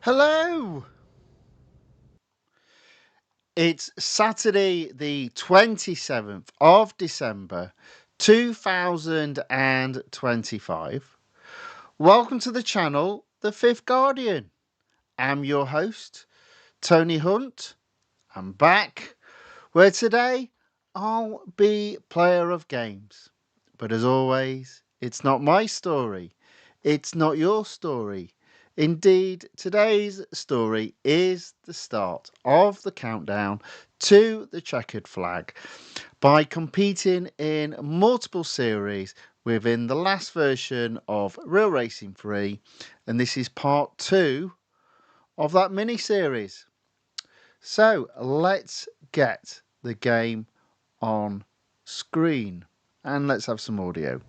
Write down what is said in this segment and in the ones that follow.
Hello! It's Saturday, the 27th of December 2025. Welcome to the channel, The Fifth Guardian. I'm your host, Tony Hunt. I'm back, where today I'll be player of games. But as always, it's not my story. It's not your story. Indeed, today's story is the start of the countdown to the checkered flag by competing in multiple series within the last version of Real Racing 3, and this is part 2 of that mini series. So let's get the game on screen and let's have some audio.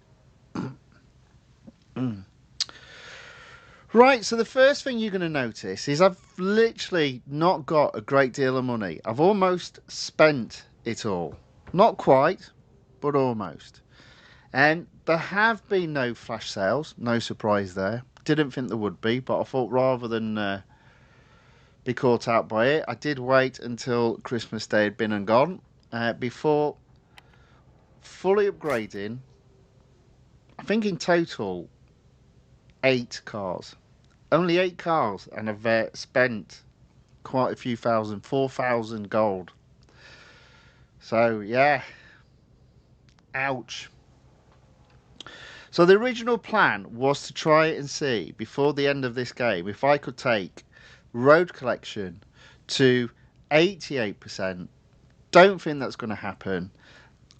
Right, so the first thing you're going to notice is I've literally not got a great deal of money. I've almost spent it all. Not quite, but almost. And there have been no flash sales, no surprise there. Didn't think there would be, but I thought rather than be caught out by it, I did wait until Christmas Day had been and gone before fully upgrading. I think in total 8 cars. Only 8 cars, and I've spent quite a few thousand, 4,000 gold. So yeah, ouch. So the original plan was to try and see before the end of this game if I could take road collection to 88%. Don't think that's going to happen.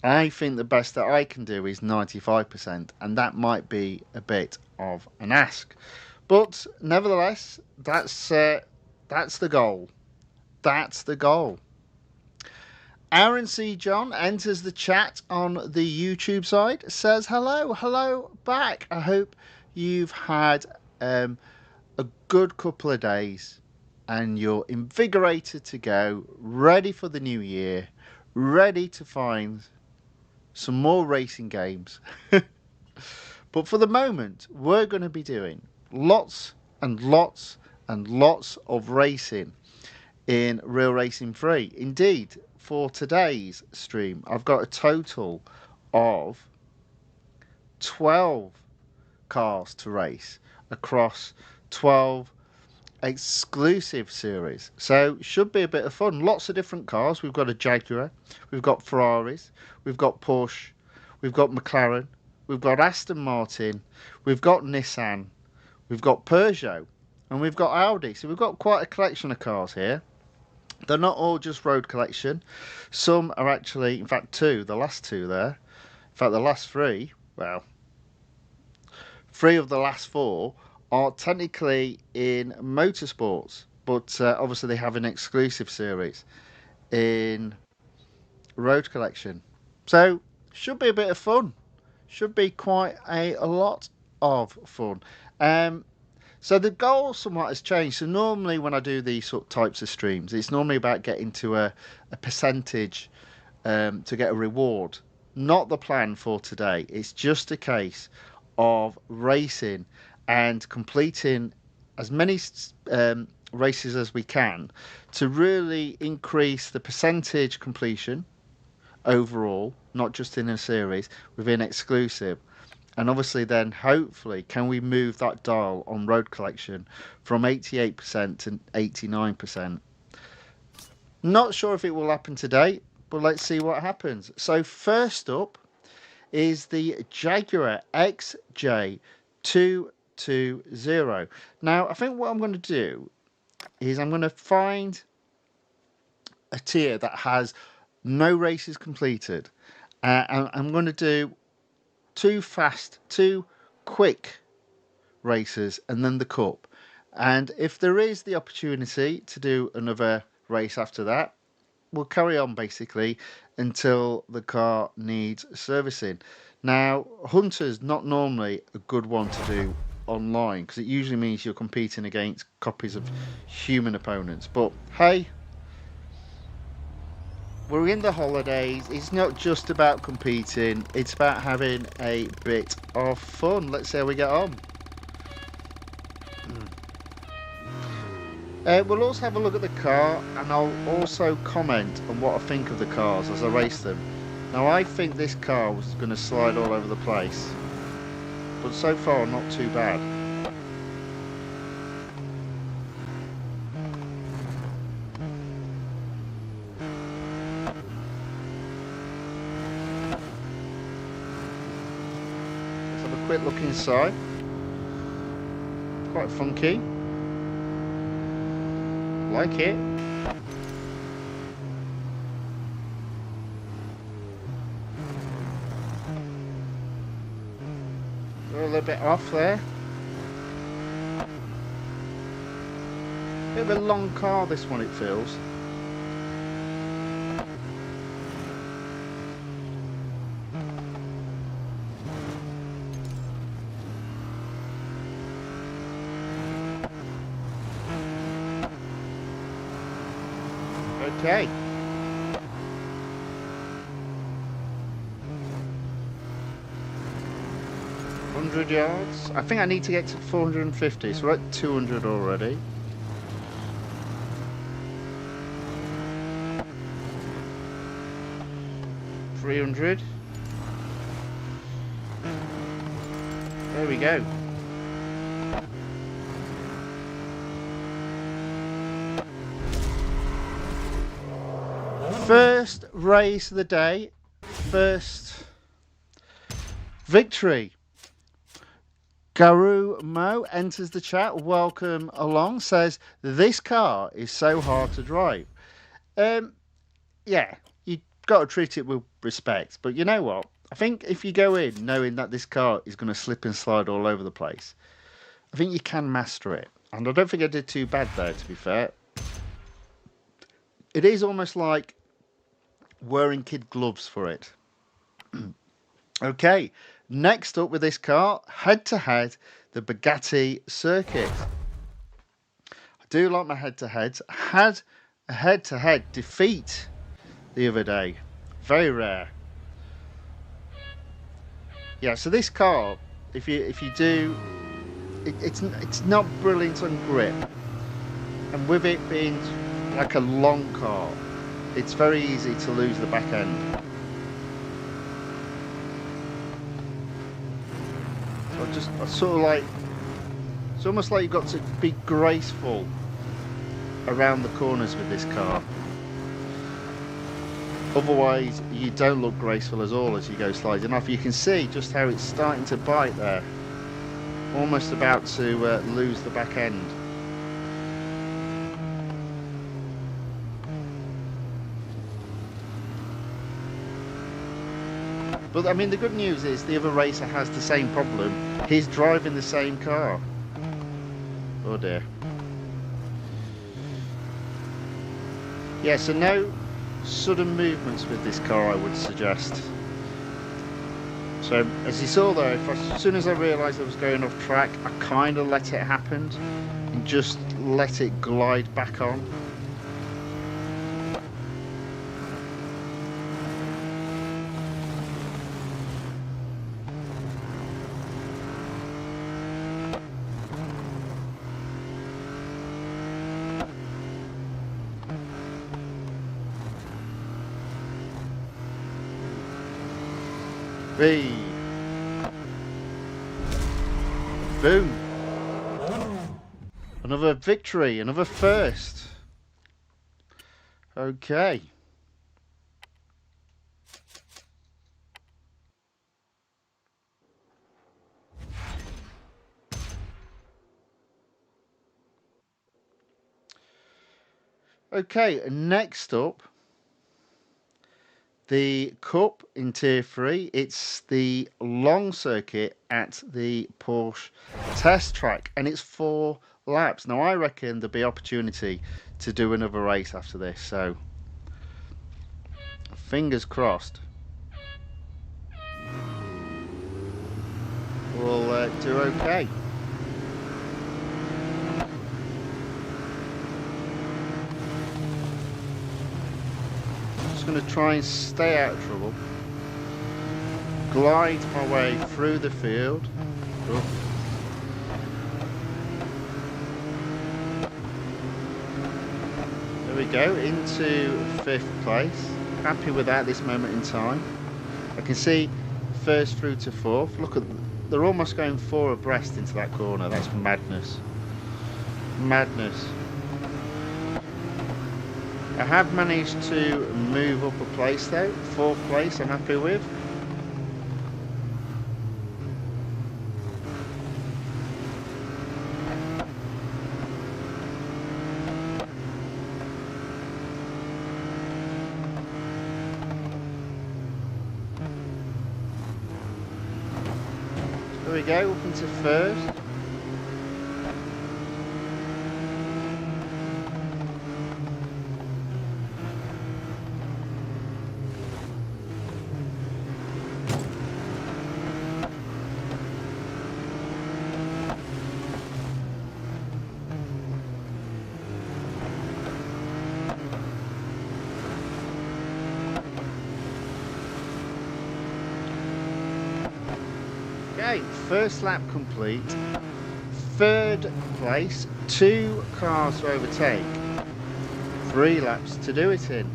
I think the best that I can do is 95%, and that might be a bit of an ask. But nevertheless, that's the goal. That's the goal. Aaron C. John enters the chat on the YouTube side, says hello back. I hope you've had a good couple of days and you're invigorated to go, ready for the new year, ready to find some more racing games. But for the moment, we're going to be doing lots and lots and lots of racing in Real Racing 3. Indeed, for today's stream, I've got a total of 12 cars to race across 12 exclusive series. So should be a bit of fun. Lots of different cars. We've got a Jaguar, we've got Ferraris, we've got Porsche, we've got McLaren, we've got Aston Martin, we've got Nissan, we've got Peugeot, and we've got Audi. So we've got quite a collection of cars here. They're not all just road collection. Some are actually, in fact, the last 2 there. In fact, the last 3, well, 3 of the last 4 are technically in motorsports, but obviously they have an exclusive series in road collection. So, should be a bit of fun. Should be quite a lot of fun. So the goal somewhat has changed. So normally when I do these sort of types of streams, it's normally about getting to a percentage to get a reward. Not the plan for today. It's just a case of racing and completing as many races as we can to really increase the percentage completion overall, not just in a series, within exclusive. And obviously then, hopefully, can we move that dial on road collection from 88% to 89%? Not sure if it will happen today, but let's see what happens. So first up is the Jaguar XJ220. Now, I think what I'm going to do is I'm going to find a tier that has no races completed. And I'm going to do 2 quick races and then the Cup. And if there is the opportunity to do another race after that, we'll carry on basically until the car needs servicing. Now, Hunter's not normally a good one to do online because it usually means you're competing against copies of human opponents. But hey, we're in the holidays. It's not just about competing, it's about having a bit of fun. Let's see how we get on. We'll also have a look at the car, and I'll also comment on what I think of the cars as I race them. Now, I think this car was going to slide all over the place, but so far not too bad. Let's have a quick look inside. Quite funky. Like it. A little bit off there. Bit of a long car, this one, it feels. Okay. Yards. I think I need to get to 450, so we're at 200 already. $300. There we go. First race of the day. First victory. Garu Mo enters the chat. Welcome along. Says this car is so hard to drive. Yeah, you got to treat it with respect. But you know what? I think if you go in knowing that this car is going to slip and slide all over the place, I think you can master it. And I don't think I did too bad there, to be fair. It is almost like wearing kid gloves for it. Okay. Next up with this car, head-to-head, the Bugatti circuit. I do like my head-to-heads. I had a head-to-head defeat the other day. Very rare. Yeah, so this car, if you do, it's not brilliant on grip. And with it being like a long car, it's very easy to lose the back end. I sort of like, it's almost like you've got to be graceful around the corners with this car. Otherwise, you don't look graceful at all as you go sliding off. You can see just how it's starting to bite there. Almost about to lose the back end. But I mean, the good news is the other racer has the same problem. He's driving the same car. Oh dear. Yeah, so no sudden movements with this car, I would suggest. So as you saw though, as soon as I realised I was going off track, I kind of let it happen and just let it glide back on. Boom. Another victory, another first. Okay. Okay, next up, the COUPE in Tier 3. It's the long circuit at the Porsche test track, and it's 4 laps. Now, I reckon there'll be opportunity to do another race after this, so fingers crossed. We'll do okay. Going to try and stay out of trouble, glide my way through the field. There we go, into 5th place. Happy with that at this moment in time. I can see 1st through to 4th. Look at, they're almost going 4 abreast into that corner. That's madness. Madness. I have managed to move up a place though. 4th place I'm happy with. There we go, up into 1st. Okay, 1st lap complete. 3rd place, 2 cars to overtake. 3 laps to do it in.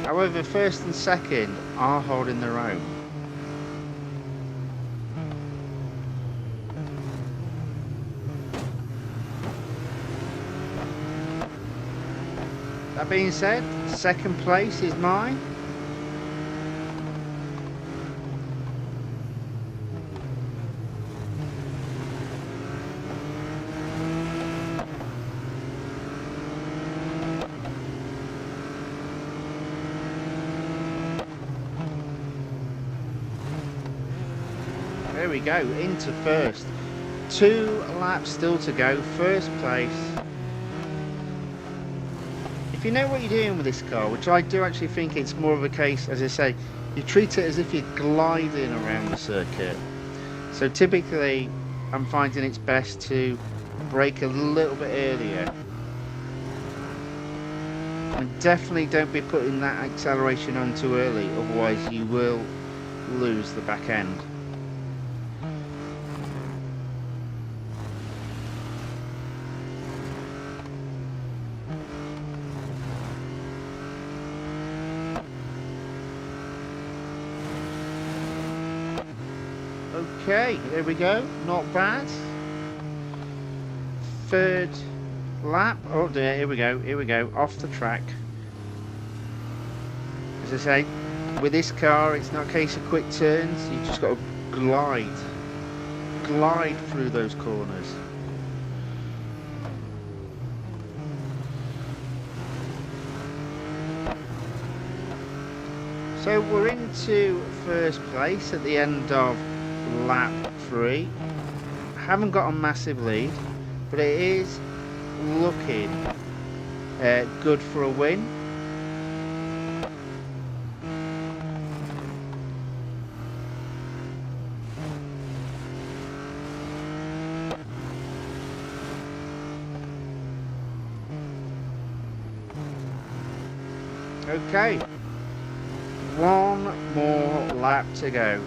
However, 1st and 2nd are holding their own. That being said, 2nd place is mine. There we go, into 1st. 2 laps still to go, 1st place. If you know what you're doing with this car, which I do actually think it's more of a case, as I say, you treat it as if you're gliding around the circuit. So typically, I'm finding it's best to brake a little bit earlier. And definitely don't be putting that acceleration on too early, otherwise you will lose the back end. Okay, there we go, not bad. 3rd lap, oh dear, here we go, off the track. As I say, with this car, it's not a case of quick turns, you just got to glide through those corners. So we're into 1st place at the end of lap 3. Haven't got a massive lead, but it is looking good for a win. Okay, 1 more lap to go.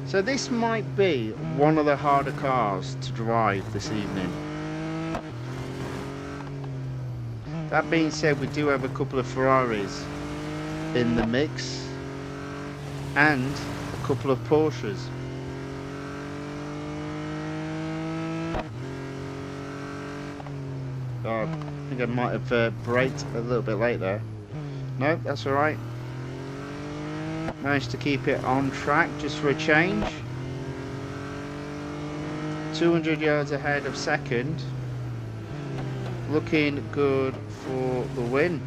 So this might be one of the harder cars to drive this evening. That being said, we do have a couple of Ferraris in the mix and a couple of Porsches. Oh, I think I might have braked a little bit late there. No, that's alright. Managed to keep it on track just for a change. 200 yards ahead of 2nd. Looking good for the win.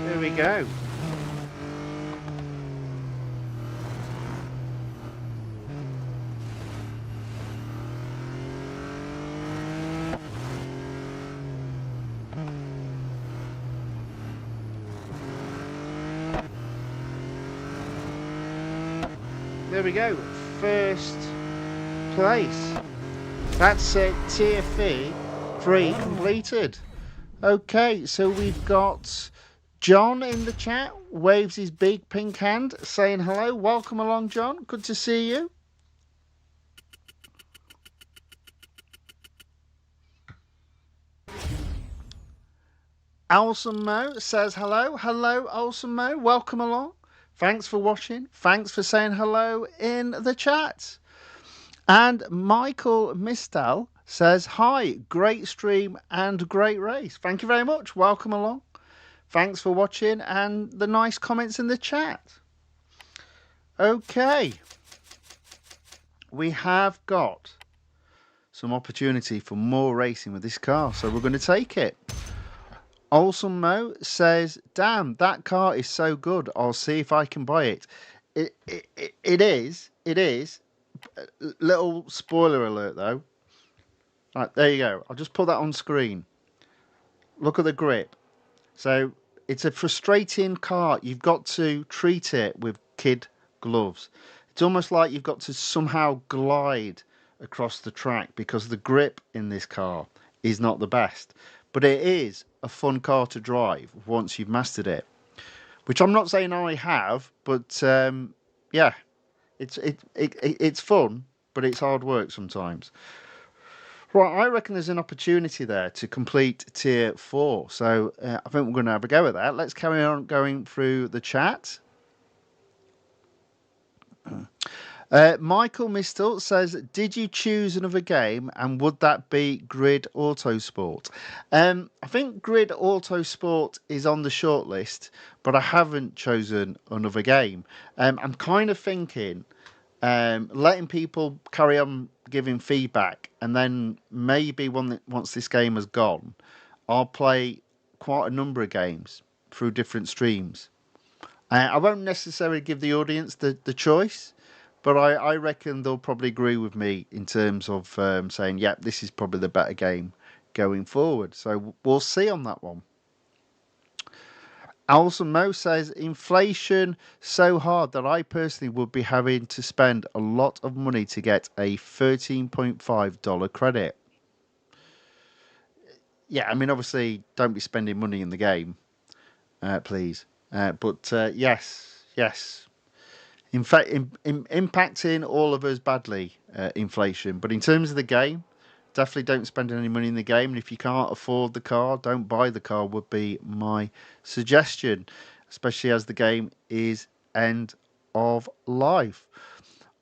There we go. there we go. First place. That's tier 3 completed. Okay, so we've got John in the chat, waves his big pink hand, saying hello. Welcome along, John. Good to see you. Alson Mo says hello. Hello, Alson Mo. Welcome along. Thanks for watching. Thanks for saying hello in the chat. And Michael Mistal says, hi, great stream and great race. Thank you very much. Welcome along. Thanks for watching and the nice comments in the chat. Okay. We have got some opportunity for more racing with this car, so we're going to take it. Olson Mo says, damn, that car is so good. I'll see if I can buy it. It is. Little spoiler alert, though. Right, there you go. I'll just put that on screen. Look at the grip. So it's a frustrating car. You've got to treat it with kid gloves. It's almost like you've got to somehow glide across the track because the grip in this car is not the best. But it is a fun car to drive once you've mastered it, which I'm not saying I have, but yeah, it's fun, but it's hard work sometimes. Right, I reckon there's an opportunity there to complete tier 4, so I think we're going to have a go at that. Let's carry on going through the chat. Michael Mistel says, did you choose another game and would that be Grid Autosport? I think Grid Autosport is on the shortlist, but I haven't chosen another game. I'm kind of thinking letting people carry on giving feedback, and then maybe once this game has gone, I'll play quite a number of games through different streams. I won't necessarily give the audience the choice, but I reckon they'll probably agree with me in terms of saying, yeah, this is probably the better game going forward. So we'll see on that one. Alison Mo says, inflation so hard that I personally would be having to spend a lot of money to get a $13.5 credit. Yeah, I mean, obviously, don't be spending money in the game, please. But yes. In fact, impacting all of us badly, inflation. But in terms of the game, definitely don't spend any money in the game. And if you can't afford the car, don't buy the car would be my suggestion, especially as the game is end of life.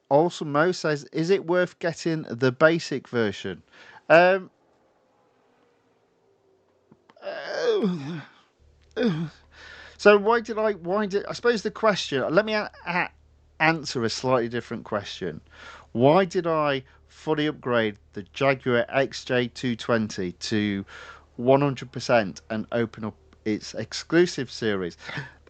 Also, Mo says, is it worth getting the basic version? So why did I suppose the question, let me answer a slightly different question. Why did I fully upgrade the Jaguar XJ220 to 100% and open up its exclusive series?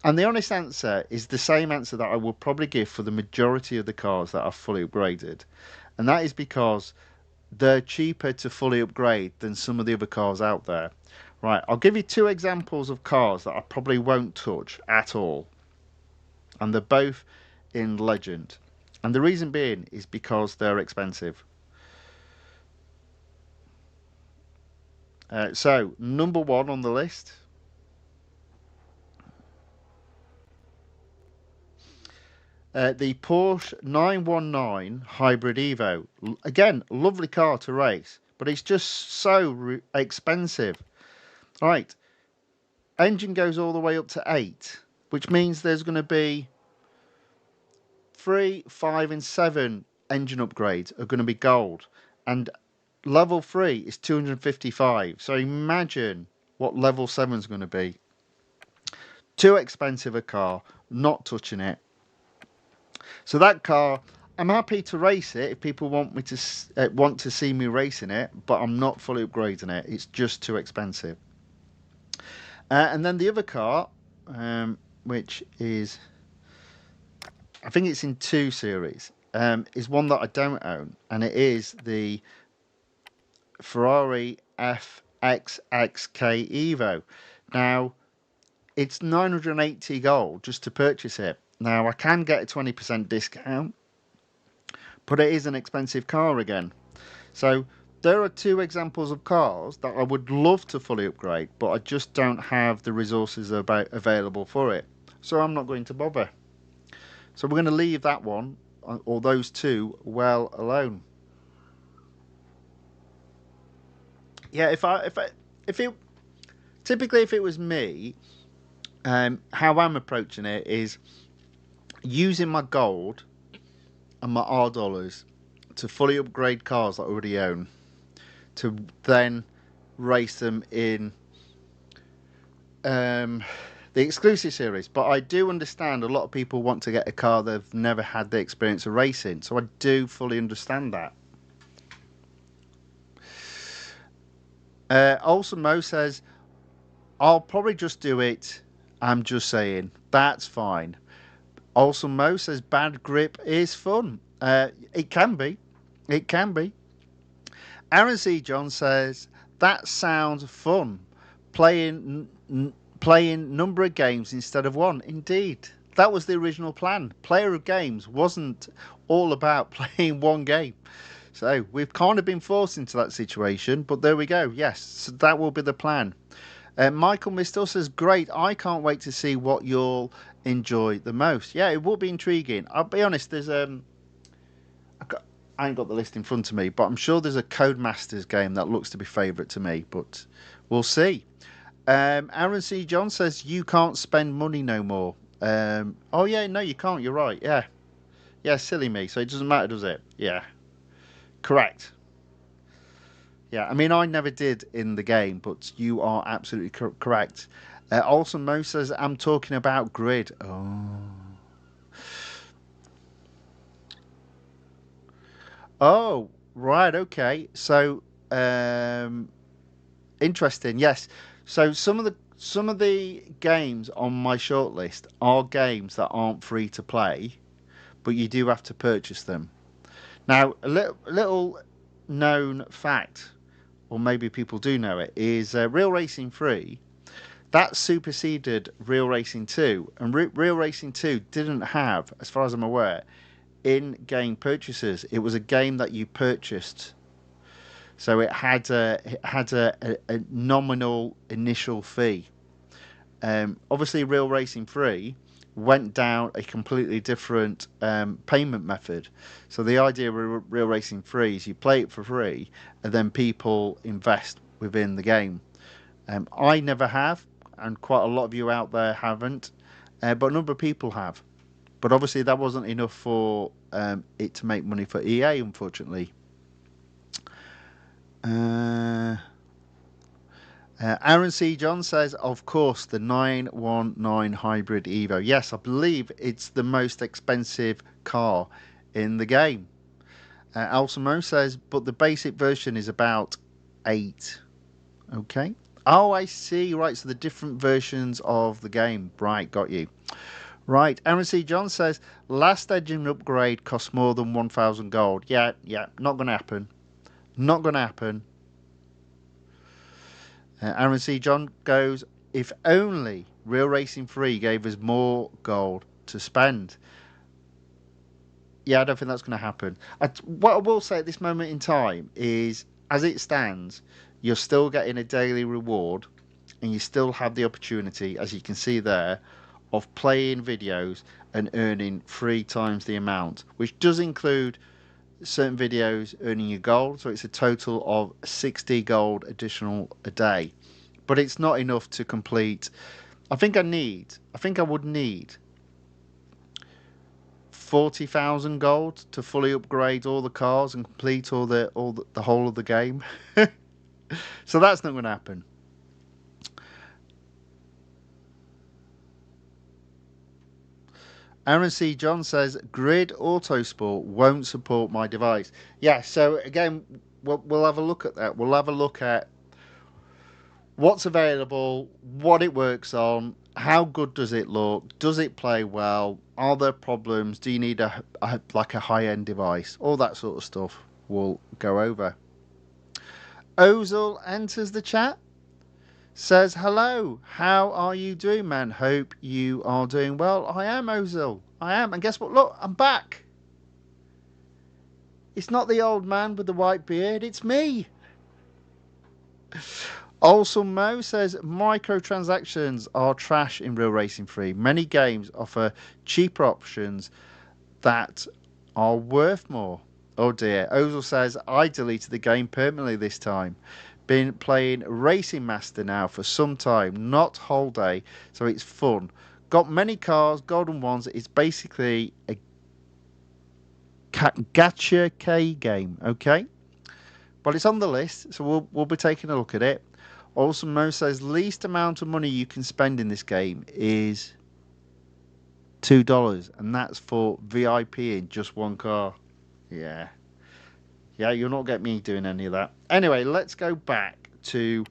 And the honest answer is the same answer that I will probably give for the majority of the cars that are fully upgraded. And that is because they're cheaper to fully upgrade than some of the other cars out there. Right, I'll give you 2 examples of cars that I probably won't touch at all. And they're both in Legend. And the reason being is because they're expensive. So, number 1 on the list. The Porsche 919 Hybrid Evo. Again, lovely car to race, but it's just so expensive. Right, engine goes all the way up to 8, which means there's going to be 3, 5 and 7 engine upgrades are going to be gold, and level 3 is 255. So imagine what level 7 is going to be. Too expensive a car, not touching it. So that car, I'm happy to race it if people want to see me racing it, but I'm not fully upgrading it. It's just too expensive. And then the other car, which is, I think it's in 2 series, is one that I don't own, and it is the Ferrari FXXK Evo. Now, it's 980 gold just to purchase it. Now, I can get a 20% discount, but it is an expensive car again. So there are two examples of cars that I would love to fully upgrade, but I just don't have the resources available for it. So I'm not going to bother. So we're going to leave that one, or those two, well alone. Yeah, if it typically if it was me, how I'm approaching it is using my gold and my R dollars to fully upgrade cars that I already own, to then race them in the exclusive series. But I do understand a lot of people want to get a car they've never had the experience of racing, so I do fully understand that. Also, Mo says, I'll probably just do it. I'm just saying. That's fine. Also, Mo says, bad grip is fun. It can be. It can be. Aaron C. John says, that sounds fun. Playing number of games instead of one. Indeed. That was the original plan. Player of games wasn't all about playing one game. So we've kind of been forced into that situation, but there we go. Yes, so that will be the plan. Michael Mistel says, great. I can't wait to see what you'll enjoy the most. Yeah, it will be intriguing. I'll be honest, there's I ain't got the list in front of me, but I'm sure there's a Codemasters game that looks to be favourite to me, but we'll see. Aaron C. John says, you can't spend money no more. Oh, yeah, no, you can't. You're right. Yeah. Yeah, silly me. So it doesn't matter, does it? Yeah. Correct. Yeah, I mean, I never did in the game, but you are absolutely correct. Also, Mo says, I'm talking about grid. Oh. Oh, right, okay. So, interesting. Yes. So some of the games on my shortlist are games that aren't free to play, but you do have to purchase them. Now, a little known fact, or maybe people do know it, is Real Racing 3. That superseded Real Racing 2, and Real Racing 2 didn't have, as far as I'm aware, in-game purchases. It was a game that you purchased, so it had a nominal initial fee. Obviously, Real Racing 3 went down a completely different payment method. So the idea of Real Racing 3 is you play it for free, and then people invest within the game. I never have, and quite a lot of you out there haven't, but a number of people have. But obviously that wasn't enough for it to make money for EA, unfortunately. Aaron C. John says, of course, the 919 Hybrid Evo. Yes, I believe it's the most expensive car in the game. Alsamo says, but the basic version is about 8. Okay. Oh, I see. Right, so the different versions of the game. Right, got you. Right, Aaron C. John says, last engine upgrade costs more than 1,000 gold. Yeah, not going to happen. Not going to happen. Aaron C. John goes, if only Real Racing 3 gave us more gold to spend. Yeah, I don't think that's going to happen. What I will say at this moment in time is, as it stands, you're still getting a daily reward, and you still have the opportunity, as you can see there, of playing videos and earning 3 times the amount, which does include certain videos earning you gold, so it's a total of 60 gold additional a day. But it's not enough to complete. I think I would need 40,000 gold to fully upgrade all the cars and complete the whole of the game. So that's not going to happen. Aaron C. John says, Grid Autosport won't support my device. Yeah, so again, we'll have a look at that. We'll have a look at what's available, what it works on, how good does it look, does it play well, are there problems, do you need a high-end device, all that sort of stuff we'll go over. Ozil enters the chat. Says, hello, how are you doing, man? Hope you are doing well. I am, Ozil. I am. And guess what? Look, I'm back. It's not the old man with the white beard, it's me. Also, Mo says microtransactions are trash in Real Racing 3. Many games offer cheaper options that are worth more. Oh dear. Ozil says I deleted the game permanently this time. Been playing Racing Master now for some time, not whole day, so it's fun. Got many cars, golden ones. It's basically a gacha K game, okay? But it's on the list, so we'll be taking a look at it. Also, Mo says least amount of money you can spend in this game is $2, and that's for VIP in just one car. Yeah. Yeah, you'll not get me doing any of that. Anyway, let's go back to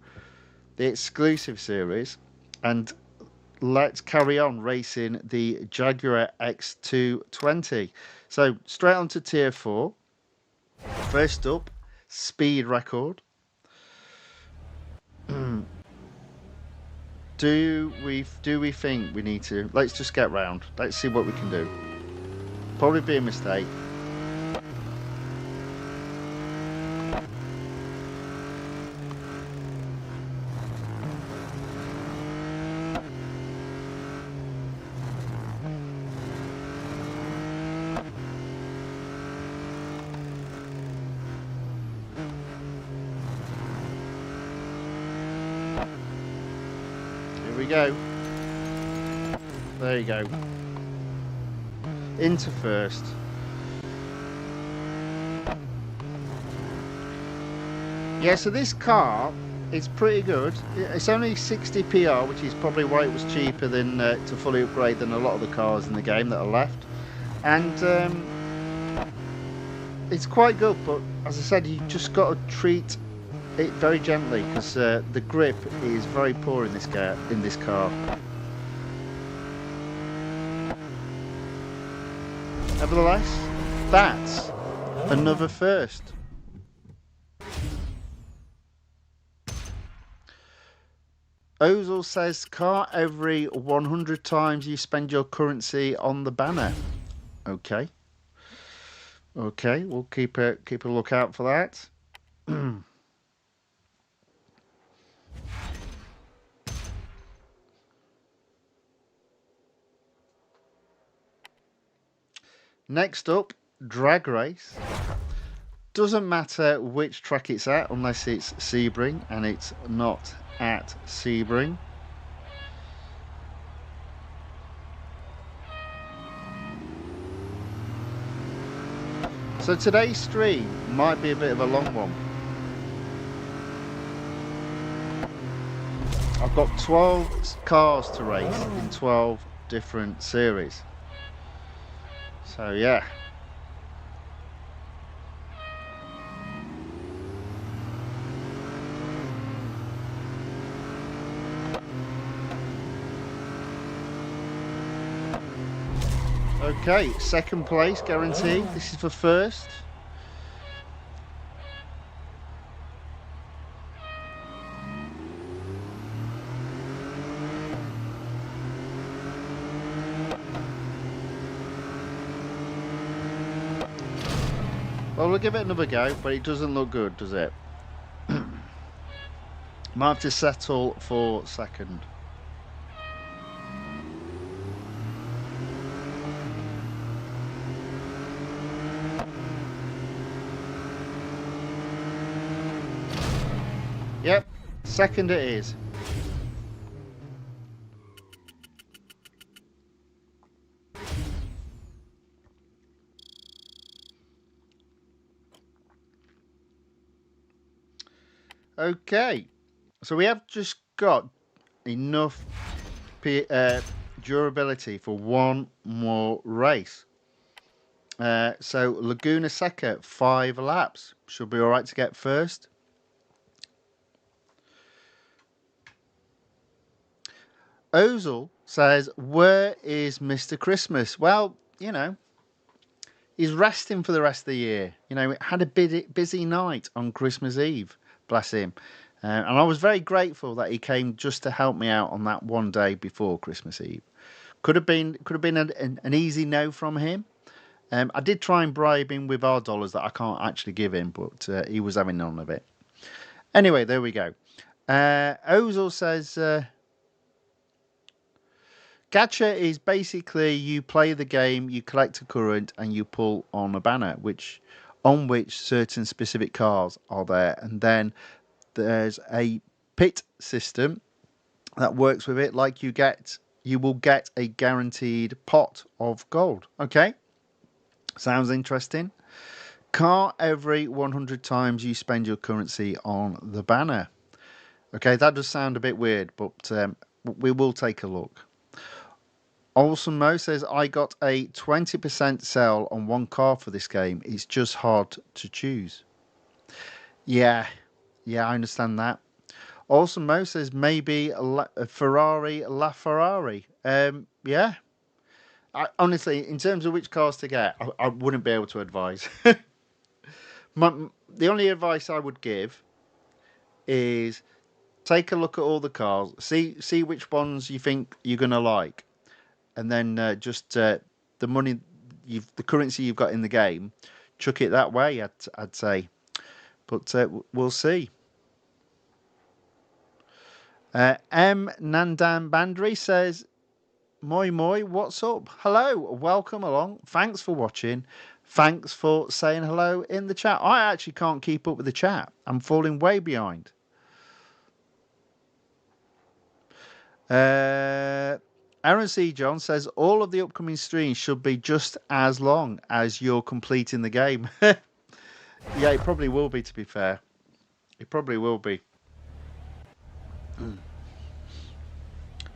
the exclusive series and let's carry on racing the Jaguar X220. So, straight on to Tier 4. First up, speed record. Do we think we need to? Let's just get round. Let's see what we can do. Probably be a mistake. Here we go. There you go. Into first. Yeah, so this car is pretty good. It's only 60 PR, which is probably why it was cheaper than to fully upgrade than a lot of the cars in the game that are left. And it's quite good, but as I said, you just got to treat it very gently because the grip is very poor in this car. Nevertheless, that's another first. Ozil says car every 100 times you spend your currency on the banner. Okay. Okay, we'll keep a lookout for that. Next up, drag race. Doesn't matter which track it's at unless it's Sebring, and it's not at Sebring. So today's stream might be a bit of a long one. I've got 12 cars to race in 12 different series. So yeah. Okay, second place guaranteed. This is for first. Well, we'll give it another go, but it doesn't look good, does it? Might have to settle for second. Yep, second it is. Okay, so we have just got enough durability for one more race. So Laguna Seca, 5 laps. Should be all right to get first. Ozil says, where is Mr. Christmas? Well, you know, he's resting for the rest of the year. You know, it had a busy night on Christmas Eve, bless him. And I was very grateful that he came just to help me out on that one day before Christmas Eve. Could have been an easy no from him. I did try and bribe him with our dollars that I can't actually give him, but he was having none of it. Anyway, there we go. Ozil says, gacha is basically you play the game, you collect a current, and you pull on a banner, on which certain specific cars are there, and then there's a pit system that works with it. Like you will get a guaranteed pot of gold. Okay, sounds interesting. Car every 100 times you spend your currency on the banner. Okay, that does sound a bit weird, but we will take a look. Awesome Mo says, I got a 20% sell on one car for this game. It's just hard to choose. Yeah, I understand that. Awesome Mo says, maybe a Ferrari, LaFerrari. Yeah. Honestly, in terms of which cars to get, I wouldn't be able to advise. The only advice I would give is take a look at all the cars, see which ones you think you're going to like, and then just the money, the currency you've got in the game, chuck it that way, I'd say. But we'll see. M. Nandan Bandri says, Moi moi, what's up? Hello, welcome along. Thanks for watching. Thanks for saying hello in the chat. I actually can't keep up with the chat. I'm falling way behind. Aaron C. John says, all of the upcoming streams should be just as long as you're completing the game. Yeah, it probably will be, to be fair. It probably will be.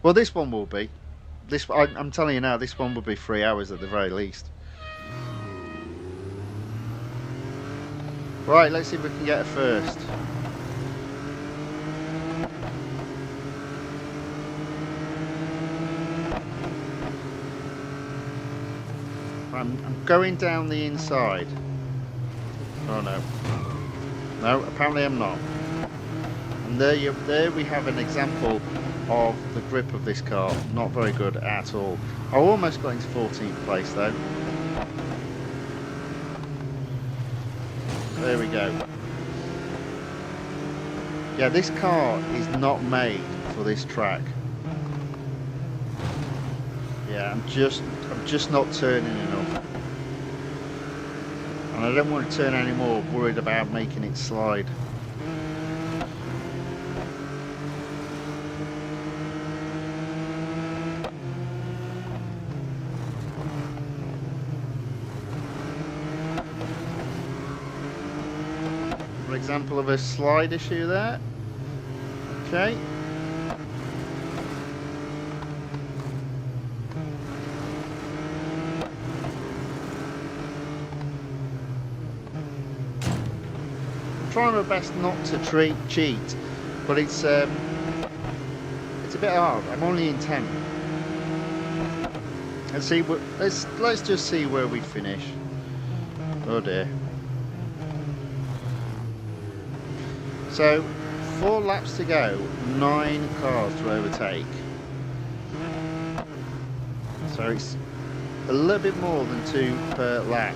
Well, this one will be. I'm telling you now, this one will be 3 hours at the very least. Right, let's see if we can get a first. I'm going down the inside. Oh no. No, apparently I'm not. And there we have an example of the grip of this car. Not very good at all. I almost got into 14th place though. There we go. Yeah, this car is not made for this track. Yeah, I'm just not turning enough. And I don't want to turn any more, worried about making it slide. For example of a slide issue there. Okay. Trying my best not to cheat, but it's a bit hard. I'm only in 10th. Let's see. Let's just see where we finish. Oh dear. So 4 laps to go, 9 cars to overtake. So it's a little bit more than 2 per lap.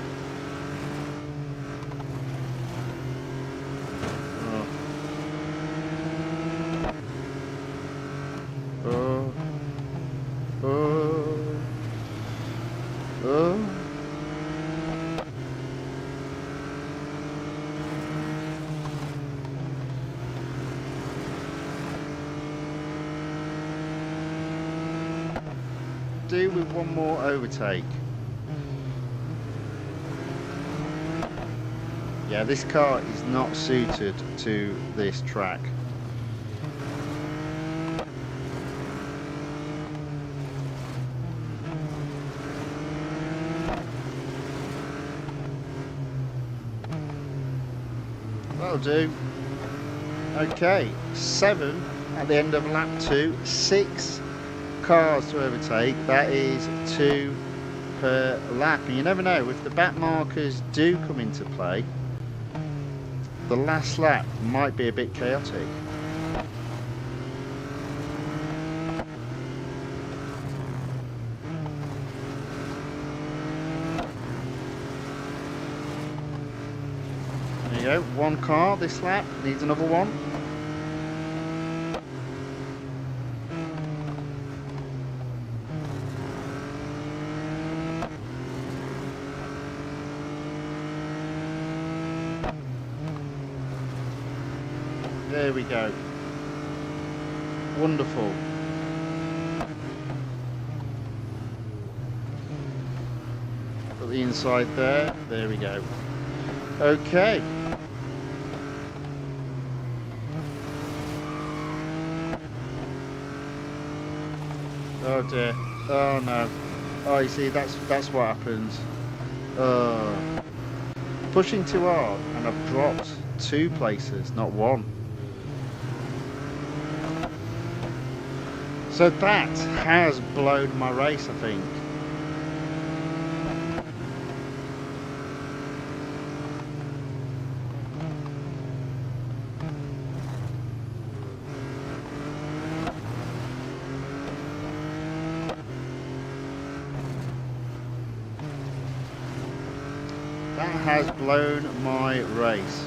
Do with one more overtake. Yeah, this car is not suited to this track. That'll do. Okay, 7 at the end of lap 2, 6 cars to overtake. That is 2 per lap, and you never know, if the back markers do come into play, the last lap might be a bit chaotic. go. One car this lap. Needs another one. There we go. Wonderful. Put the inside there. There we go. Okay. Oh dear. Oh no. Oh, you see, that's what happens. Pushing too hard, and I've dropped 2 places, not 1. So that has blown my race, I think. That has blown my race.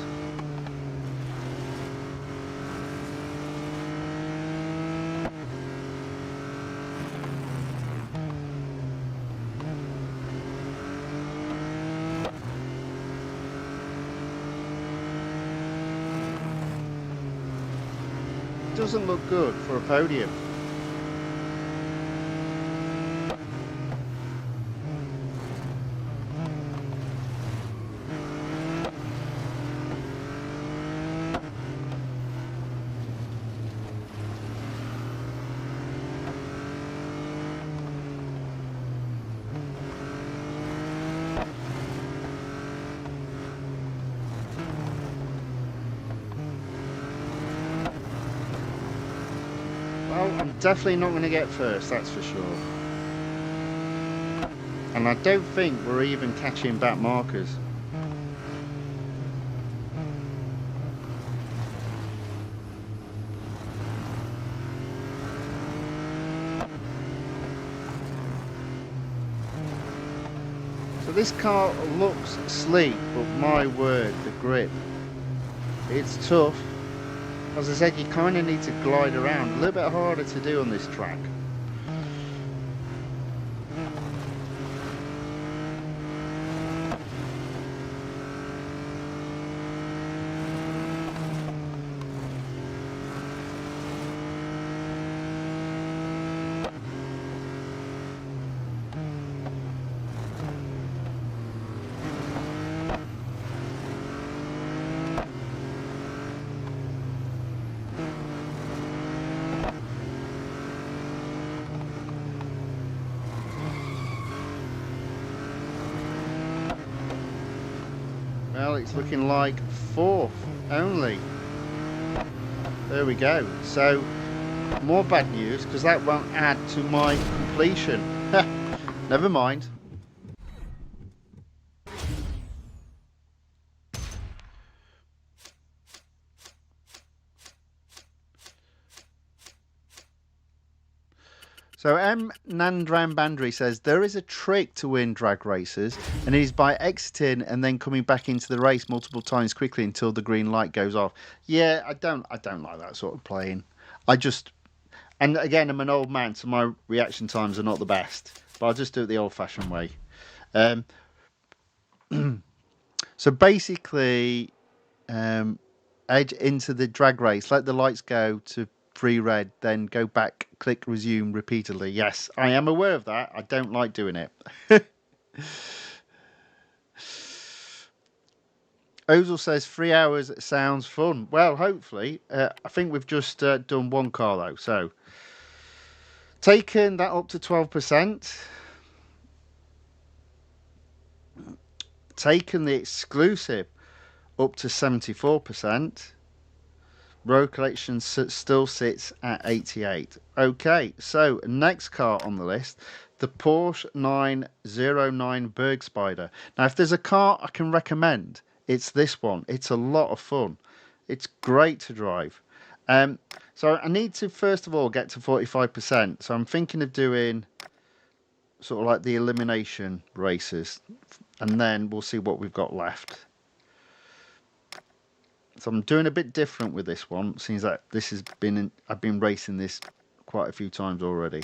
Doesn't look good for a podium. Well, I'm definitely not going to get first, that's for sure. And I don't think we're even catching back markers. So this car looks sleek, but my word, the grip. It's tough. As I said, you kind of need to glide around. A little bit harder to do on this track. Well, it's looking like 4th only. There we go. So, more bad news, because that won't add to my completion. Never mind. So M. Nandram Bandri says there is a trick to win drag races, and it is by exiting and then coming back into the race multiple times quickly until the green light goes off. Yeah, I don't like that sort of playing. And again, I'm an old man, so my reaction times are not the best, but I'll just do it the old-fashioned way. So basically, edge into the drag race, let the lights go to free red, then go back, click resume repeatedly. Yes, I am aware of that. I don't like doing it. Ozil says 3 hours sounds fun. Well, hopefully. I think we've just done 1 car though. So taken that up to 12%. Taken the exclusive up to 74%. Road collection still sits at 88. Okay, so next car on the list, the Porsche 909 BERGSPYDER. Now, if there's a car I can recommend, it's this one. It's a lot of fun. It's great to drive. So I need to first of all get to 45%. So I'm thinking of doing sort of like the elimination races, and then we'll see what we've got left. So I'm doing a bit different with this one, since that this has been I've been racing this quite a few times already.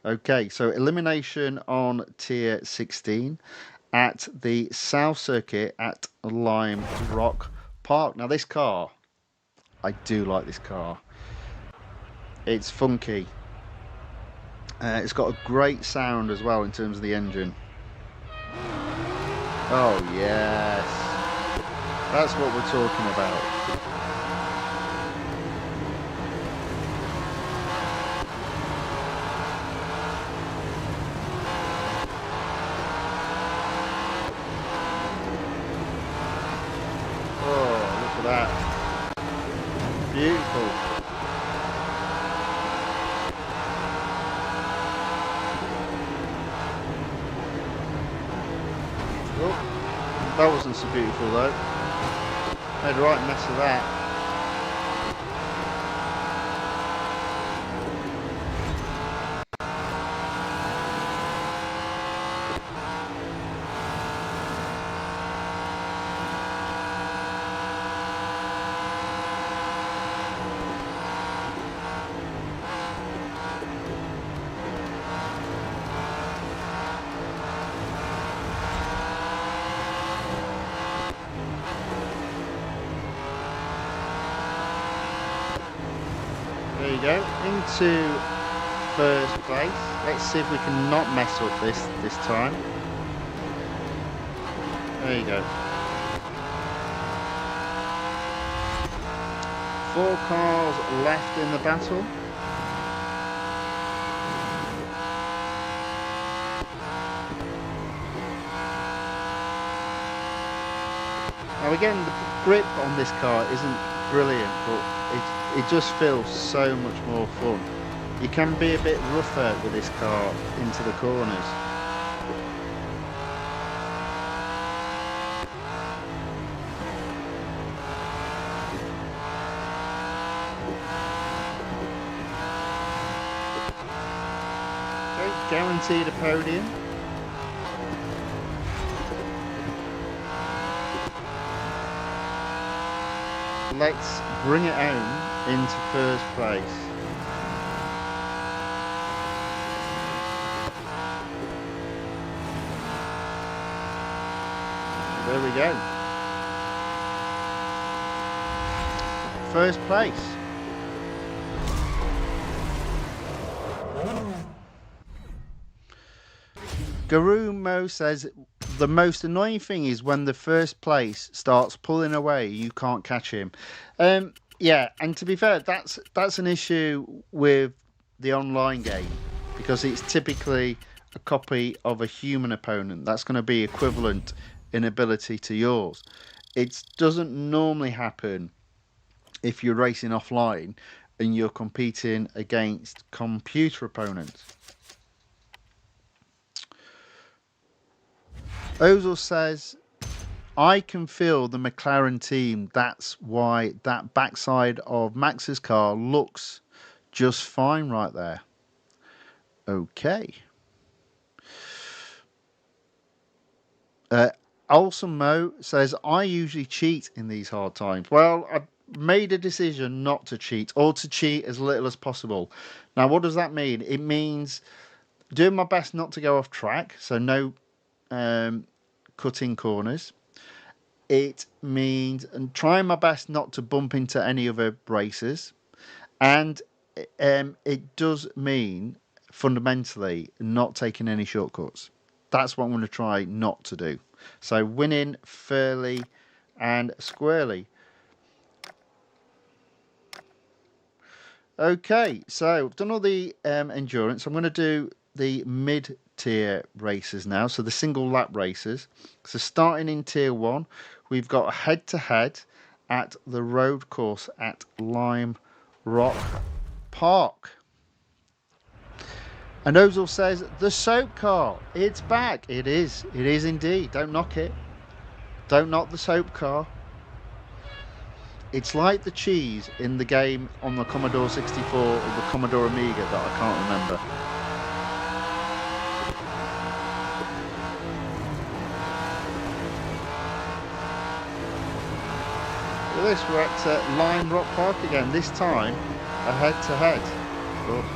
Okay, so elimination on tier 16 at the South Circuit at Lime Rock Park. Now this car, I do like this car. It's funky. It's got a great sound as well in terms of the engine. Oh yes, that's what we're talking about. Oh, look at that. Beautiful. Oh, that wasn't so beautiful though. Made a right mess of that. There you go, into first place. Let's see if we can not mess up this time. There you go. 4 cars left in the battle. Now again, the grip on this car isn't brilliant, but it just feels so much more fun. You can be a bit rougher with this car into the corners. Okay, guaranteed a podium. Let's bring it home into first place. There we go. First place. Garumo says the most annoying thing is when the first place starts pulling away, you can't catch him. Yeah, and to be fair, that's an issue with the online game, because it's typically a copy of a human opponent that's going to be equivalent in ability to yours. It doesn't normally happen if you're racing offline and you're competing against computer opponents. Ozil says, I can feel the McLaren team. That's why that backside of Max's car looks just fine right there. Okay. Olsen Mo says, I usually cheat in these hard times. Well, I made a decision not to cheat, or to cheat as little as possible. Now, what does that mean? It means doing my best not to go off track, so no cutting corners. It means trying my best not to bump into any other racers, and it does mean fundamentally not taking any shortcuts. That's what I'm going to try not to do. So winning fairly and squarely. Okay, so I've done all the endurance. I'm going to do the mid-tier races now, so the single lap races. So starting in tier 1, we've got a head-to-head at the road course at Lime Rock Park. And Ozil says, the soap car, it's back. It is indeed. Don't knock it. Don't knock the soap car. It's like the cheese in the game on the Commodore 64 or the Commodore Amiga that I can't remember. at this, we're at Lime Rock Park again, this time a head-to-head. Oh.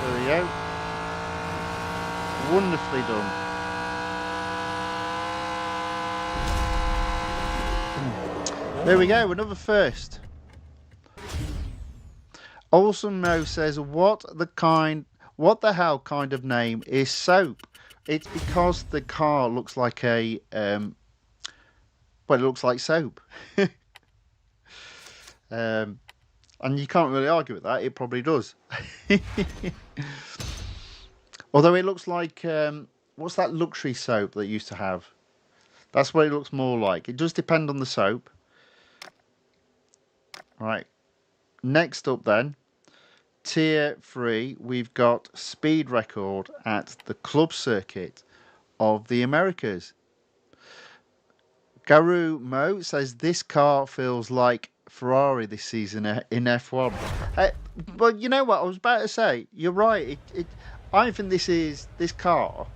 There we go. Wonderfully done. There we go, another first. Awesome Mo says, what the hell kind of name is Soap? It's because the car looks like a well, it looks like soap. And you can't really argue with that, it probably does. Although it looks like, what's that luxury soap that you used to have? That's what it looks more like. It does depend on the soap. Right. Next up then, Tier 3, we've got speed record at the club circuit of the Americas. Garu Mo says, this car feels like Ferrari this season in F1. But you know what, I was about to say, you're right. I think this car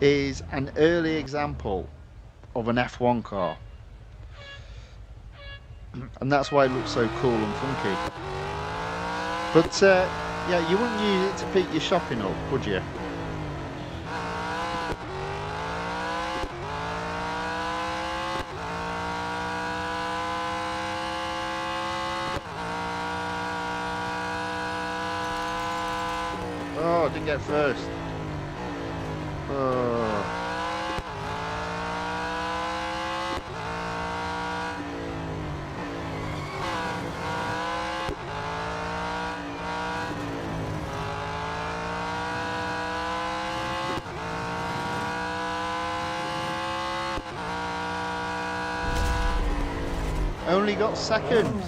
is an early example of an F1 car, and that's why it looks so cool and funky. But yeah, you wouldn't use it to pick your shopping up, would you? Oh, I didn't get first. Oh. Only got second.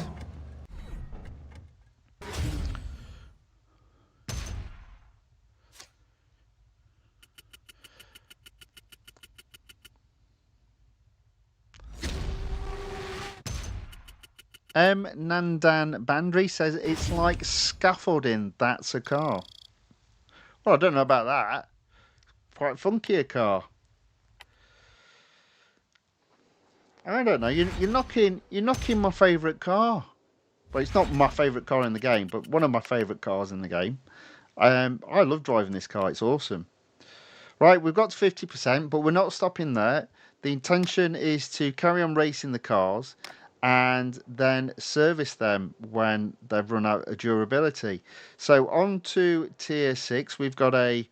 Nandan Bandri says it's like scaffolding, that's a car. Well, I don't know about that. Quite funky a car. I don't know. You're knocking my favourite car. Well, it's not my favourite car in the game, but one of my favourite cars in the game. I love driving this car. It's awesome. Right, we've got to 50%, but we're not stopping there. The intention is to carry on racing the cars and then service them when they've run out of durability. So on to Tier 6, we've got a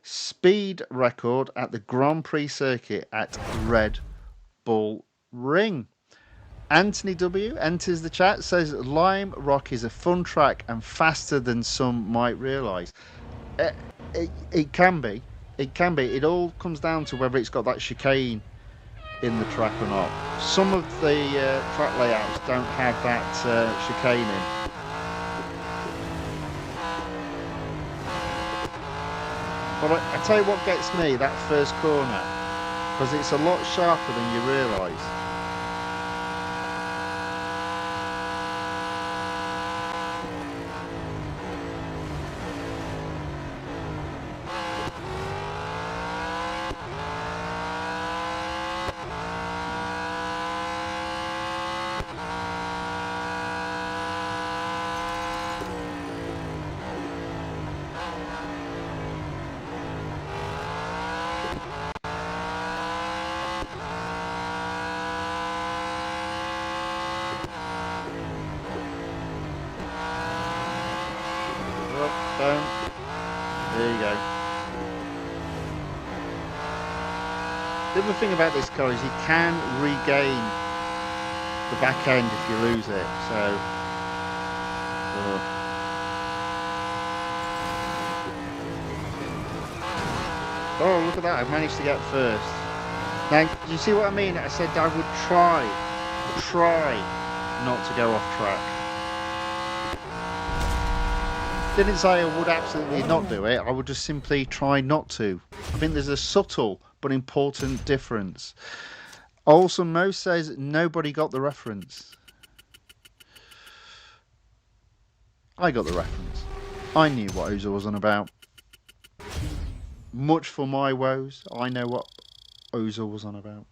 speed record at the Grand Prix circuit at Red Bull Ring. Anthony W enters the chat, says Lime Rock is a fun track and faster than some might realise. It can be. It can be. It all comes down to whether it's got that chicane in the track or not. Some of the track layouts don't have that chicane in. But I tell you what gets me, that first corner, because it's a lot sharper than you realise. There you go. The other thing about this car is you can regain the back end if you lose it. So, oh, look at that! I managed to get first. Now, do you see what I mean? I said I would try not to go off track. Didn't say I would absolutely not do it. I would just simply try not to. I think there's a subtle but important difference. Olsen Mo says nobody got the reference. I got the reference. I knew what Oza was on about. Much for my woes, I know what Oza was on about.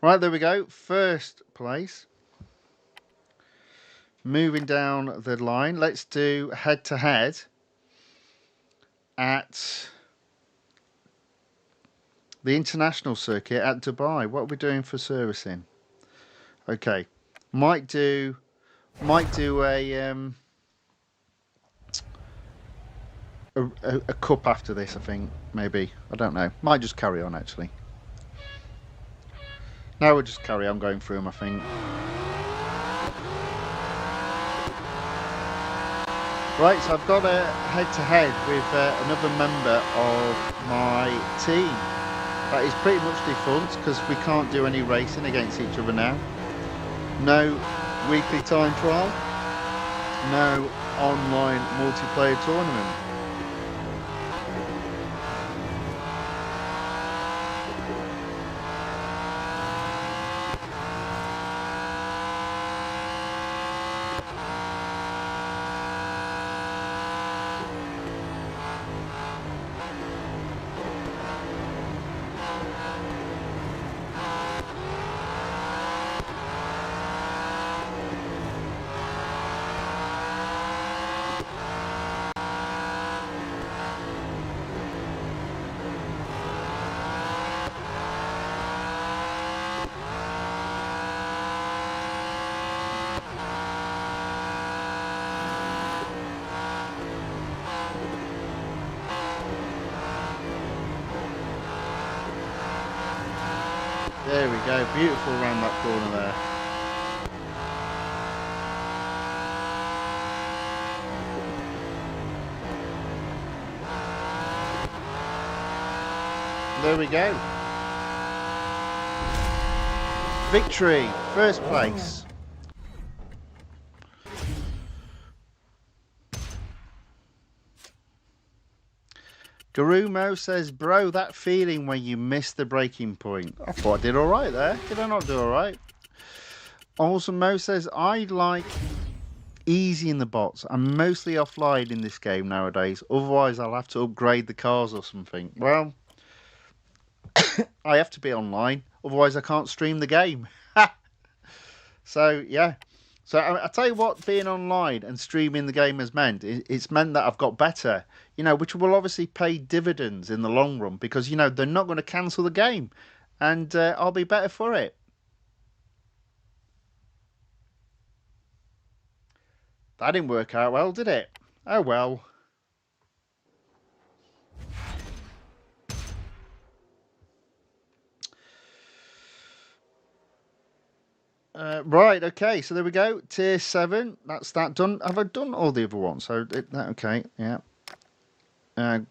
Right, there we go. First place. Moving down the line, let's do head-to-head at the international circuit at Dubai. What are we doing for servicing? Okay, might do a cup after this. I think maybe, I don't know. Might just carry on actually. No, we'll just carry on going through them. I think. Right, so I've got a head-to-head with another member of my team. That is pretty much defunct because we can't do any racing against each other now. No weekly time trial. No online multiplayer tournament. There we go, beautiful around that corner there. There we go. Victory, first place. Garumo says, bro, that feeling when you miss the breaking point. I thought I did alright there. Did I not do alright? Also, Mo says, I like easy in the bots. I'm mostly offline in this game nowadays. Otherwise, I'll have to upgrade the cars or something. Well, I have to be online. Otherwise, I can't stream the game. So, yeah. So, I tell you what, being online and streaming the game has meant. It's meant that I've got better, you know, which will obviously pay dividends in the long run because, you know, they're not going to cancel the game. And I'll be better for it. That didn't work out well, did it? Oh, well. Right, okay, so there we go. Tier 7, that's that done. Have I done all the other ones? So, okay, yeah.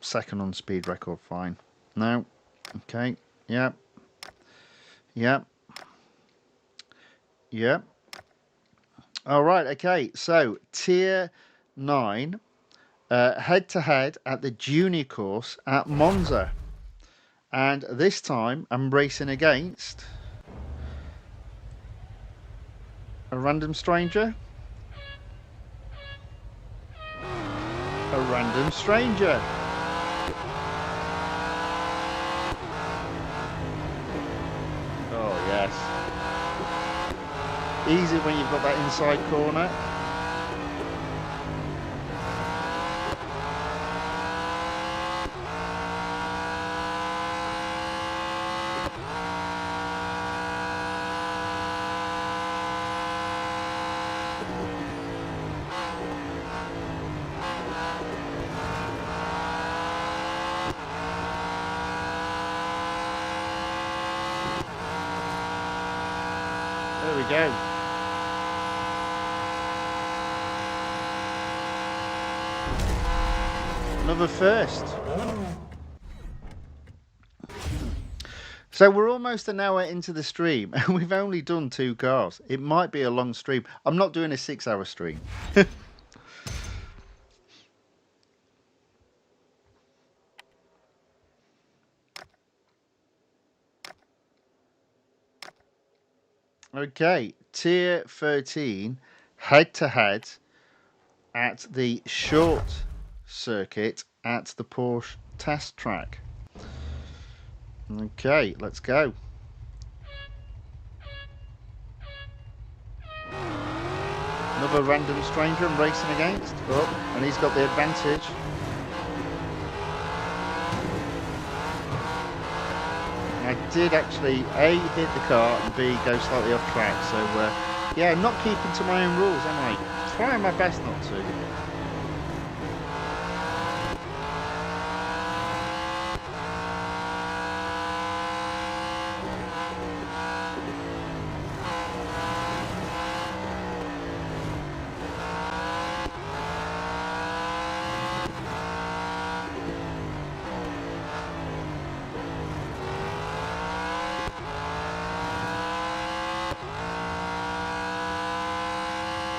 Second on speed record, fine. No, okay, yeah. Yeah. Yeah. All right, okay, so Tier 9, head-to-head at the junior course at Monza. And this time, I'm racing against a random stranger. A random stranger. Oh, yes. Easy when you've got that inside corner. There we go. Another first. So we're almost an hour into the stream and we've only done 2 cars. It might be a long stream. I'm not doing a 6-hour stream. Okay, tier 13, head to head at the short circuit at the Porsche test track. Okay, let's go. Another random stranger I'm racing against. Oh, and he's got the advantage. I did actually A, hit the car, and B, go slightly off track. So, yeah, not keeping to my own rules, am I? Trying my best not to.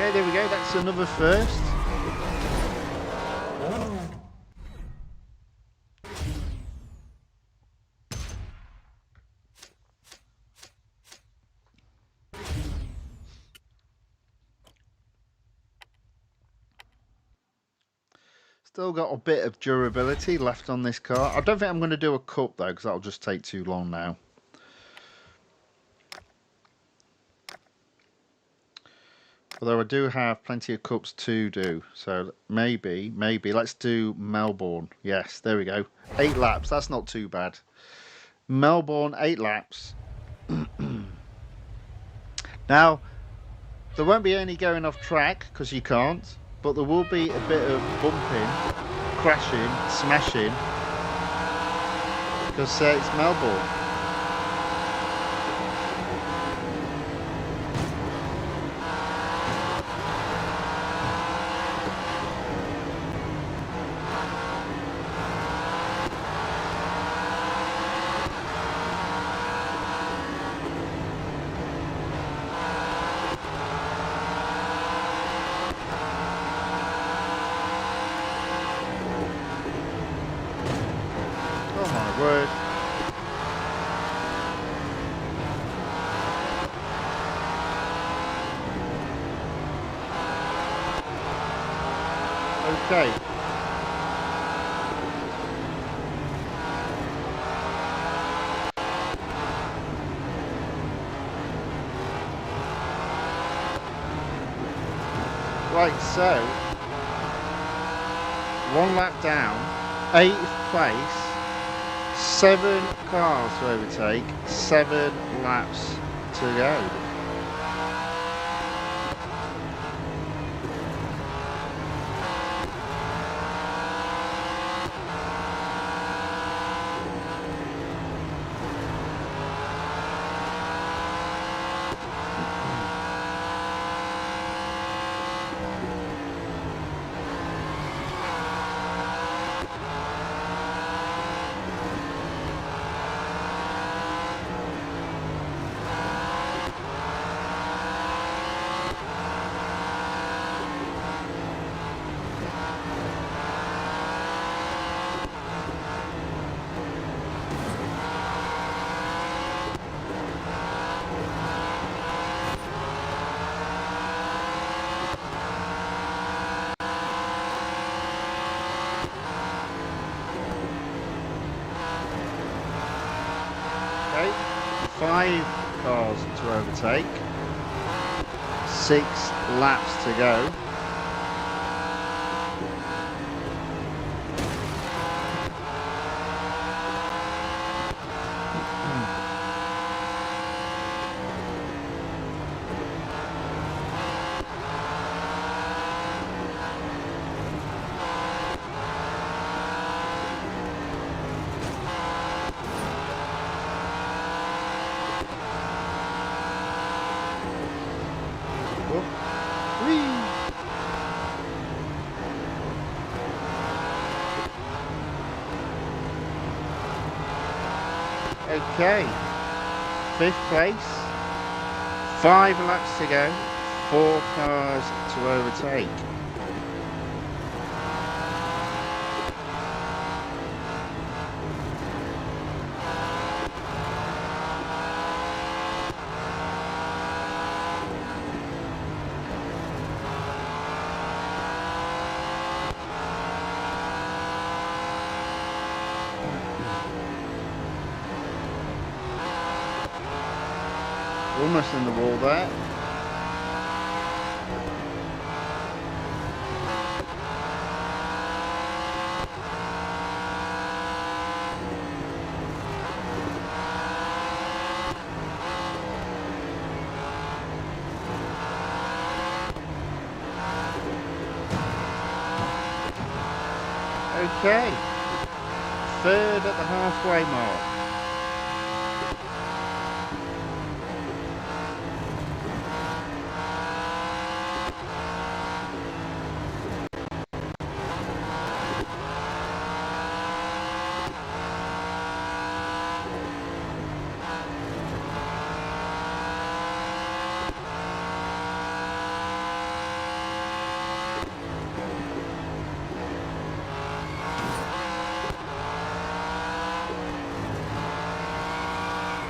Okay, there we go. That's another first. Still got a bit of durability left on this car. I don't think I'm going to do a cup though, because that'll just take too long now. Although I do have plenty of cups to do. So maybe, let's do Melbourne. Yes, there we go. 8 laps, that's not too bad. Melbourne, 8 laps. Now, there won't be any going off track, because you can't. But there will be a bit of bumping, crashing, smashing. Because it's Melbourne. Word. Okay. Right, so 1 lap down, 8th place. 7 cars to overtake, 7 laps to go. Okay, 5 cars to overtake, 6 laps to go. Okay. 5th place. 5 laps to go. 4 cars to overtake. Almost in the wall there. Okay, 3rd at the halfway mark.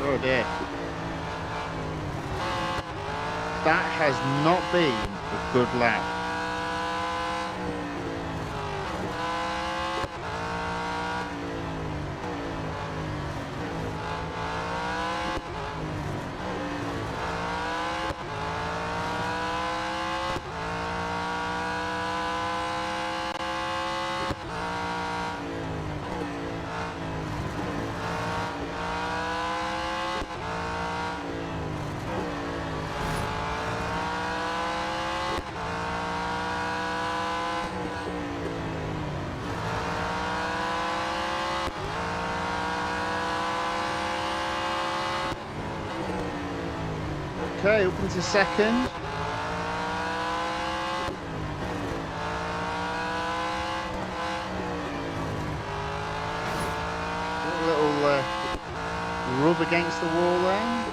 Oh dear. That has not been a good lap. Okay, up into 2nd. A little rub against the wall there.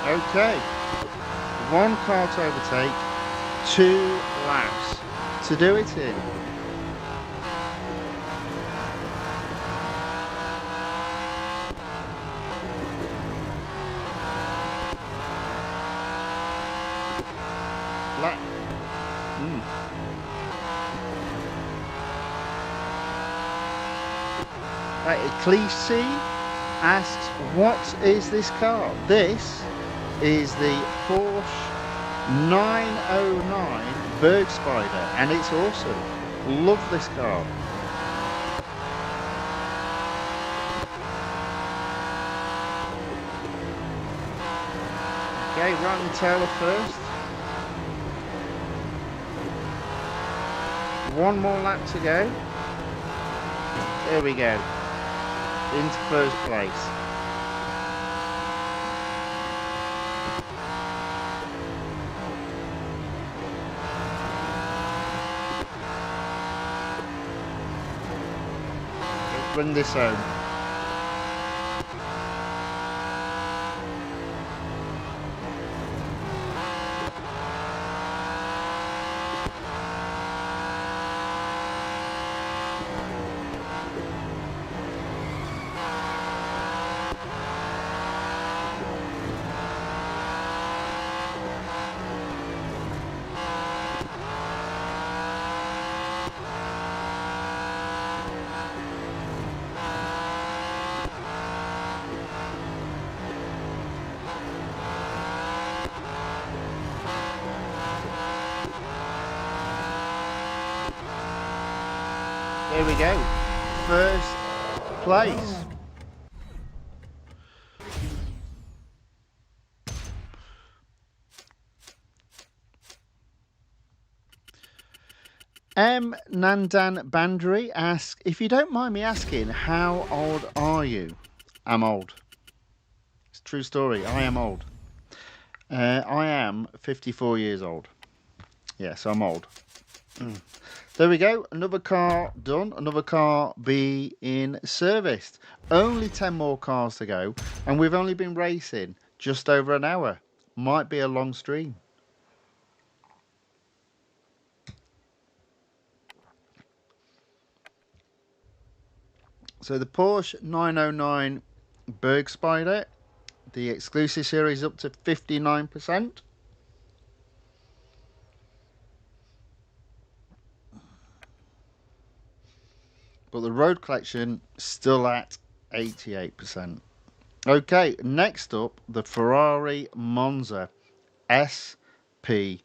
Okay, 1 car to overtake, 2 laps to do it in. Ecclesi asks, what is this car? This is the Porsche 909 BERGSPYDER, and it's awesome. Love this car. Okay, Ryan Taylor first. 1 more lap to go. There we go. Into 1st place. Let's bring this home. There we go, 1st place. M. Nandan Bandri asks, if you don't mind me asking, how old are you? I'm old. It's a true story, I am old. I am 54 years old. Yeah, so I'm old. There we go, another car done, another car being serviced. Only 10 more cars to go, and we've only been racing just over an hour. Might be a long stream. So the Porsche 909 BERGSPYDER, the exclusive series up to 59%. But the road collection still at 88%. Okay, next up, the Ferrari Monza SP1.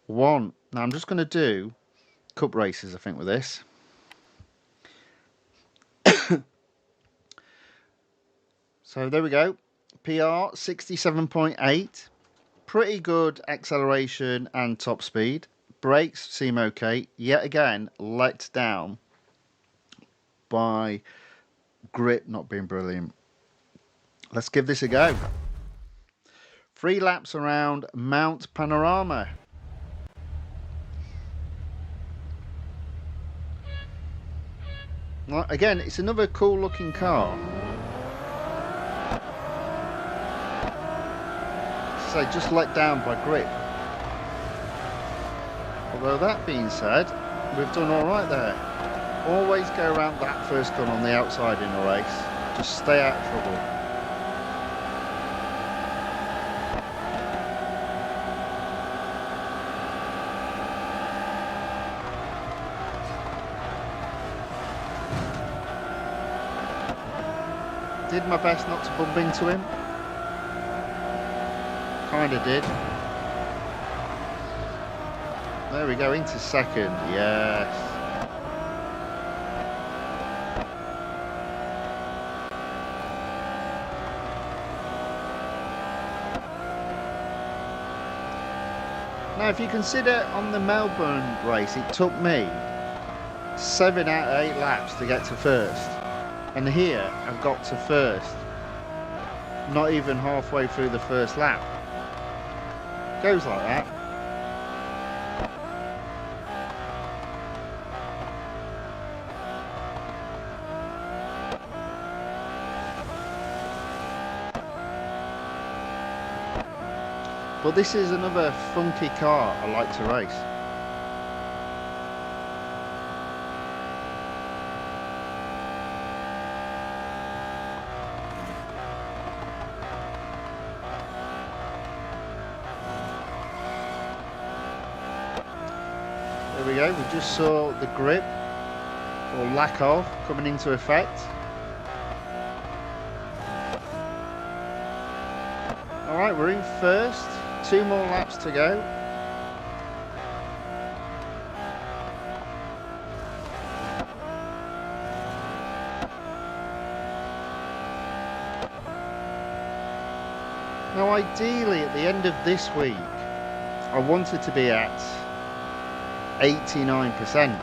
Now I'm just going to do cup races, I think, with this. So there we go. PR 67.8. Pretty good acceleration and top speed. Brakes seem okay. Yet again, let down by grip not being brilliant. Let's give this a go. 3 laps around Mount Panorama. Well, again, it's another cool looking car. So just let down by grip. Although that being said, we've done alright there. Always go around that first gun on the outside in a race. Just stay out of trouble. Did my best not to bump into him. Kinda did. There we go, into second, yes. Now if you consider on the Melbourne race, it took me 7 out of 8 laps to get to first. And here I've got to first, not even halfway through the first lap. Goes like that. But this is another funky car I like to race. There we go, we just saw the grip, or lack of, coming into effect. Alright, we're in first, 2 more laps to go. Now ideally at the end of this week, I wanted to be at 89%.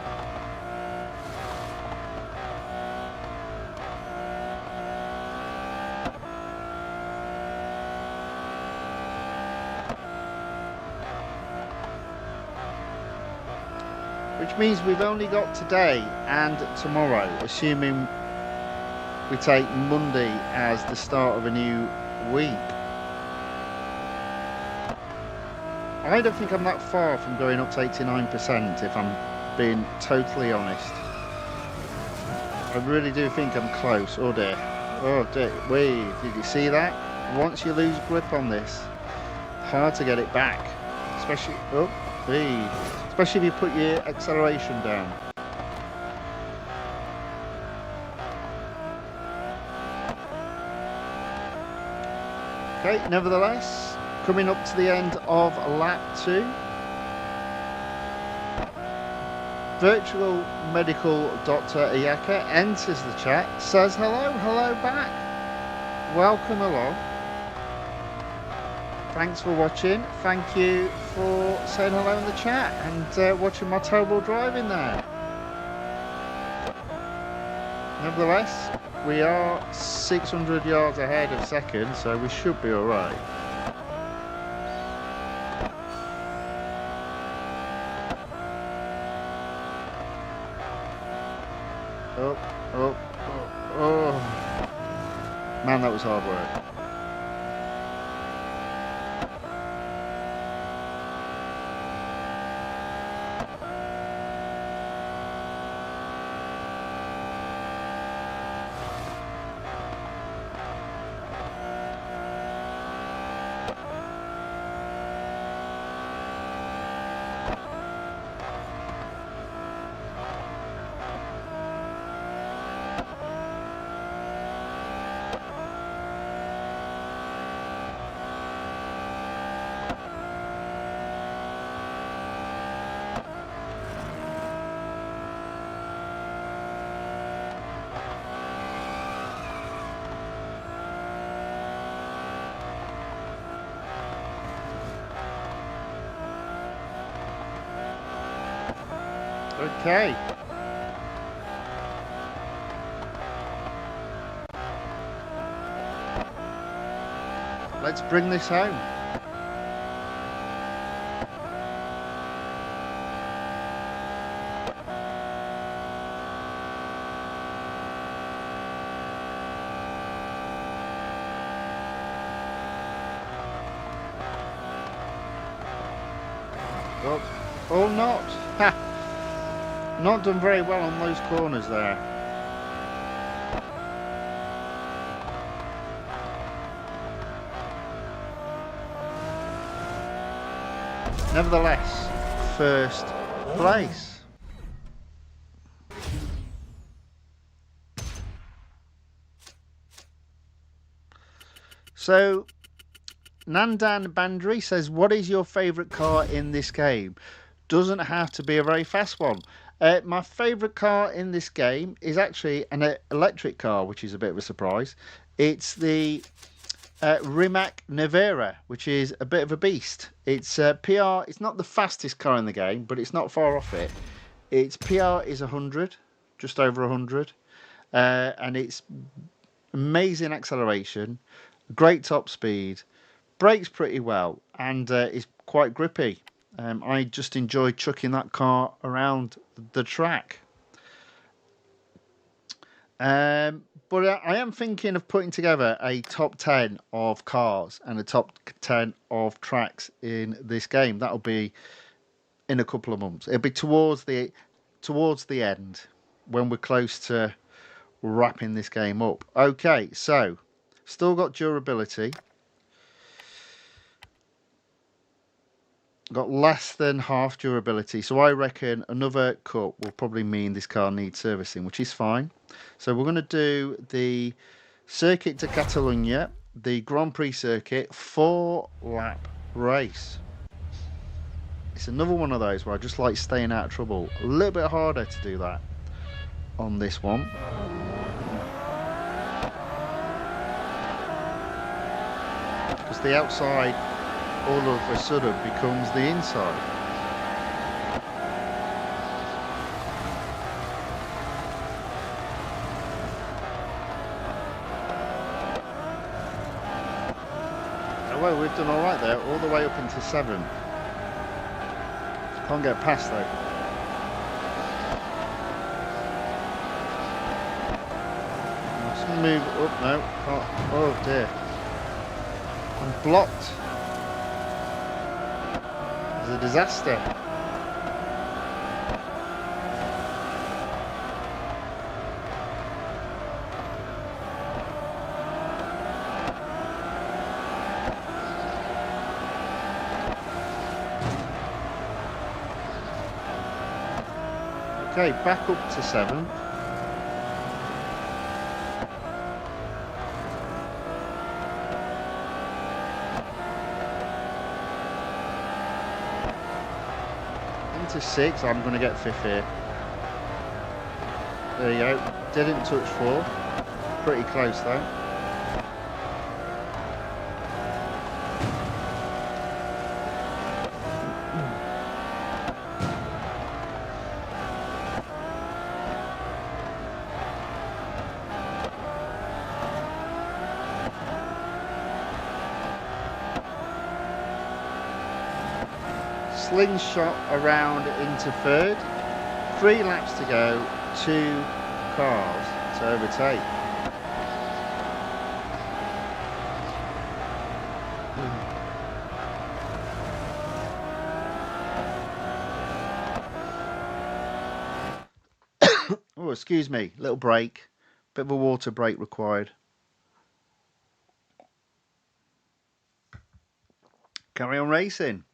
Which means we've only got today and tomorrow, assuming we take Monday as the start of a new week. I don't think I'm that far from going up to 89%, if I'm being totally honest. I really do think I'm close. Oh dear. Oh dear. Wait, did you see that? Once you lose grip on this, hard to get it back. Especially, oh, wait. Especially if you put your acceleration down. Okay, nevertheless, coming up to the end of lap 2. Virtual medical Dr. Iyaka enters the chat, says hello back. Welcome along. Thanks for watching. Thank you for saying hello in the chat and watching my terrible driving there. Nevertheless, we are 600 yards ahead of second, so we should be alright. Oh, oh, oh, oh. Man, that was hard work. Okay. Let's bring this home. Oh, oh not. Ha! Not done very well on those corners there. Nevertheless, first place. So, Nandan Bandri says, what is your favourite car in this game? Doesn't have to be a very fast one. My favourite car in this game is actually an electric car, which is a bit of a surprise. It's the Rimac Nevera, which is a bit of a beast. It's PR. It's not the fastest car in the game, but it's not far off it. Its PR is 100, just over 100, and it's amazing acceleration, great top speed, brakes pretty well, and is quite grippy. I just enjoy chucking that car around the track. But I am thinking of putting together a top 10 of cars and a top 10 of tracks in this game. That'll be in a couple of months. It'll be towards the end when we're close to wrapping this game up. Okay, so still got durability. Got less than half durability, so I reckon another cut will probably mean this car needs servicing, which is fine. So we're going to do the Circuit de Catalunya, the Grand Prix circuit, 4-lap race. It's another one of those where I just like staying out of trouble. A little bit harder to do that on this one. Because the outside all of a sudden becomes the inside. Oh, well, we've done all right there, all the way up into 7. Can't get past though. Let's move up now. Oh dear. I'm blocked. It's a disaster. Okay, back up to 7. Into 6, I'm going to get 5th here. There you go, didn't touch 4. Pretty close though. Slingshot around into 3rd. 3 laps to go to cars to overtake. Oh, excuse me, little break. Bit of a water break required. Carry on racing.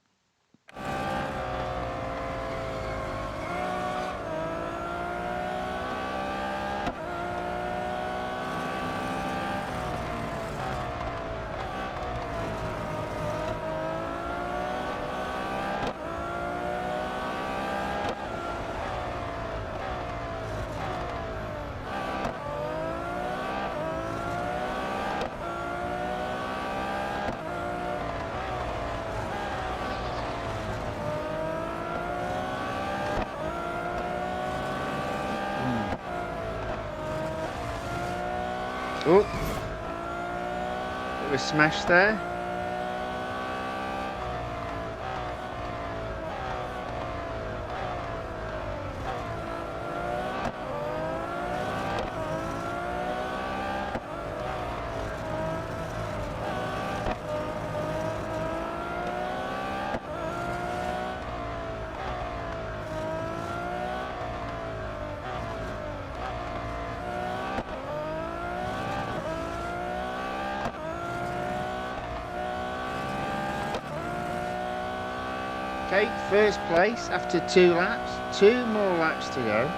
Oh, bit of a smash there. Okay, first place after 2 laps. 2 more laps to go.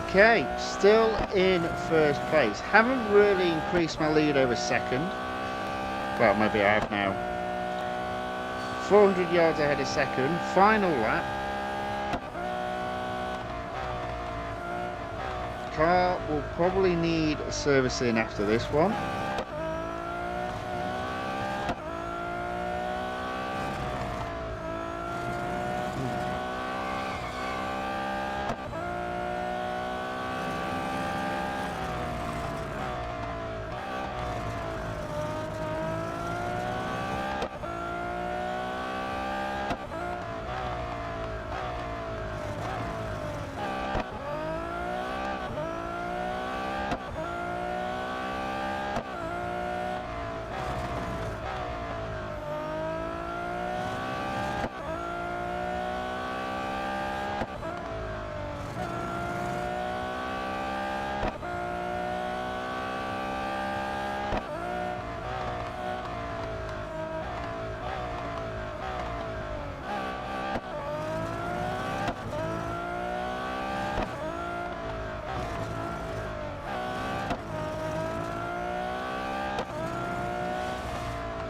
Okay, still in first place. Haven't really increased my lead over second. Well, maybe I have now. 400 yards ahead of second. Final lap. Car will probably need servicing after this one.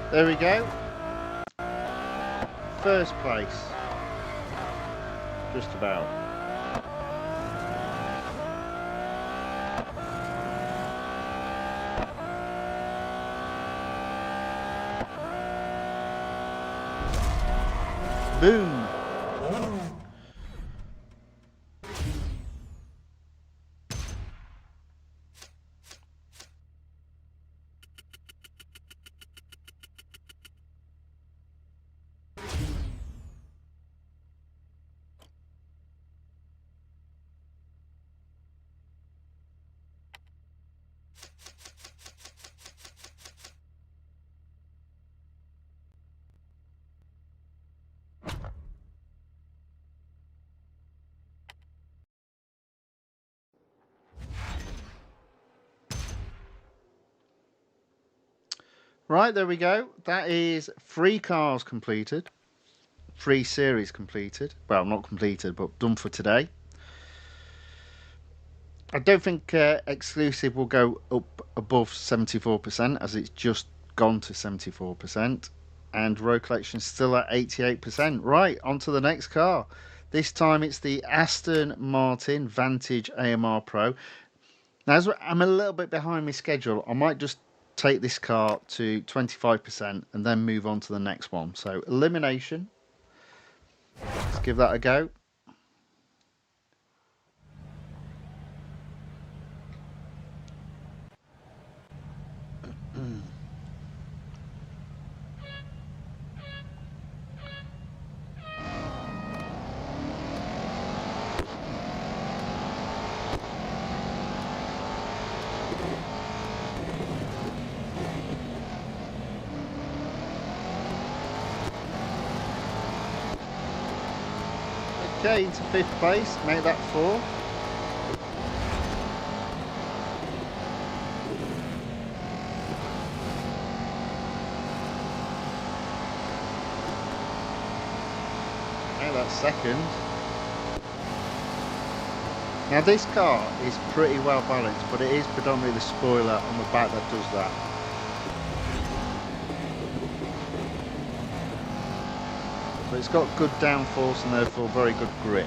There we go. First place. Just about. Boom. Right, there we go. That is 3 cars completed. 3 series completed. Well, not completed, but done for today. I don't think exclusive will go up above 74% as it's just gone to 74%. And road collection still at 88%. Right, on to the next car. This time it's the Aston Martin Vantage AMR Pro. Now, as I'm a little bit behind my schedule, I might just take this car to 25% and then move on to the next one. So, elimination. Let's give that a go. Okay, into 5th place, make that 4. Make that 2nd. Now this car is pretty well balanced, but it is predominantly the spoiler on the back that does that. But it's got good downforce and therefore very good grip.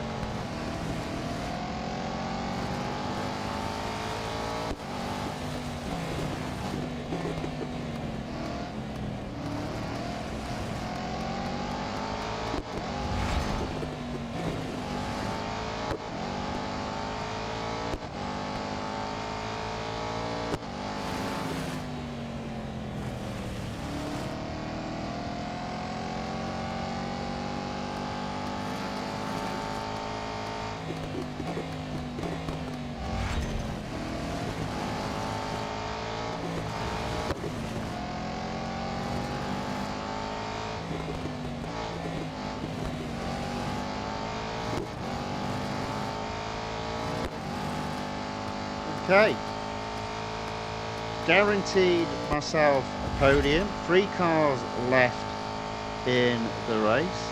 Okay, guaranteed myself a podium. 3 cars left in the race.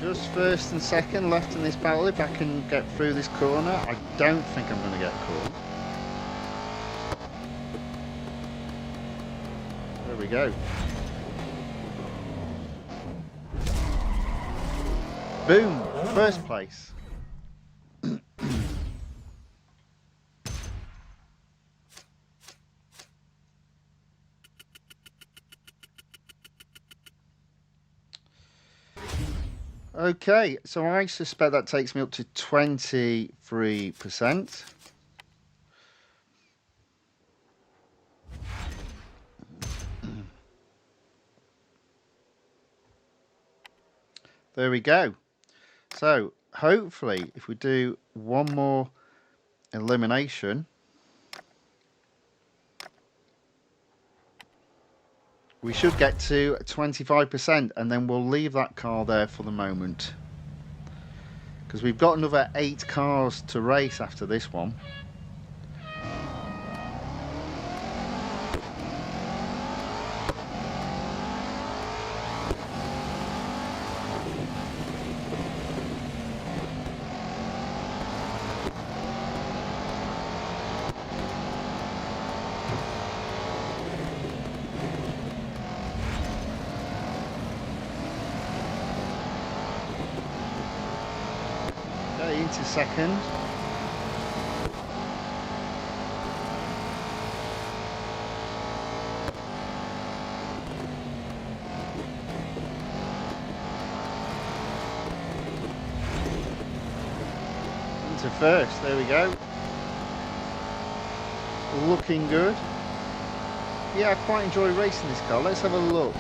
Just 1st and 2nd left in this battle. If I can get through this corner, I don't think I'm going to get caught. There we go. Boom, 1st place. Okay, so I suspect that takes me up to 23%. There we go. So hopefully if we do one more elimination, we should get to 25% and then we'll leave that car there for the moment. Because we've got another 8 cars to race after this one. Into 2nd. Into 1st, there we go. Looking good. Yeah, I quite enjoy racing this car. Let's have a look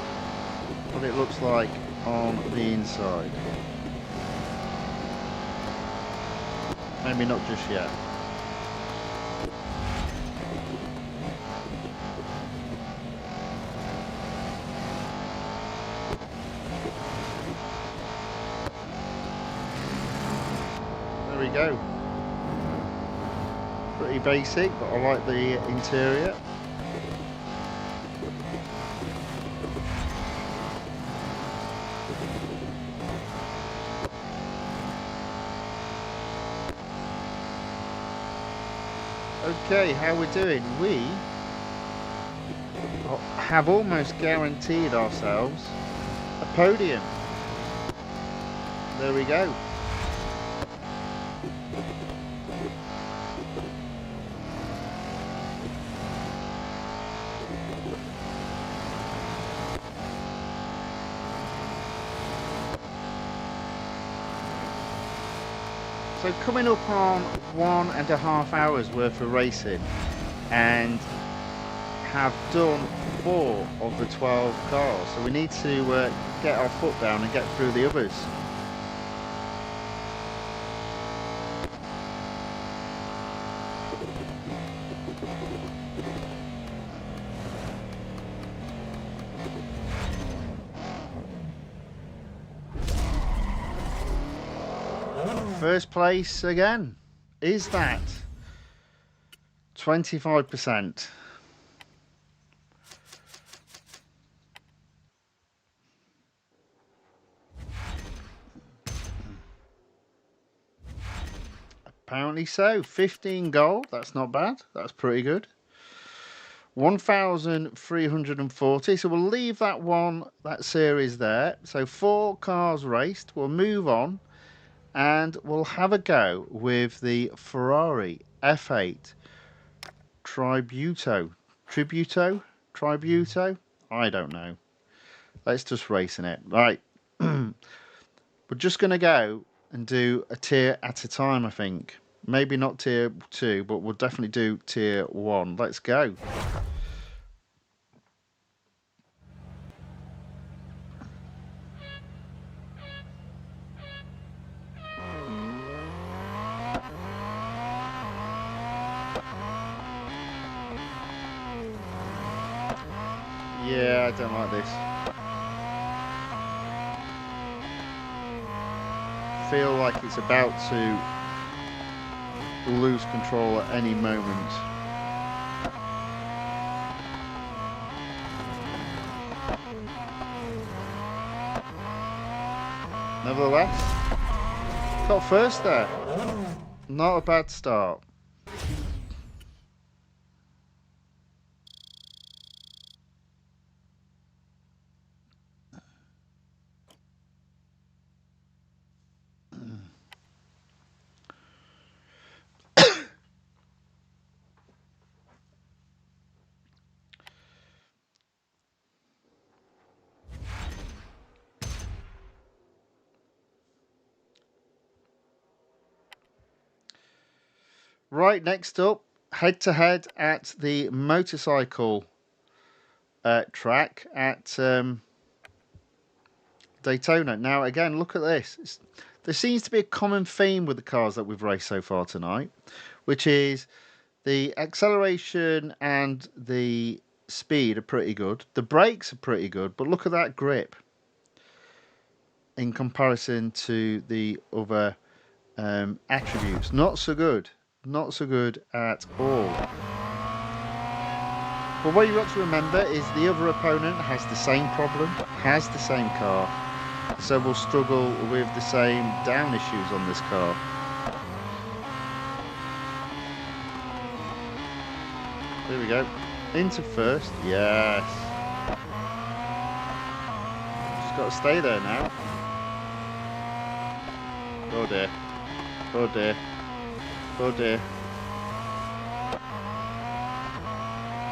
what it looks like on the inside. Maybe not just yet. There we go. Pretty basic, but I like the interior. Okay, how we're doing? We have almost guaranteed ourselves a podium. There we go. So coming up on 1.5 hours worth of racing, and have done 4 of the 12 cars, so we need to get our foot down and get through the others. First place again. Is that 25%? Apparently so. 15 gold. That's not bad. That's pretty good. 1,340. So we'll leave that series there. So 4 cars raced. We'll move on. And we'll have a go with the Ferrari F8 Tributo. I don't know. Let's just race in it. Right. We're just going to go and do a tier at a time, I think. Maybe not tier 2, but we'll definitely do tier 1. Let's go. Yeah, I don't like this. Feel like it's about to lose control at any moment. Nevertheless, got first there. Not a bad start. Right, next up, head-to-head at the motorcycle track at Daytona. Now, again, look at this. There seems to be a common theme with the cars that we've raced so far tonight, which is the acceleration and the speed are pretty good. The brakes are pretty good, but look at that grip in comparison to the other attributes. Not so good. Not so good at all. But what you've got to remember is the other opponent has the same problem, has the same car, so we'll struggle with the same down issues on this car. There we go. Into first. Yes. Just got to stay there now. Oh dear. Oh dear. Oh dear.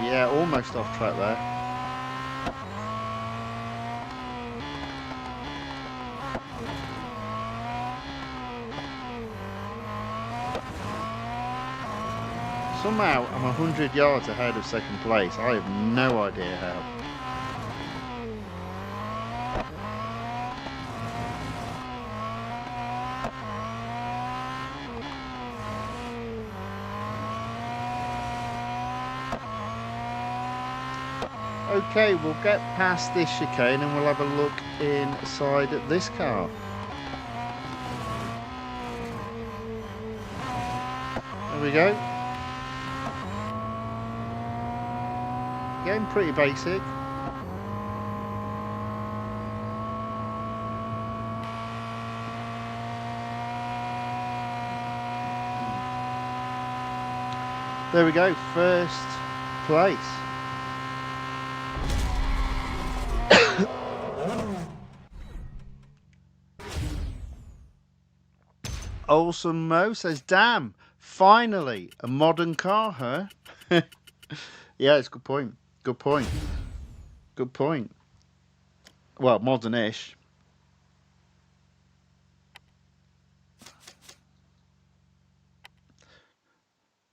Yeah, almost off track there. Somehow I'm 100 yards ahead of second place. I have no idea how. Okay, we'll get past this chicane and we'll have a look inside this car. There we go. Again, pretty basic. There we go, first place. Awesome Mo says, damn, finally a modern car, huh? Yeah, it's a good point. Good point. Good point. Well, modern-ish.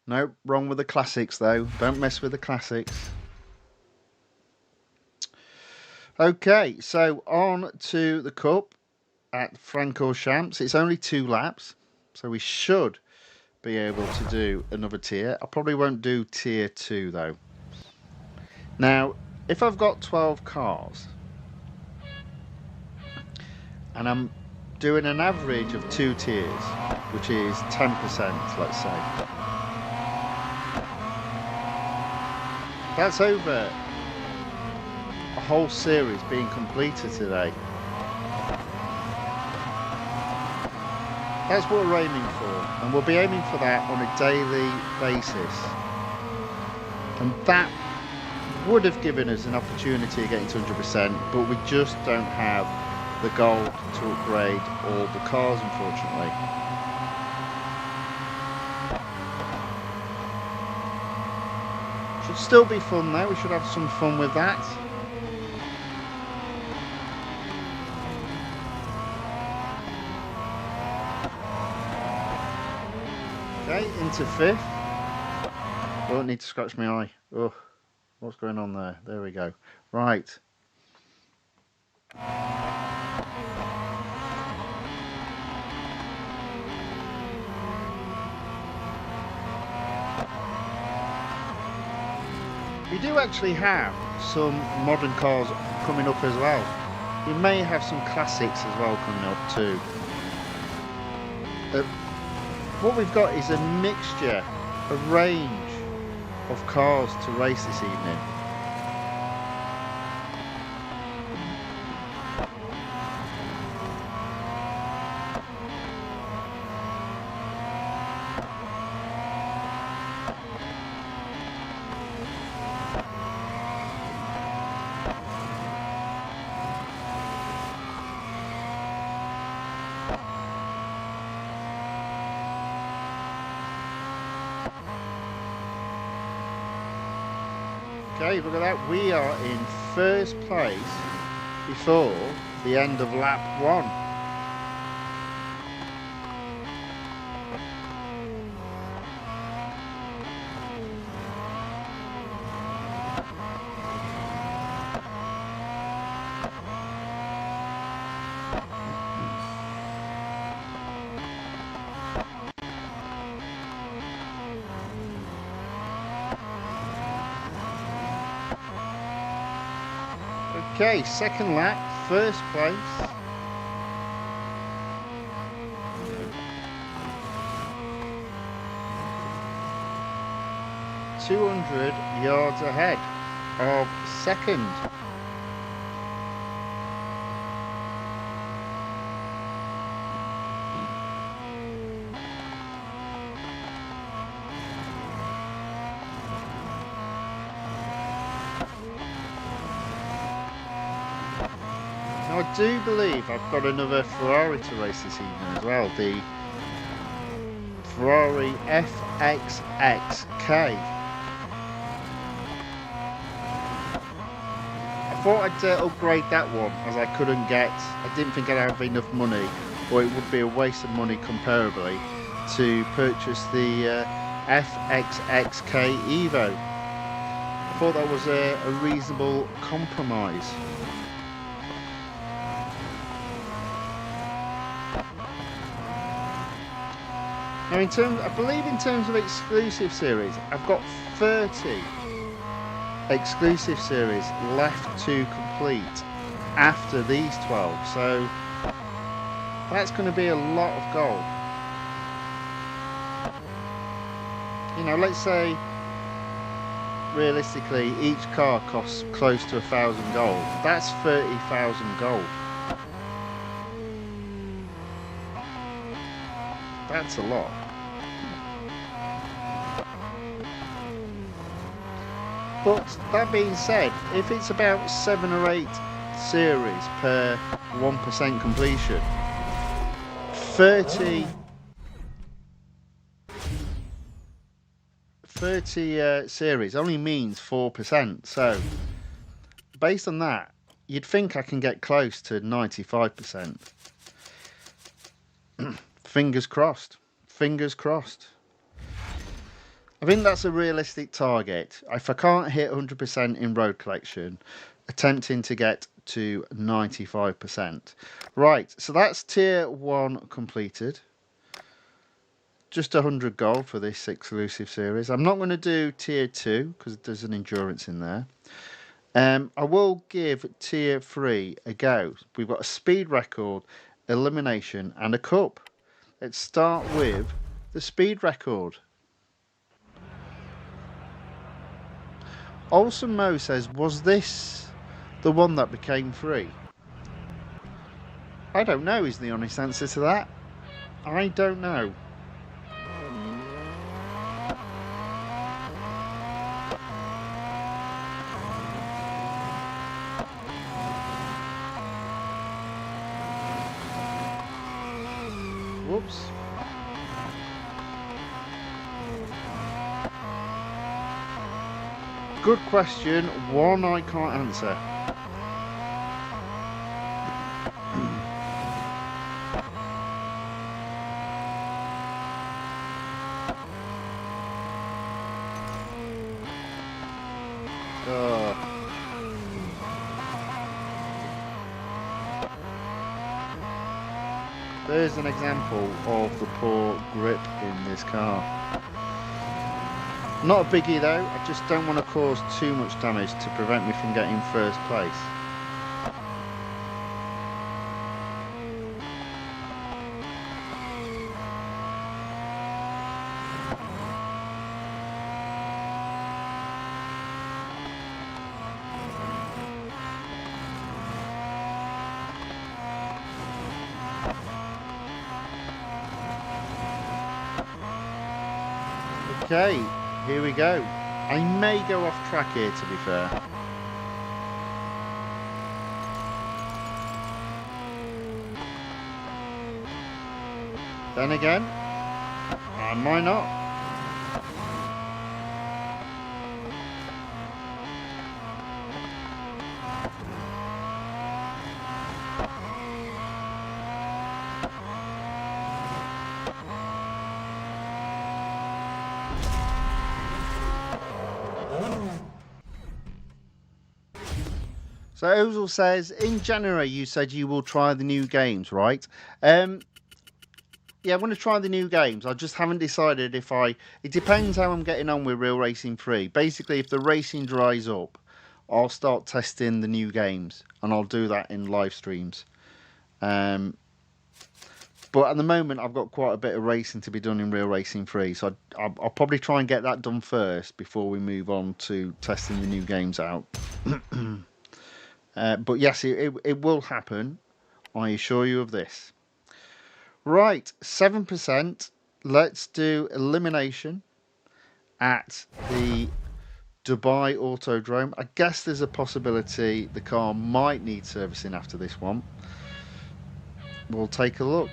No, wrong with the classics though. Don't mess with the classics. Okay, so on to the Cup at Francorchamps. It's only 2 laps, so we should be able to do another tier. I probably won't do tier 2 though. Now, if I've got 12 cars and I'm doing an average of 2 tiers, which is 10%, let's say, that's over a whole series being completed today. That's what we're aiming for, and we'll be aiming for that on a daily basis. And that would have given us an opportunity of getting to 100%, but we just don't have the gold to upgrade all the cars, unfortunately. Should still be fun though, we should have some fun with that. Okay, into 5th. I don't need to scratch my eye. Oh, what's going on there? There we go. Right. We do actually have some modern cars coming up as well. We may have some classics as well coming up too. What we've got is a mixture, a range of cars to race this evening. Okay, look at that, we are in 1st place before the end of lap 1. Okay, 2nd lap, 1st place. ...200 yards ahead of 2nd. I do believe I've got another Ferrari to race this evening as well, the Ferrari FXXK. I thought I'd upgrade that one as I didn't think I'd have enough money, or it would be a waste of money comparably, to purchase the FXXK Evo. I thought that was a reasonable compromise. Now, I believe in terms of exclusive series, I've got 30 exclusive series left to complete after these 12, so that's going to be a lot of gold. You know, let's say realistically each car costs close to 1,000 gold. That's 30,000 gold. That's a lot. But that being said, if it's about 7 or 8 series per 1% completion, 30 series only means 4%. So based on that, you'd think I can get close to 95%. Fingers crossed. Fingers crossed. I think that's a realistic target. If I can't hit 100% in road collection, attempting to get to 95%. Right, so that's tier 1 completed. Just 100 gold for this exclusive series. I'm not going to do tier 2 because there's an endurance in there. I will give tier 3 a go. We've got a speed record, elimination and a cup. Let's start with the speed record. Olsen Mo says, was this the one that became free? I don't know is the honest answer to that. I don't know. Whoops. Good question, one I can't answer. There's an example of the poor grip in this car. Not a biggie though, I just don't want to cause too much damage to prevent me from getting first place. Okay, here we go. I may go off track here, to be fair. Then again, I might not. So Ozil says, in January you said you will try the new games, right? Yeah, I want to try the new games. I just haven't decided if it depends how I'm getting on with Real Racing 3. Basically, if the racing dries up, I'll start testing the new games. And I'll do that in live streams. But at the moment, I've got quite a bit of racing to be done in Real Racing 3. So I'll probably try and get that done first before we move on to testing the new games out. But yes, it will happen. I assure you of this. Right, 7%. Let's do elimination at the Dubai Autodrome. I guess there's a possibility the car might need servicing after this one. We'll take a look.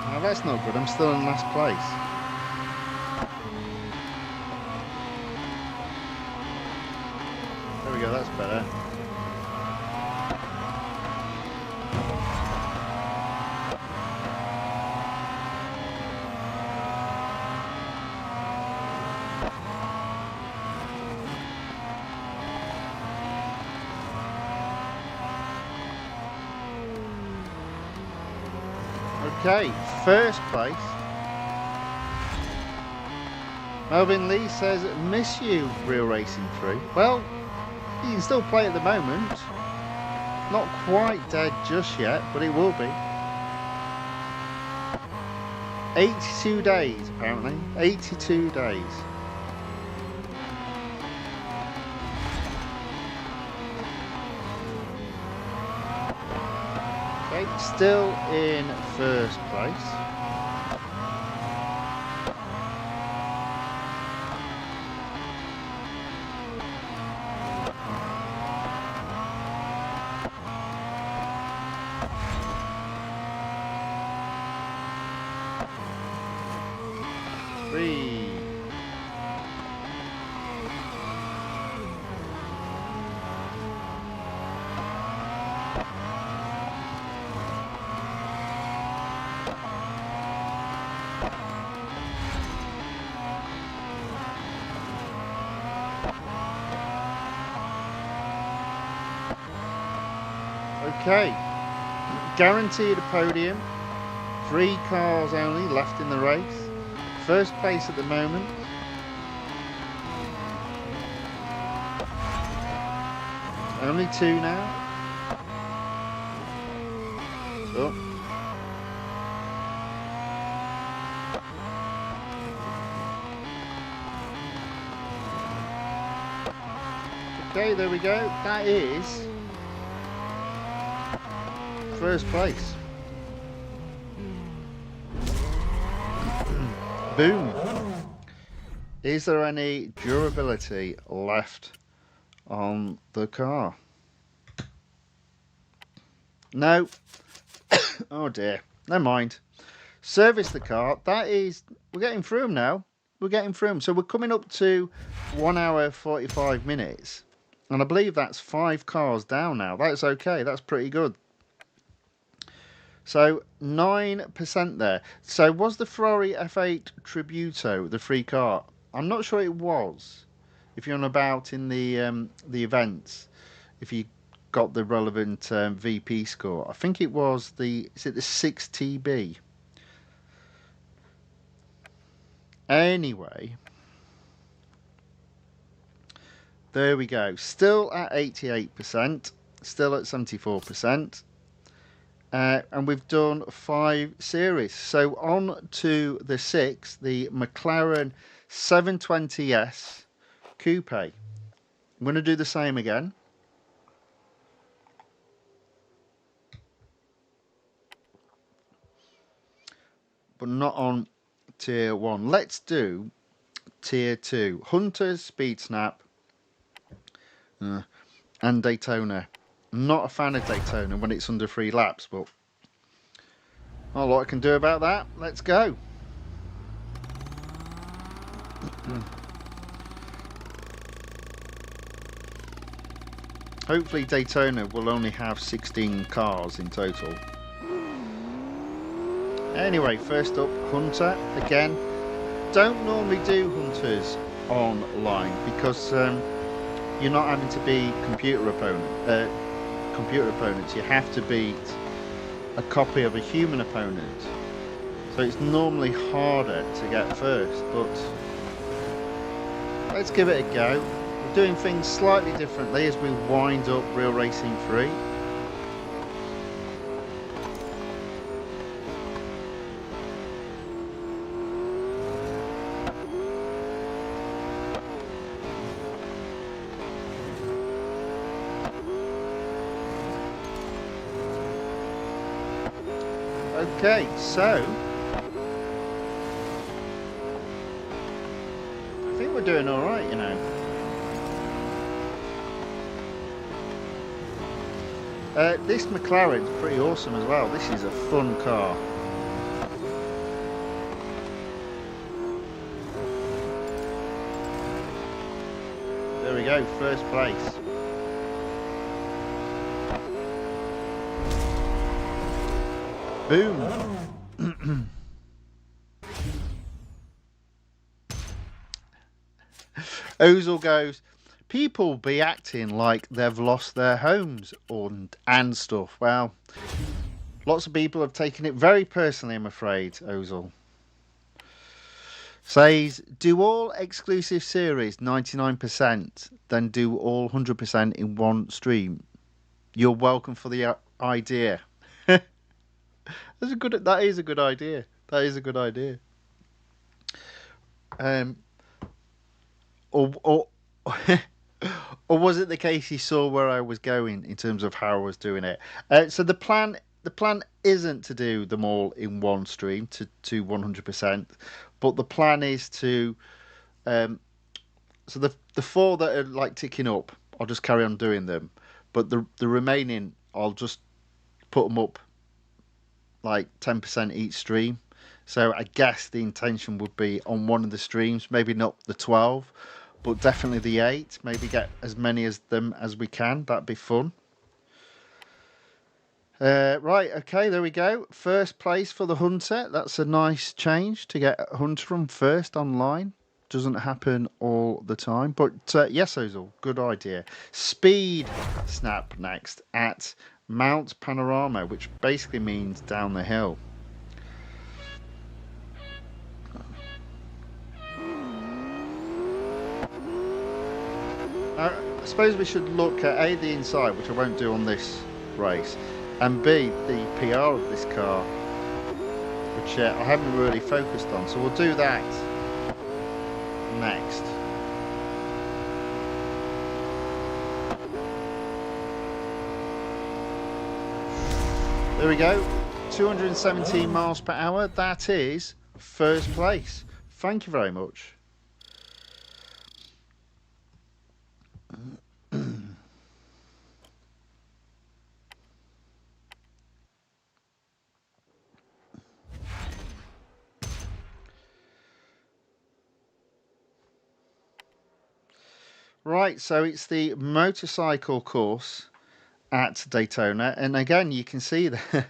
Now that's not good. I'm still in last place. There we go, that's better. Okay, first place. Melvin Lee says, miss you, Real Racing 3. Well, you can still play at the moment. Not quite dead just yet, but it will be. 82 days, apparently. 82 days. Okay, still in first place. Okay, guaranteed a podium. 3 cars only left in the race. First place at the moment. Only 2 now. Oh. Okay, there we go. That is first place. Boom. Is there any durability left on the car? No. Oh dear. Never mind. Service the car. That is, we're getting through them now. We're getting through them. So we're coming up to 1 hour 45 minutes. And I believe that's 5 cars down now. That's okay. That's pretty good. So 9% there. So was the Ferrari F8 Tributo the free car? I'm not sure it was. If you're on about in the events, if you got the relevant VP score, I think it was the, is it the 6TB? Anyway, there we go. Still at 88%, still at 74%. And we've done 5 series. So on to the 6th, the McLaren 720S Coupe. I'm going to do the same again. But not on tier 1. Let's do tier 2. Hunters, Speed Snap, and Daytona. I'm not a fan of Daytona when it's under 3 laps, but not a lot I can do about that. Let's go. Hopefully Daytona will only have 16 cars in total. Anyway, first up, Hunter. Again, don't normally do Hunters online because you're not having to be computer opponents. You have to beat a copy of a human opponent. So it's normally harder to get first, but let's give it a go. We're doing things slightly differently as we wind up Real Racing 3. Okay, so I think we're doing all right, you know. This McLaren's pretty awesome as well. This is a fun car. There we go, first place. Boom. Ozil goes, people be acting like they've lost their homes and stuff. Well, Lots of people have taken it very personally, I'm afraid, Ozil. Says, do all exclusive series 99%, then do all 100% in one stream. You're welcome for the idea. That is a good idea. That is a good idea. Or or was it the case he saw where I was going in terms of how I was doing it? So the plan isn't to do them all in one stream to 100%, but the plan is to so the four that are like ticking up, I'll just carry on doing them, but the remaining I'll just put them up like 10% each stream. So I guess the intention would be on one of the streams, maybe not the 12, but definitely the 8. Maybe get as many as them as we can. That'd be fun. Right, okay, there we go. First place for the Hunter. That's a nice change to get Hunter from first online. Doesn't happen all the time, but yes, Ozil, good idea. Speed snap next at Mount Panorama, which basically means down the hill. I suppose we should look at A, the inside, which I won't do on this race, and B, the PR of this car, which I haven't really focused on. So we'll do that next. There we go, 217 miles per hour. That is first place. Thank you very much. Right, so it's the motorcycle course at Daytona, and again you can see the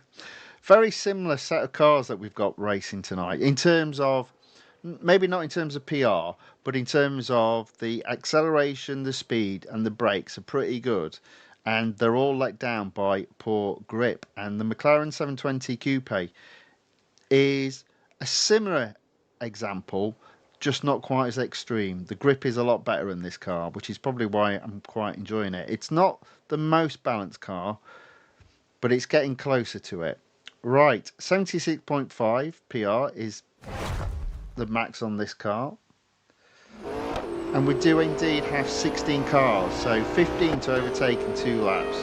very similar set of cars that we've got racing tonight in terms of, maybe not in terms of PR, but in terms of the acceleration, the speed and the brakes are pretty good, and they're all let down by poor grip. And the McLaren 720 Coupe is a similar example, just not quite as extreme. The grip is a lot better in this car, which is probably why I'm quite enjoying it. It's not the most balanced car, but it's getting closer to it. Right, 76.5 PR is the max on this car. And we do indeed have 16 cars, so 15 to overtake in 2 laps.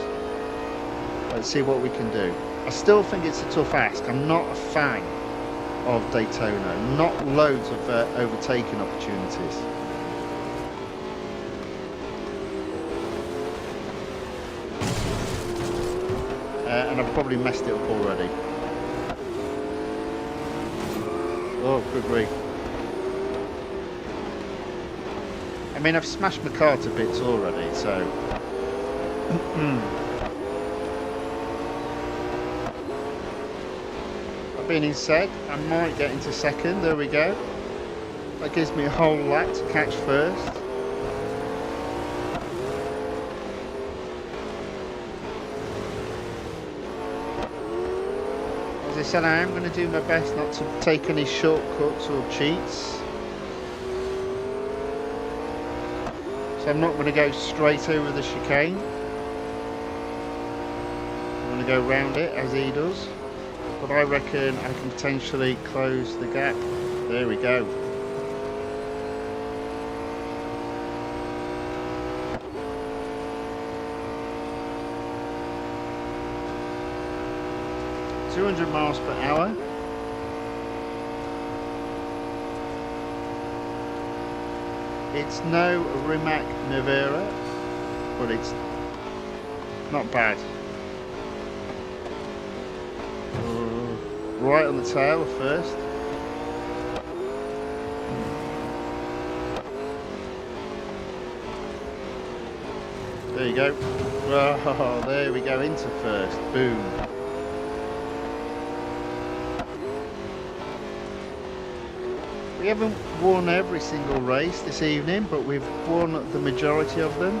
Let's see what we can do. I still think it's a tough ask. I'm not a fan of Daytona, not loads of overtaking opportunities. And I've probably messed it up already. Oh, good grief. I mean, I've smashed my car to bits already, so being said, I might get into second. There we go. That gives me a whole lap to catch first. As I said, I am going to do my best not to take any shortcuts or cheats. So I'm not going to go straight over the chicane. I'm going to go round it as he does. But I reckon I can potentially close the gap. There we go. .200 miles per hour. It's no Rimac Nevera, but it's not bad. Right on the tail first. There you go. Oh, there we go, into first. Boom. We haven't won every single race this evening, but we've won the majority of them.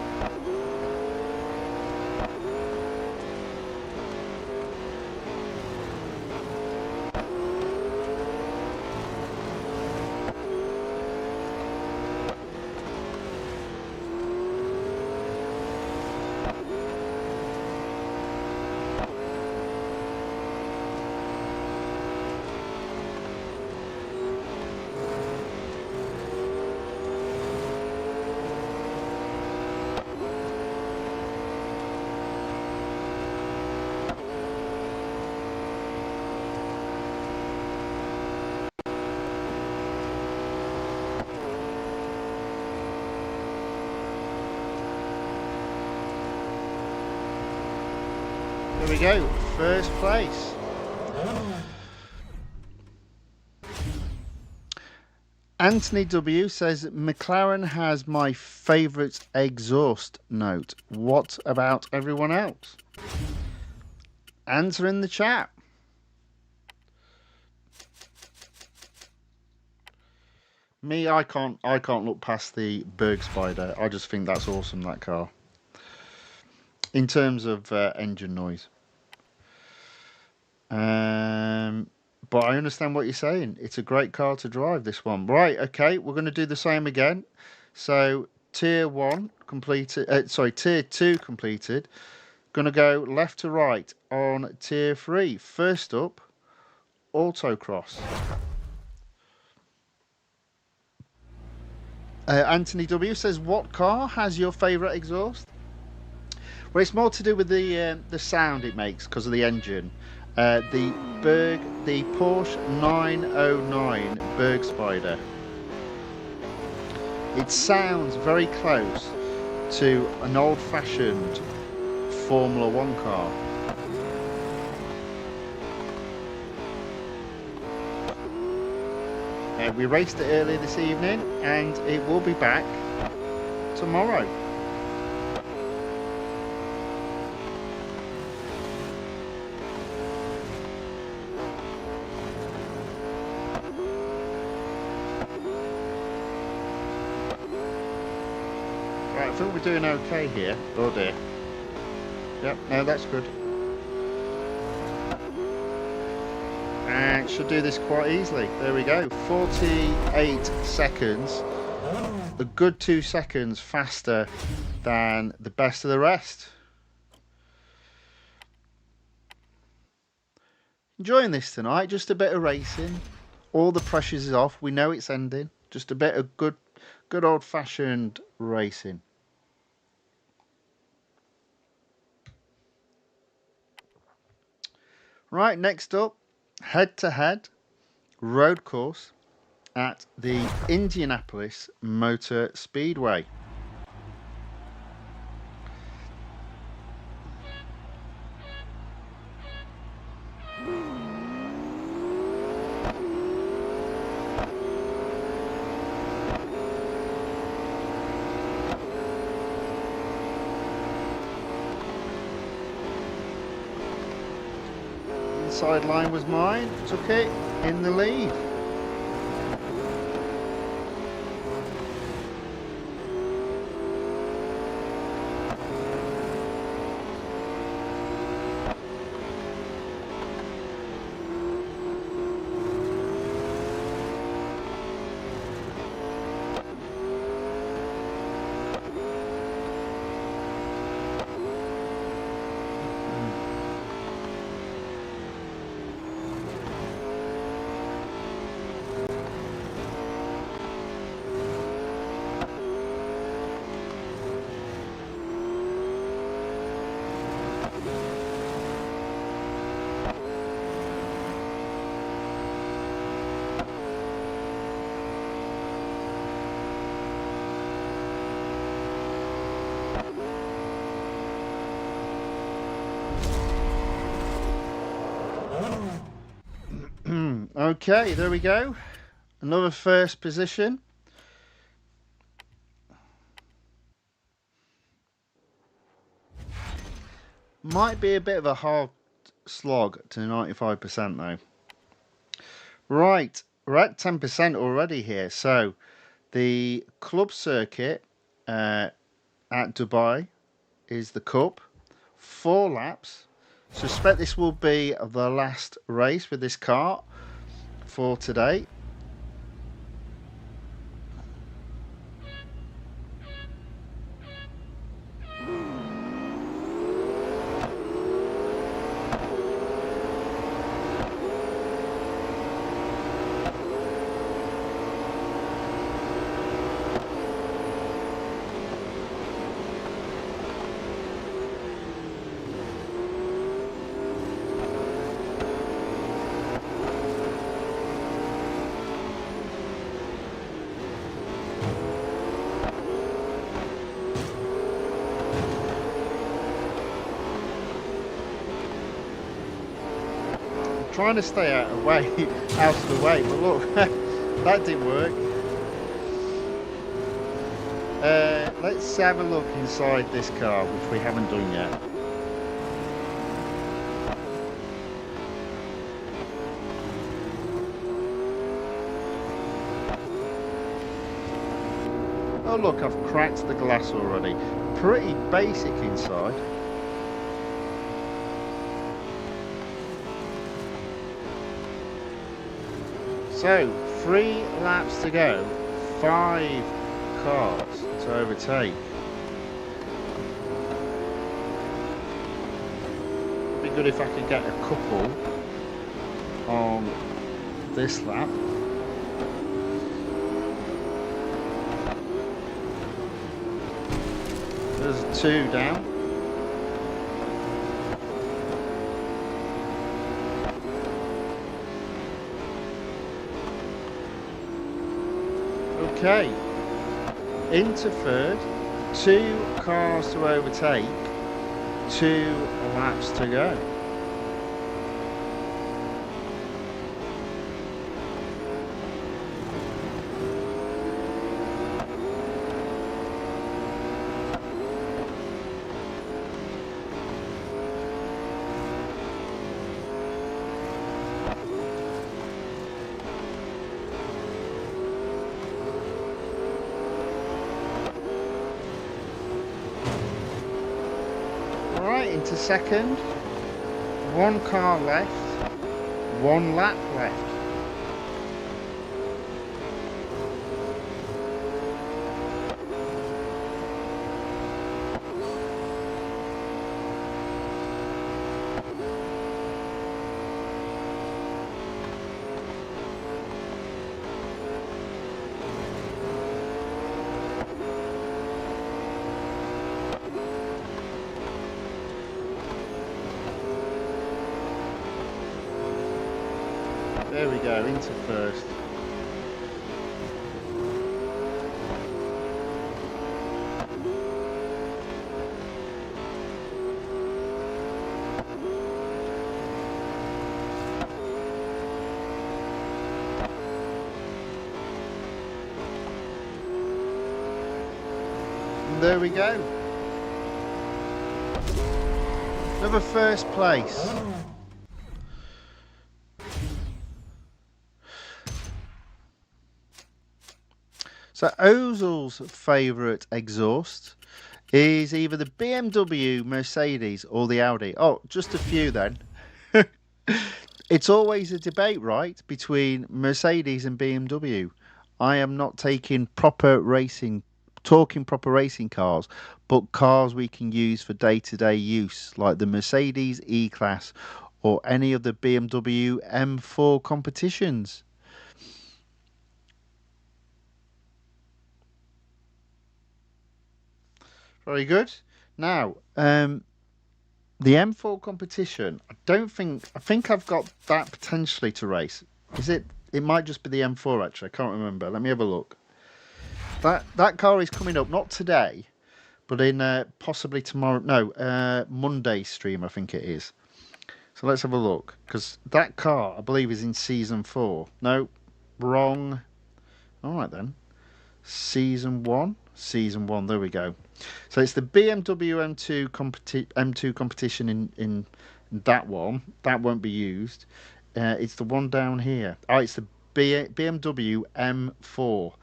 There we go, first place. Anthony W says McLaren has my favourite exhaust note. What about everyone else? Answer in the chat. Me, I can't look past the BERGSPYDER. I just think that's awesome, that car. In terms of engine noise. But I understand what you're saying. It's a great car to drive, this one. Right, okay, we're going to do the same again. So, tier 1 completed, tier 2 completed. Going to go left to right on tier 3. First up, autocross. Anthony W says, what car has your favourite exhaust? Well, it's more to do with the sound it makes because of the engine. The Porsche 909 BERGSPYDER. It sounds very close to an old-fashioned Formula 1 car. We raced it earlier this evening and it will be back tomorrow. Right, I think we're doing okay here. Oh dear. Yep, no, that's good. And should do this quite easily. There we go. 48 seconds. A good 2 seconds faster than the best of the rest. Enjoying this tonight. Just a bit of racing. All the pressures is off. We know it's ending. Just a bit of good old-fashioned racing. Right, next up, head-to-head road course at the Indianapolis Motor Speedway. Inside line was mine, took it in the lead. Okay, there we go. Another first position. Might be a bit of a hard slog to 95% though. Right, we're at 10% already here. So the club circuit at Dubai is the COUPE. 4 laps. Suspect this will be the last race with this car for today. trying to stay out of the way, but look, that didn't work. Let's have a look inside this car, which we haven't done yet. Oh look, I've cracked the glass already. Pretty basic inside. So, 3 laps to go, 5 cars to overtake. It'd be good if I could get a couple on this lap. There's 2 down. Okay, into third, 2 cars to overtake, 2 laps to go. Into second, 1 car left, 1 lap left. There we go, into first. And there we go. Another first place. So Ozil's favourite exhaust is either the BMW, Mercedes or the Audi. Oh, just a few then. It's always a debate, right, between Mercedes and BMW. I am not talking proper racing cars, but cars we can use for day-to-day use, like the Mercedes E-Class or any of the BMW M4 competitions. Very good. Now, the M4 competition, I think I've got that potentially to race. Is it? It might just be the M4 actually. I can't remember. Let me have a look. That car is coming up, not today, but in possibly tomorrow. No, Monday stream I think it is. So let's have a look, because that car I believe is in season 4. No, wrong. All right then. Season 1. Season 1. There we go. So it's the BMW M2 competition in that one. That won't be used. It's the one down here. Oh, it's the BMW M4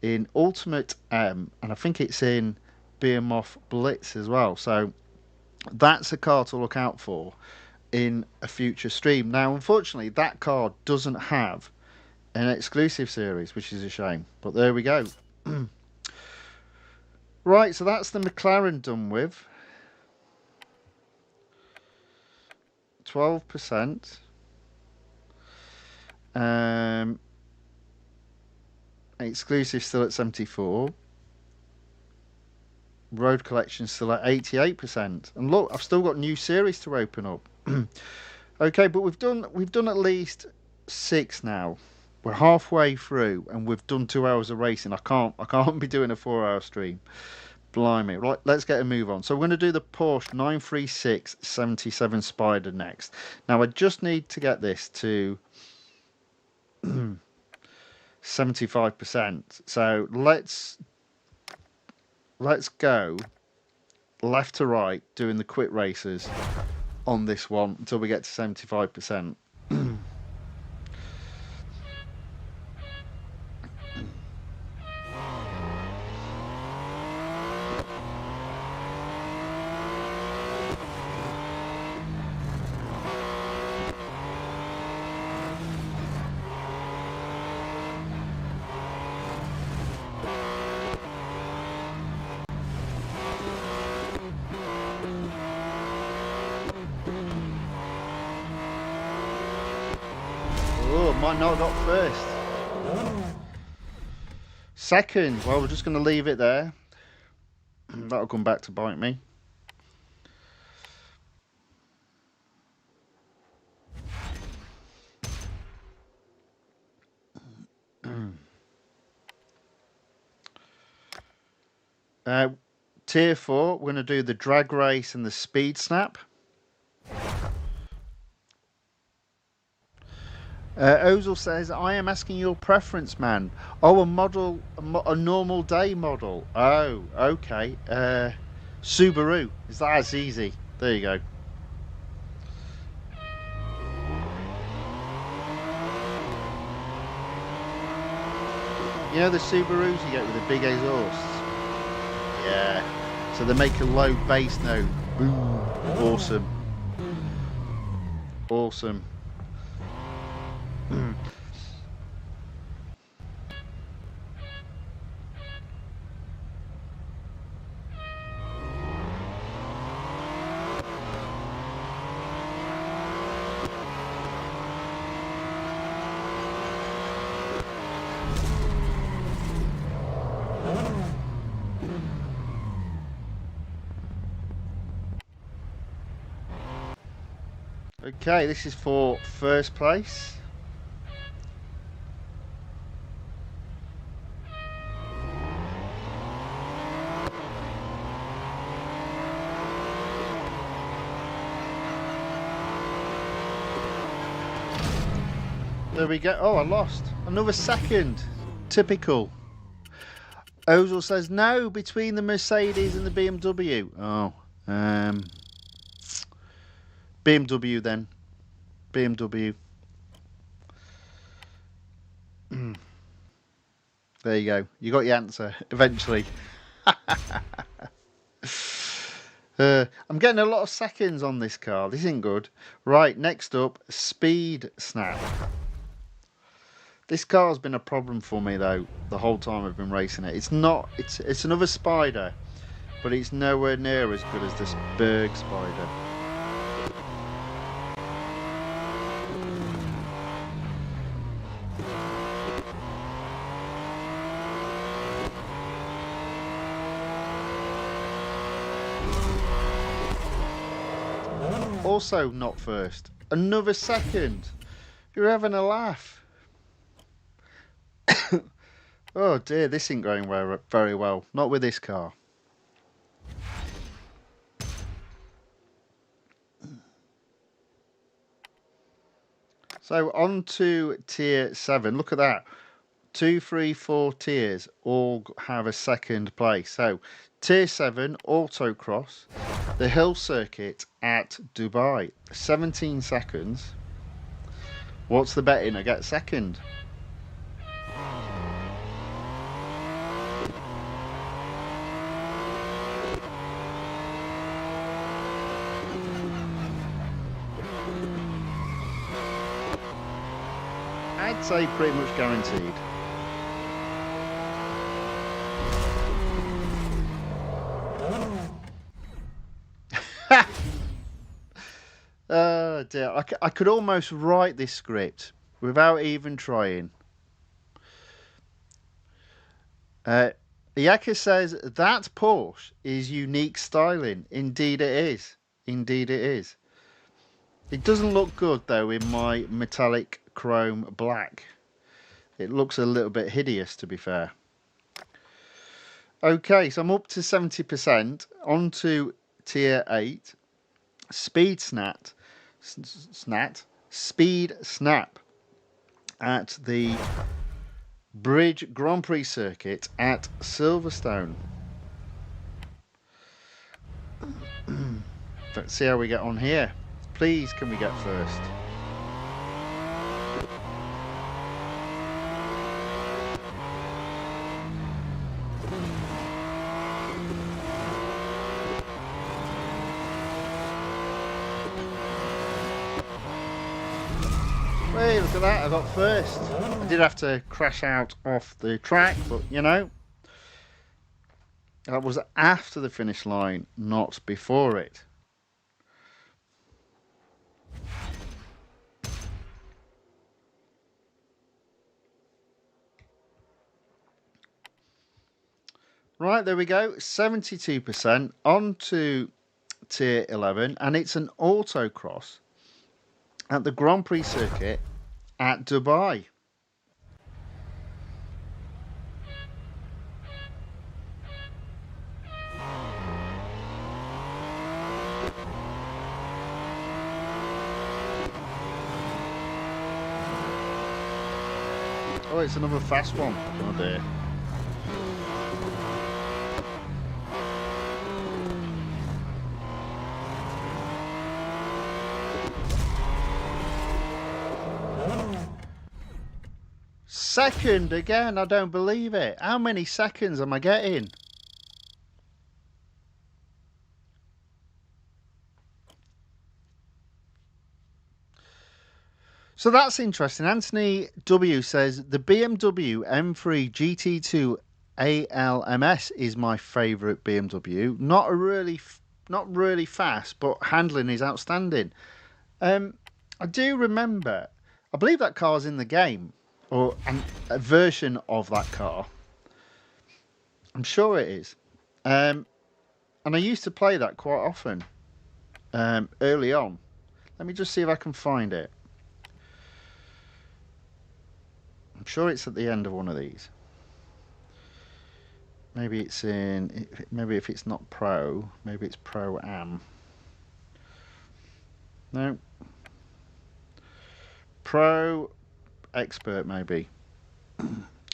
in Ultimate M, and I think it's in Behemoth Blitz as well. So that's a car to look out for in a future stream. Now, unfortunately, that car doesn't have an exclusive series, which is a shame. But there we go. Right, so that's the McLaren done with. 12%. Exclusive still at 74. Road collection still at 88%. And look, I've still got new series to open up. Okay, but we've done at least 6 now. We're halfway through and we've done 2 hours of racing. I can't be doing a 4-hour stream. Blimey. Right, let's get a move on. So we're going to do the Porsche 936 77 Spider next. Now I just need to get this to 75%. So let's go left to right doing the quick races on this one until we get to 75%. Oh, might not have got first. Second, well, we're just going to leave it there. That'll come back to bite me. Tier 4, we're going to do the drag race and the speed snap. Ozil says, I am asking your preference, man. Oh, a normal day model. Oh, okay. Subaru. Is that as easy? There you go. You know the Subarus you get with the big exhausts? Yeah. So they make a low bass note. Boom. Awesome. Awesome. Okay, this is for first place. There we go. Oh, I lost. Another second. Typical. Ozil says no between the Mercedes and the BMW. Oh, BMW then. BMW. There you go. You got your answer eventually. I'm getting a lot of seconds on this car. This isn't good. Right, next up, speed snap. This car's been a problem for me though the whole time I've been racing it. It's another Spider, but it's nowhere near as good as this BERGSPYDER. Also not first. Another second. You're having a laugh. Oh dear, this ain't going very well. Not with this car. So on to tier 7. Look at that. 2, 3, 4 tiers all have a second place. So tier 7 autocross, the hill circuit at Dubai. 17 seconds. What's the betting? I get second. I'd say pretty much guaranteed. Oh dear, I could almost write this script without even trying. Yaka says that Porsche is unique styling. Indeed it is. Indeed it is. It doesn't look good though in my metallic chrome black. It looks a little bit hideous, to be fair. Okay, so I'm up to 70%. On to tier 8. Speed Snap. Speed Snap at the Bridge Grand Prix circuit at Silverstone. Let's see how we get on here. Please, can we get first? Hey, look at that, I got first. I did have to crash out off the track, but you know, that was after the finish line, not before it. Right, there we go, 72%. On to tier 11, and it's an autocross at the Grand Prix circuit at Dubai. Oh, it's another fast one. Oh dear. Second again, I don't believe it. How many seconds am I getting? So that's interesting. Anthony W says the BMW M3 GT2 ALMS is my favourite BMW. Not really fast, but handling is outstanding. I do remember, I believe that car's in the game, or a version of that car. I'm sure it is. And I used to play that quite often early on. Let me just see if I can find it. I'm sure it's at the end of one of these. Maybe it's in, maybe if it's not Pro, maybe it's Pro Am. No. Pro Expert maybe.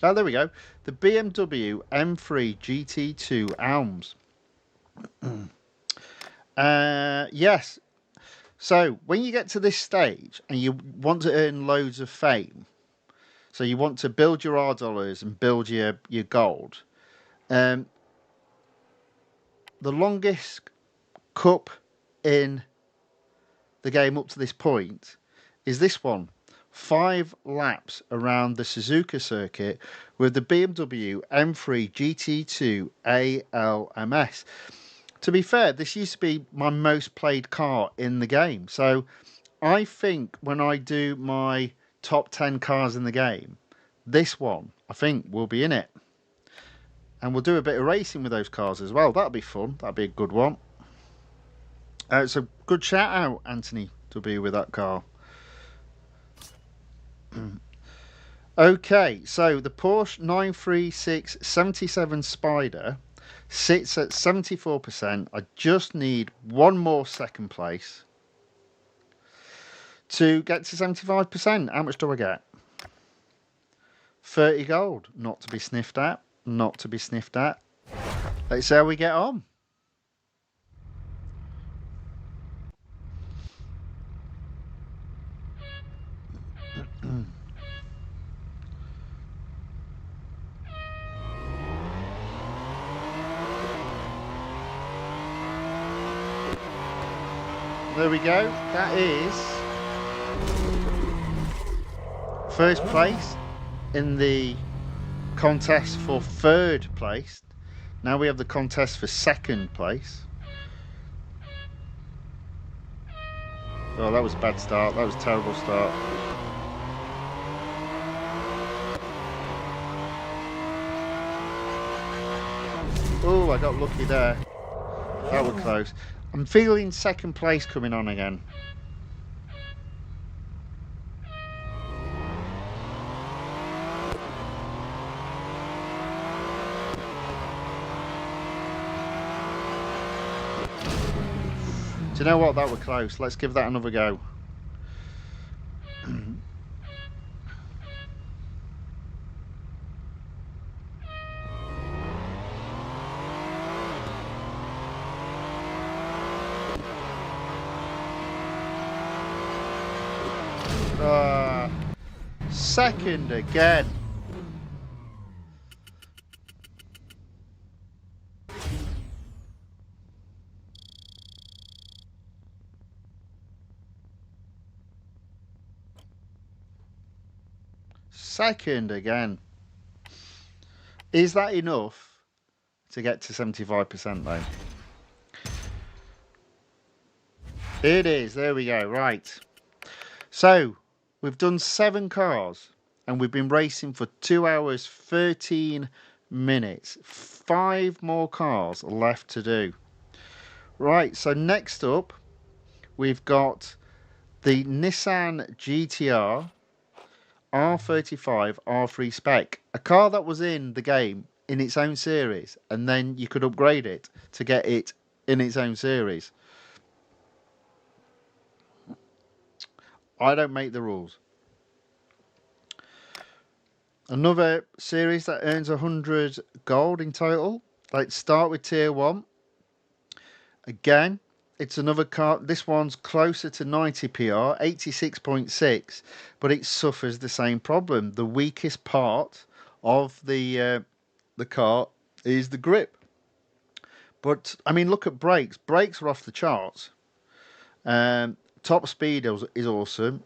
Oh, there we go. The BMW M3 GT2 ALMS. Yes. So when you get to this stage and you want to earn loads of fame, so you want to build your R dollars and build your gold, the longest cup in the game up to this point is this one. 5 laps around the Suzuka circuit with the BMW M3 GT2 ALMS. To be fair, this used to be my most played car in the game. So I think when I do my top 10 cars in the game, this one, I think, will be in it. And we'll do a bit of racing with those cars as well. That'll be fun. That'll be a good one. So good shout out, Anthony, to be with that car. Okay, so the Porsche 936 77 Spider sits at 74%. I just need one more second place to get to 75%. How much do I get? 30 gold. Not to be sniffed at. Not to be sniffed at. Let's see how we get on. There we go. That is first place in the contest for third place. Now we have the contest for second place. Oh, that was a bad start. That was a terrible start. Oh, I got lucky there. That was close. I'm feeling second place coming on again. Do you know what? That were close. Let's give that another go. Second again. Second again. Is that enough to get to 75% though? It is. There we go. Right. So we've done 7 cars and we've been racing for 2 hours 13 minutes. 5 more cars left to do. Right, so next up we've got the Nissan GTR R35 R3 spec, a car that was in the game in its own series, and then you could upgrade it to get it in its own series. I don't make the rules. Another series that earns 100 gold in total. Let's start with tier 1. Again, it's another car. This one's closer to 90 PR, 86.6, but it suffers the same problem. The weakest part of the car is the grip. But I mean, look at brakes. Brakes are off the charts. Top speed is awesome.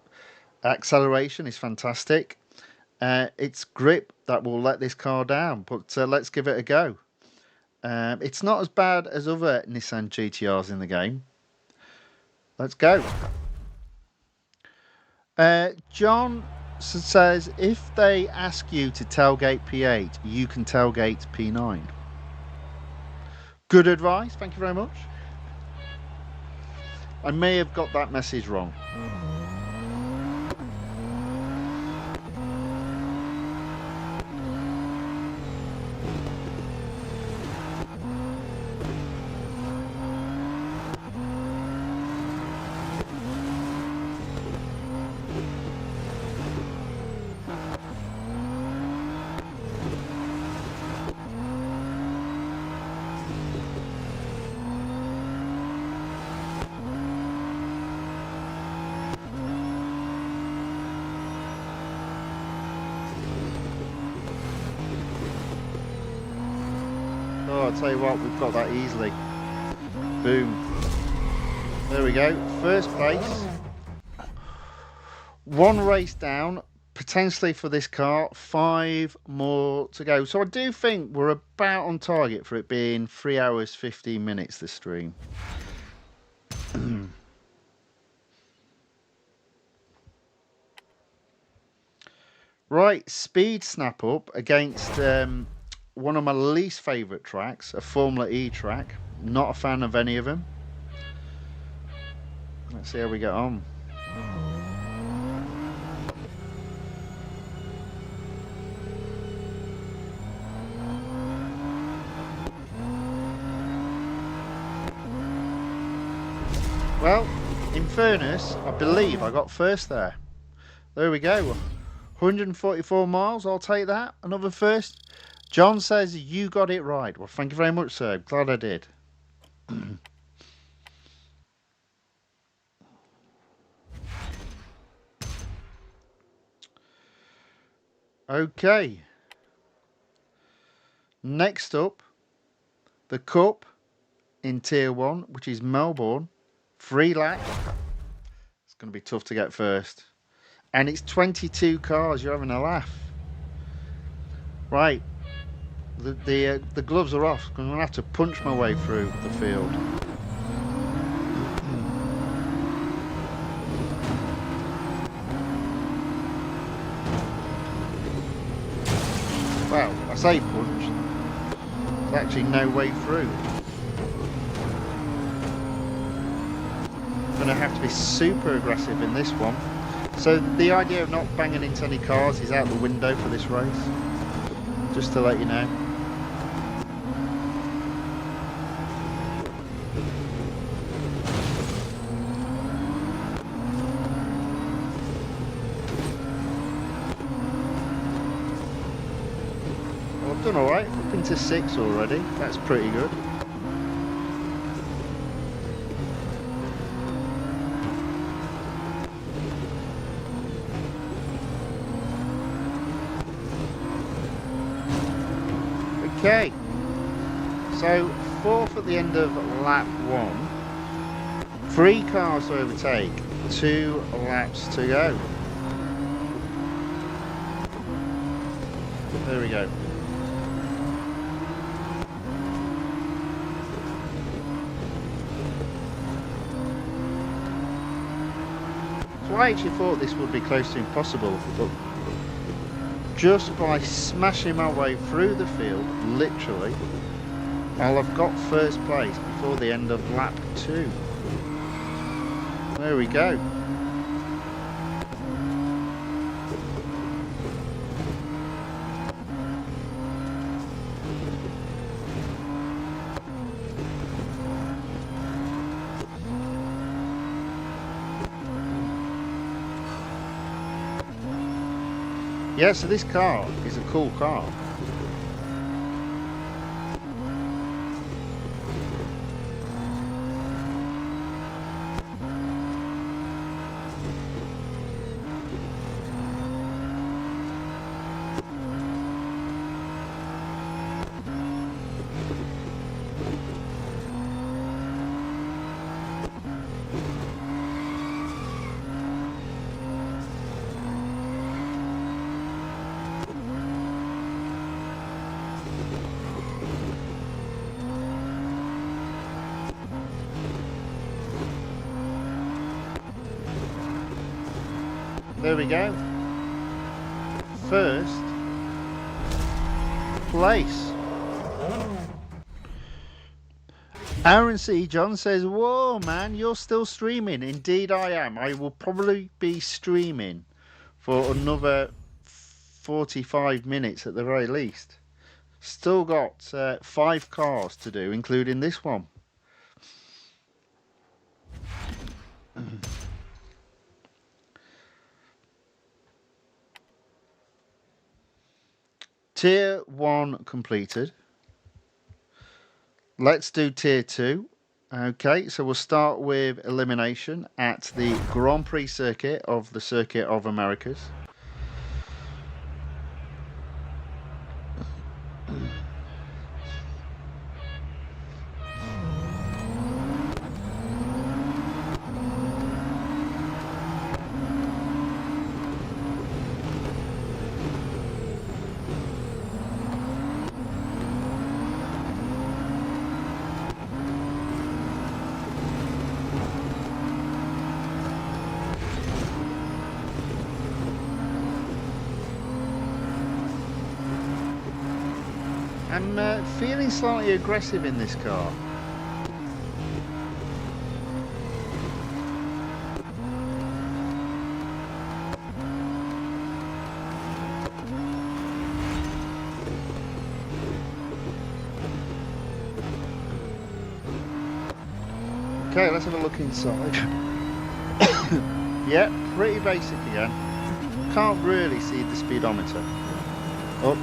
Acceleration is fantastic. It's grip that will let this car down, but let's give it a go. It's not as bad as other Nissan GTRs in the game. Let's go. John says, if they ask you to tailgate P8, you can tailgate P9. Good advice, thank you very much. I may have got that message wrong. Oh, I'll tell you what, we've got that easily. Boom. There we go. First place. 1 race down, potentially for this car. 5 more to go. So I do think we're about on target for it being 3 hours 15 minutes this stream. Right, speed snap up against one of my least favourite tracks, a Formula E track. Not a fan of any of them. Let's see how we get on. Well, in fairness, I believe I got first there. There we go. 144 miles, I'll take that. Another first. John says you got it right. Well, thank you very much, sir. Glad I did. Okay. Next up, the Cup in Tier 1, which is Melbourne. 3 laps. It's going to be tough to get first. And it's 22 cars. You're having a laugh. Right. The gloves are off. I'm going to have to punch my way through the field. Well, I say punch. There's actually no way through. I'm going to have to be super aggressive in this one. So the idea of not banging into any cars is out the window for this race. Just to let you know. done alright, up into 6 already, that's pretty good. Okay, so 4th at the end of lap 1, 3 cars to overtake, 2 laps to go. There we go. So I actually thought this would be close to impossible, but just by smashing my way through the field, literally, I'll have got first place before the end of lap 2. There we go. Yeah, so this car is a cool car. There we go. First place. Aaron C. John says, whoa man, you're still streaming. Indeed I am. I will probably be streaming for another 45 minutes at the very least. Still got 5 cars to do, including this one. Tier 1 completed. Let's do Tier 2. Okay, so we'll start with elimination at the Grand Prix circuit of the Circuit of Americas. I'm feeling slightly aggressive in this car. Okay, let's have a look inside. Yeah, pretty basic again. Can't really see the speedometer. Oh.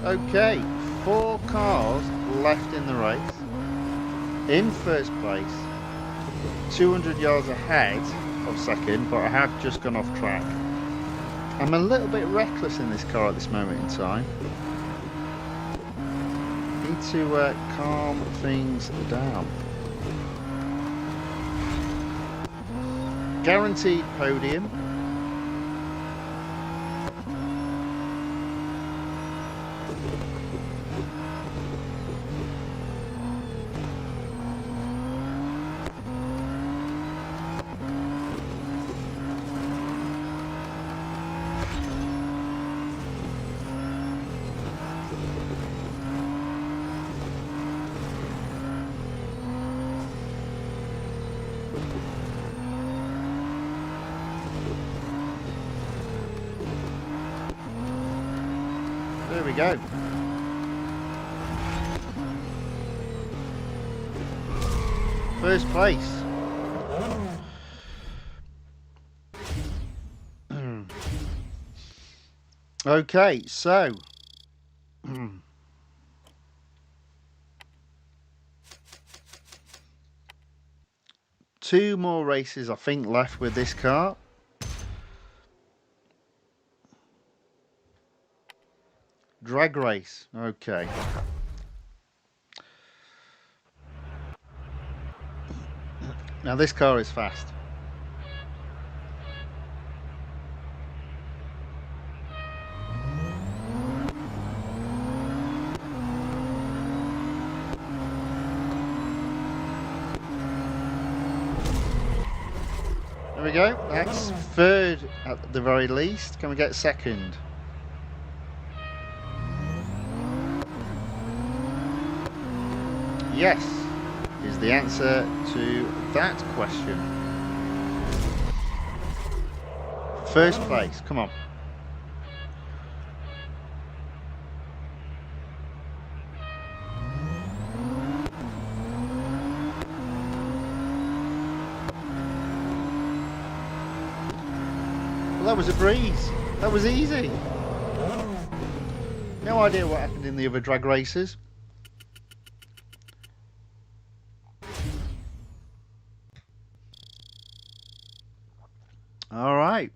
Okay, 4 cars left in the race. In first place, 200 yards ahead of second, but I have just gone off track. I'm a little bit reckless in this car at this moment in time. Need to calm things down. Guaranteed podium. we go. First place. Okay, so two more races I think left with this car. Drag race, okay. Now this car is fast. There we go, that's third at the very least. Can we get second? Yes, is the answer to that question. First place, come on. Well, that was a breeze. That was easy. No idea what happened in the other drag races. All right.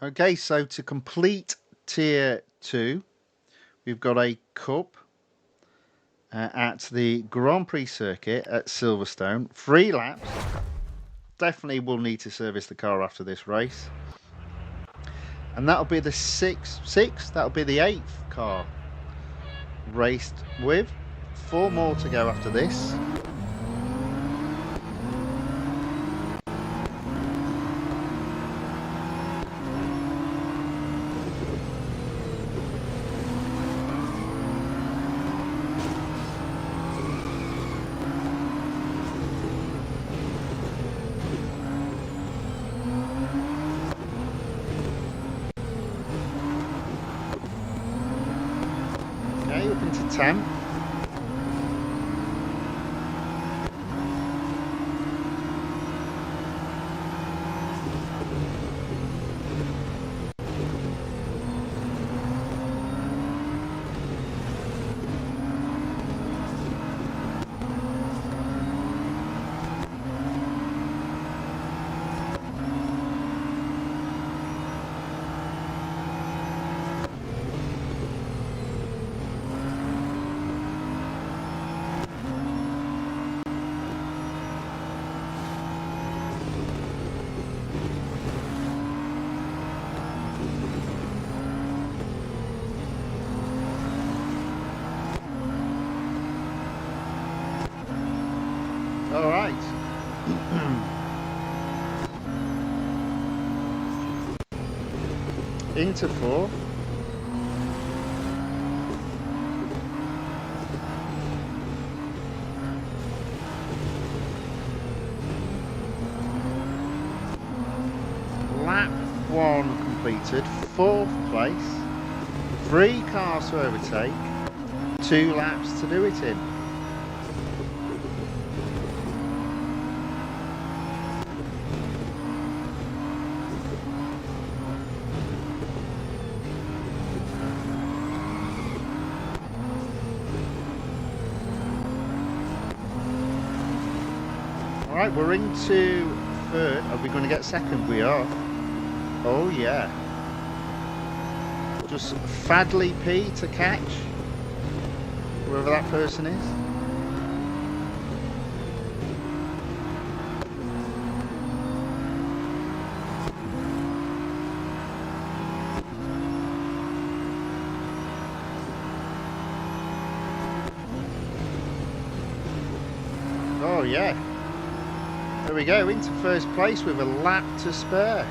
Okay, so to complete Tier 2, we've got a Coupe at the Grand Prix circuit at Silverstone. 3 laps. Definitely will need to service the car after this race. And that'll be the sixth, that'll be the 8th car raced with. 4 more to go after this. Okay, up into 10. All right. Into 4. Lap 1 completed, 4th place. 3 cars to overtake, 2 laps to do it in. Alright, we're into 3rd. Are we going to get 2nd? We are. Oh yeah. Just Fadley P to catch. Whoever that person is. Oh yeah. There we go, into 1st place with a lap to spare.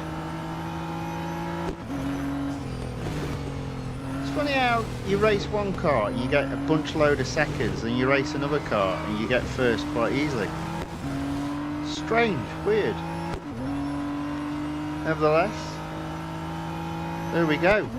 funny how you race one car, you get a bunch load of seconds, and you race another car and you get first quite easily. Strange, weird. Nevertheless, there we go.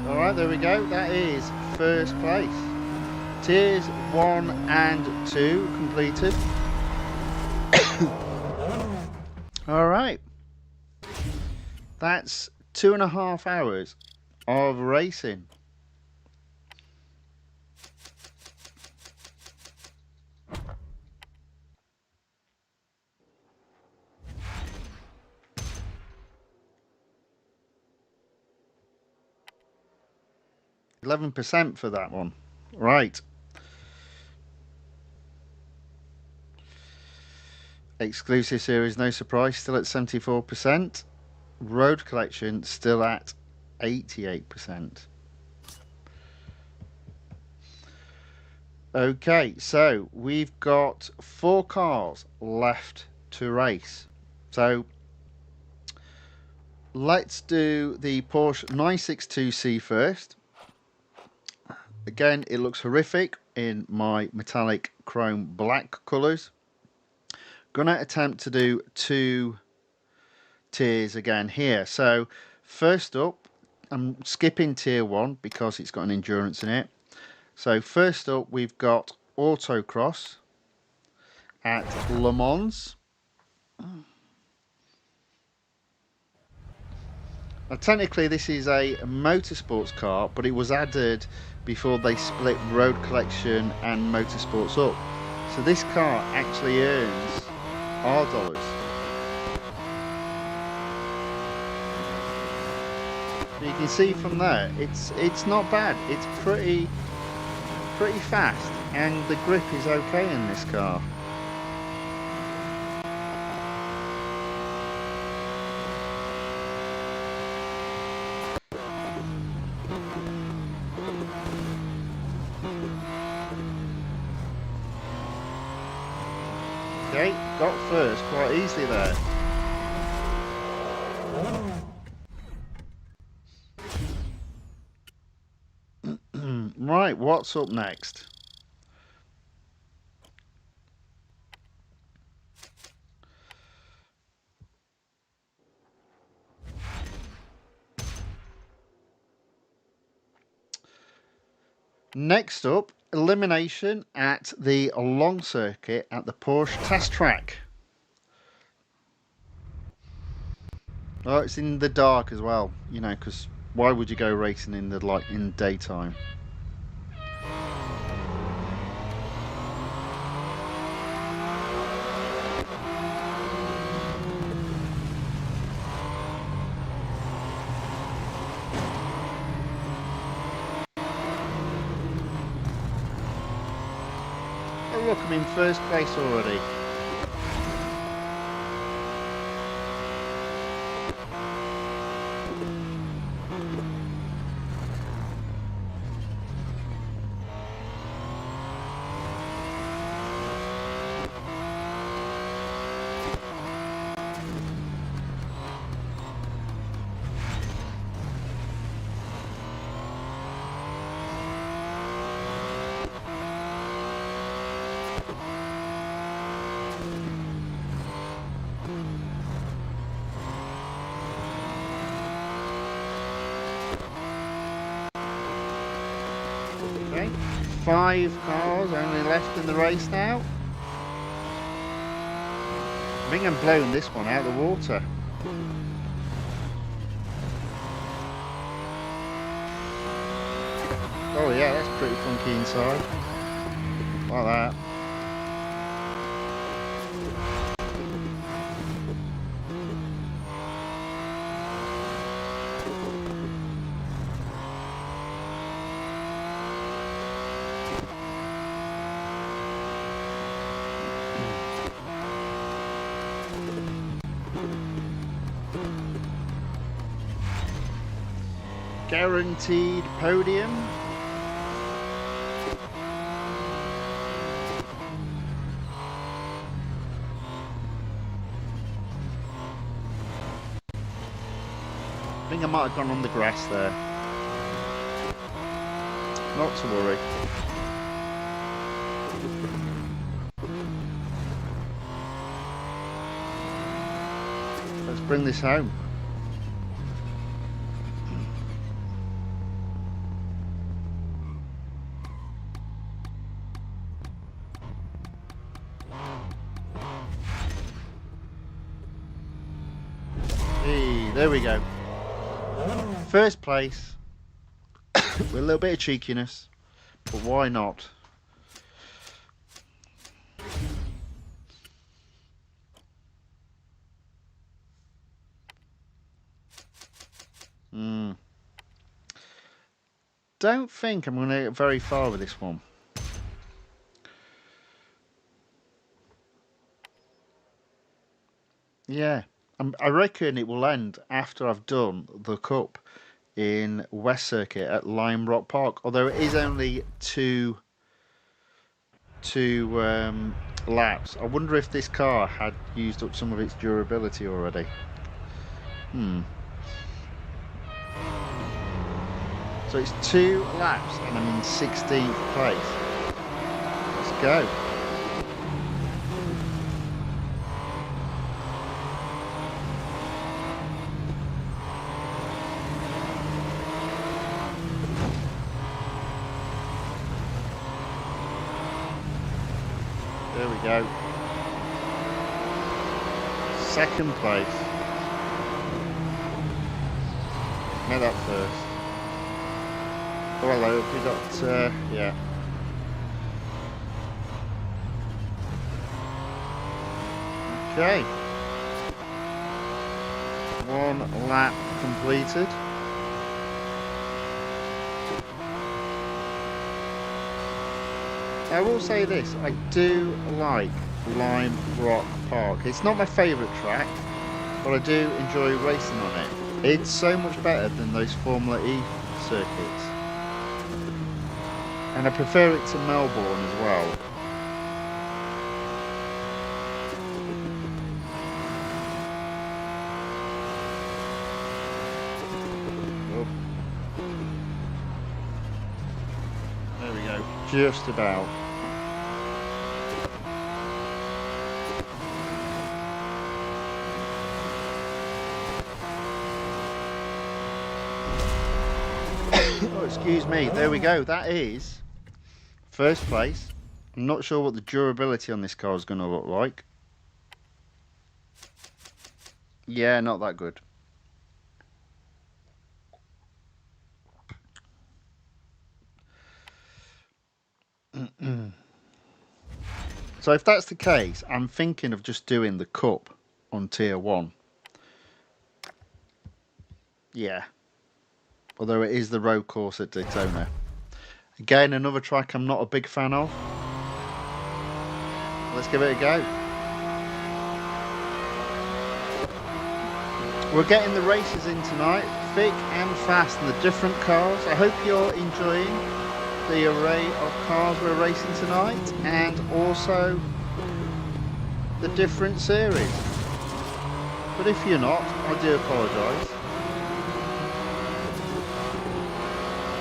Alright, there we go. That is first place. Tiers 1 and 2 completed. Alright. That's 2.5 hours of racing. %11 for that one. Right. Exclusive series, no surprise, still at 74%. Road collection still at 88%. Okay, so we've got 4 cars left to race. So let's do the Porsche 962C first. Again, it looks horrific in my metallic chrome black colours. Gonna attempt to do 2 tiers again here. So first up, I'm skipping tier 1 because it's got an endurance in it. So first up, we've got autocross at Le Mans. Now, technically this is a motorsports car, but it was added before they split road collection and motorsports up. So this car actually earns $R. You can see from there, it's not bad. It's pretty fast, and the grip is okay in this car. Okay, got first quite easily there. Right, what's up next? Next up, elimination at the long circuit at the Porsche test track. Oh, it's in the dark as well, you know, because why would you go racing in the light in daytime? Oh look, I'm in first place already. Okay, 5 cars only left in the race now. I think I'm blowing this one out of the water. Oh yeah, that's pretty funky inside. Like that. Guaranteed podium. I think I might have gone on the grass there. Not to worry. Let's bring this home. Hey, there we go. First place. With a little bit of cheekiness, but why not? Don't think I'm going to get very far with this one. Yeah, I reckon it will end after I've done the Cup in West Circuit at Lime Rock Park. Although it is only two laps. I wonder if this car had used up some of its durability already. So it's 2 laps and I'm in 16th place. Let's go. There we go. 2nd place. Make that first. Oh hello, we got, yeah. Okay. 1 lap completed. I will say this, I do like Lime Rock Park. It's not my favourite track, but I do enjoy racing on it. It's so much better than those Formula E circuits. And I prefer it to Melbourne as well. Oh. There we go, just about. Oh, excuse me, there we go, that is first place. I'm not sure what the durability on this car is going to look like. Yeah, not that good. So if that's the case, I'm thinking of just doing the Cup on Tier 1. Yeah. Although it is the road course at Daytona. Again, another track I'm not a big fan of. let's give it a go. We're getting the races in tonight, thick and fast, and the different cars. I hope you're enjoying the array of cars we're racing tonight, and also the different series. But if you're not, I do apologise.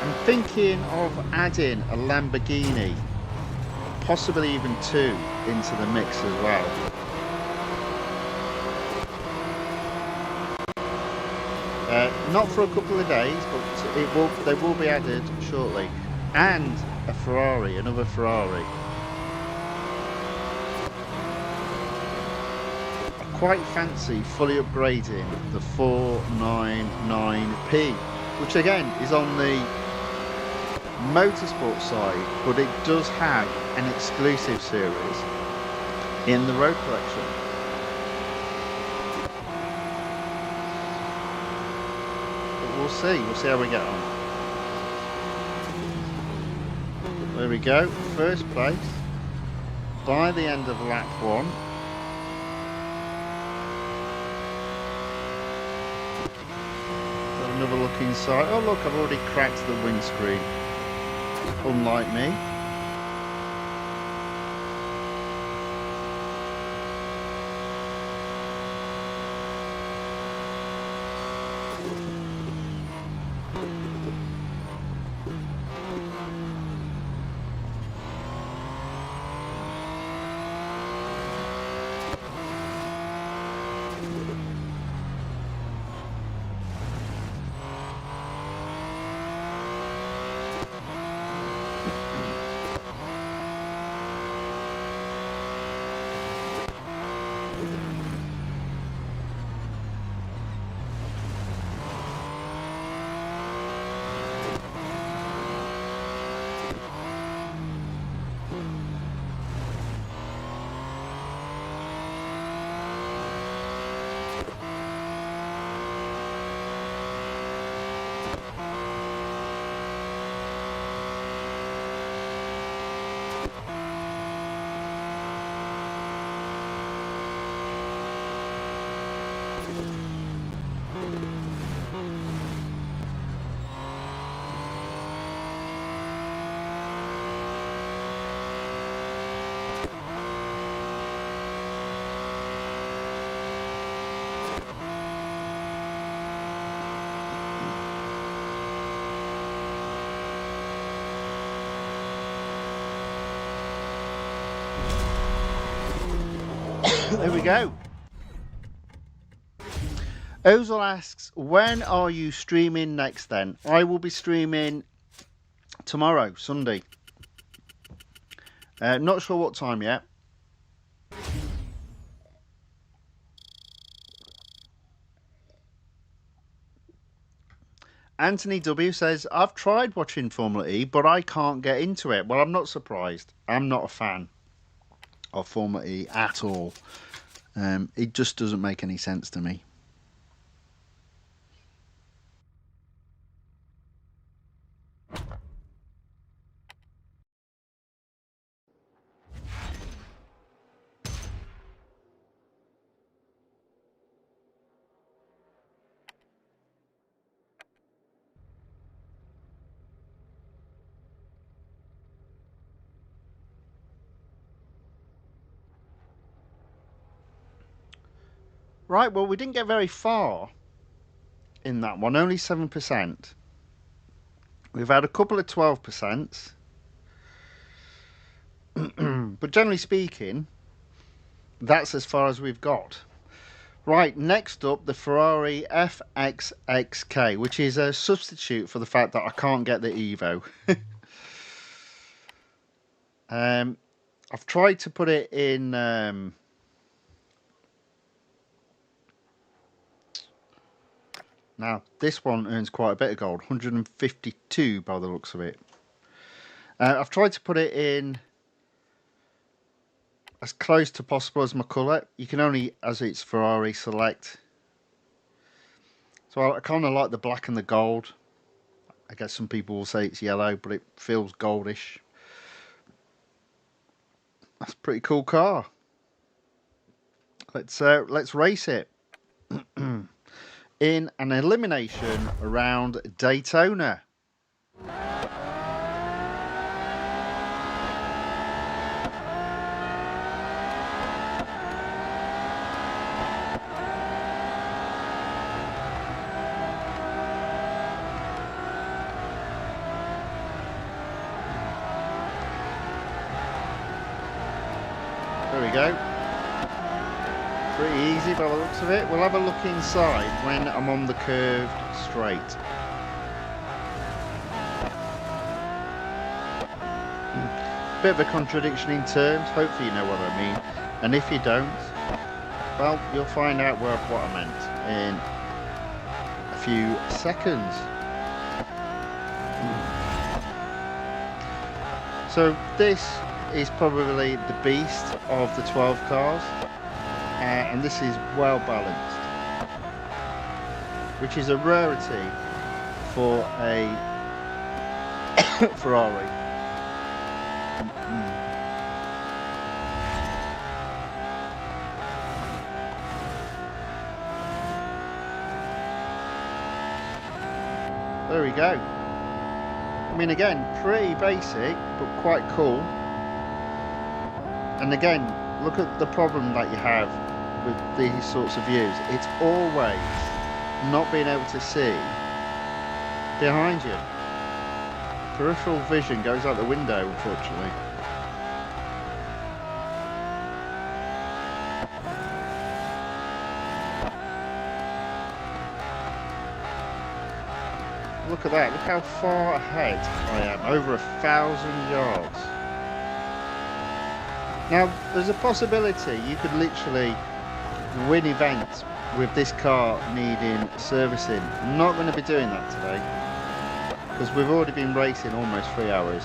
I'm thinking of adding a Lamborghini, possibly even 2, into the mix as well. Not for a couple of days, but they will be added shortly. And a Ferrari, another Ferrari. I quite fancy fully upgrading the 499P, which again is on the motorsport side, but it does have an exclusive series in the road collection. We'll see how we get on. There we go, first place by the end of lap 1. Got another look inside. Oh look, I've already cracked the windscreen, unlike me. There we go. Ozil asks, when are you streaming next then? I will be streaming tomorrow, Sunday. Not sure what time yet. Anthony W says, I've tried watching Formula E, but I can't get into it. Well, I'm not surprised. I'm not a fan of Formula E at all. It just doesn't make any sense to me. Right, well, we didn't get very far in that one, only 7%. We've had a couple of 12%. But generally speaking, that's as far as we've got. Right, next up, the Ferrari FXXK, which is a substitute for the fact that I can't get the Evo. I've tried to put it in... Now, this one earns quite a bit of gold, 152 by the looks of it. I've tried to put it in as close to possible as my colour. You can only, as it's Ferrari, select. So I kind of like the black and the gold. I guess some people will say it's yellow, but it feels goldish. That's a pretty cool car. Let's race it in an elimination around Daytona. There we go. Pretty easy by the looks of it. We'll have a look inside when I'm on the curved straight. Bit of a contradiction in terms. Hopefully you know what I mean. And if you don't, well, you'll find out what I meant in a few seconds. So this is probably the beast of the 12 cars, and this is well balanced, which is a rarity for a Ferrari. There we go. I mean, again, pretty basic, but quite cool. And again, look at the problem that you have with these sorts of views. It's always not being able to see behind you. Peripheral vision goes out the window, unfortunately. Look at that, look how far ahead I am, over 1,000 yards. Now, there's a possibility you could literally win events with this car needing servicing. I'm not going to be doing that today, because we've already been racing almost 3 hours.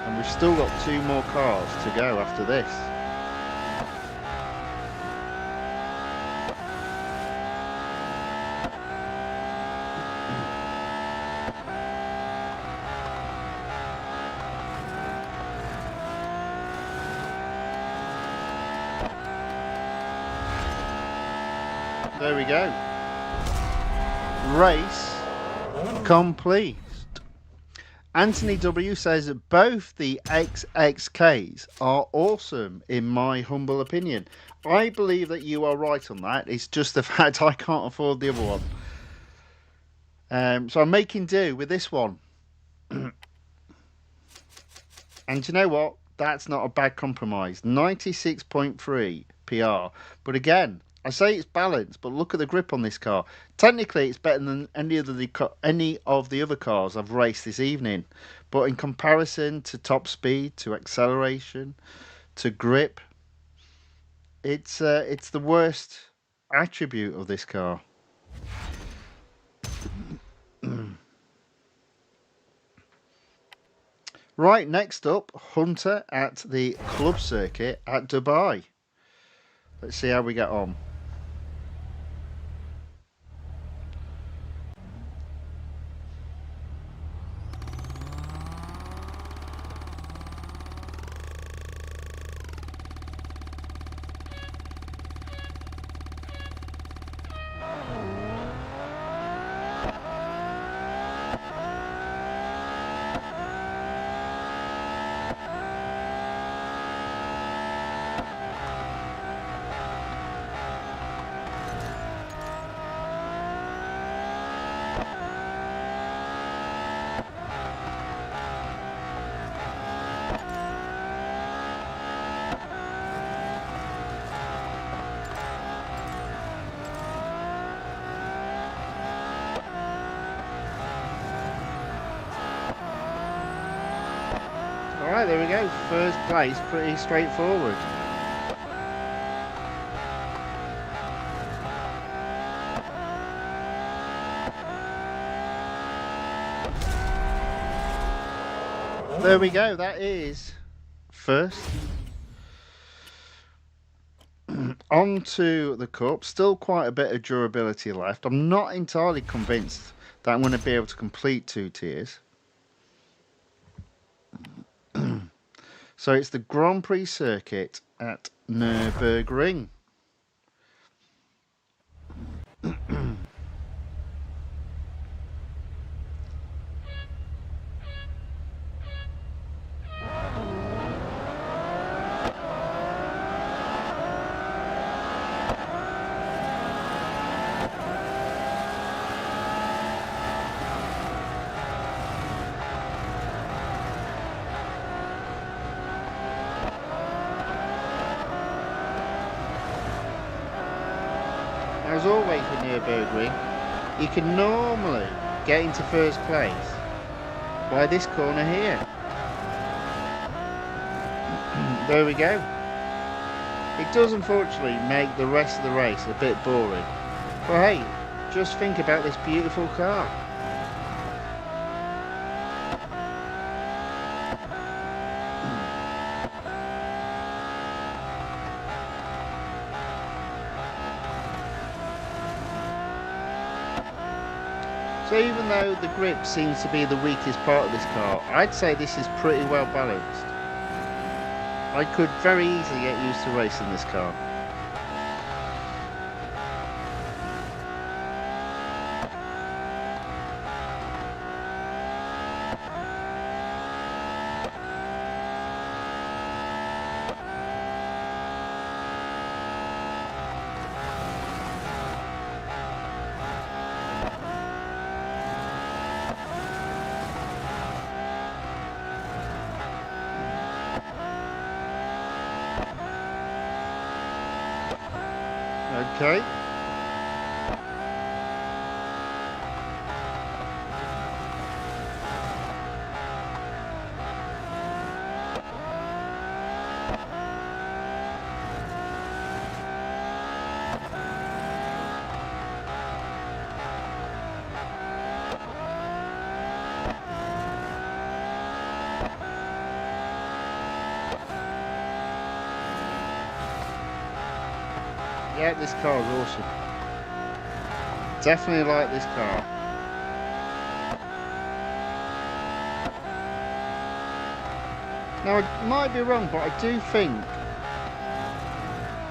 And we've still got 2 more cars to go after this. There we go. Race complete. Anthony W says both the XXKs are awesome in my humble opinion. I believe that you are right on that. It's just the fact I can't afford the other one. So I'm making do with this one. And you know what? That's not a bad compromise. 96.3 PR. But again, I say it's balanced, but look at the grip on this car. Technically, it's better than any of the other cars I've raced this evening. But in comparison to top speed, to acceleration, to grip, it's the worst attribute of this car. Right, next up, Hunter at the club circuit at Dubai. Let's see how we get on. Alright, there we go. First place, pretty straightforward. There we go, that is first. On to the Cup. Still quite a bit of durability left. I'm not entirely convinced that I'm going to be able to complete 2 tiers. So it's the Grand Prix circuit at Nürburgring. As always with Nürburgring, you can normally get into first place by this corner here. There we go. It does unfortunately make the rest of the race a bit boring. But hey, just think about this beautiful car. So even though the grip seems to be the weakest part of this car, I'd say this is pretty well balanced. I could very easily get used to racing this car. Okay. Yeah, this car is awesome. Definitely like this car. Now, I might be wrong, but I do think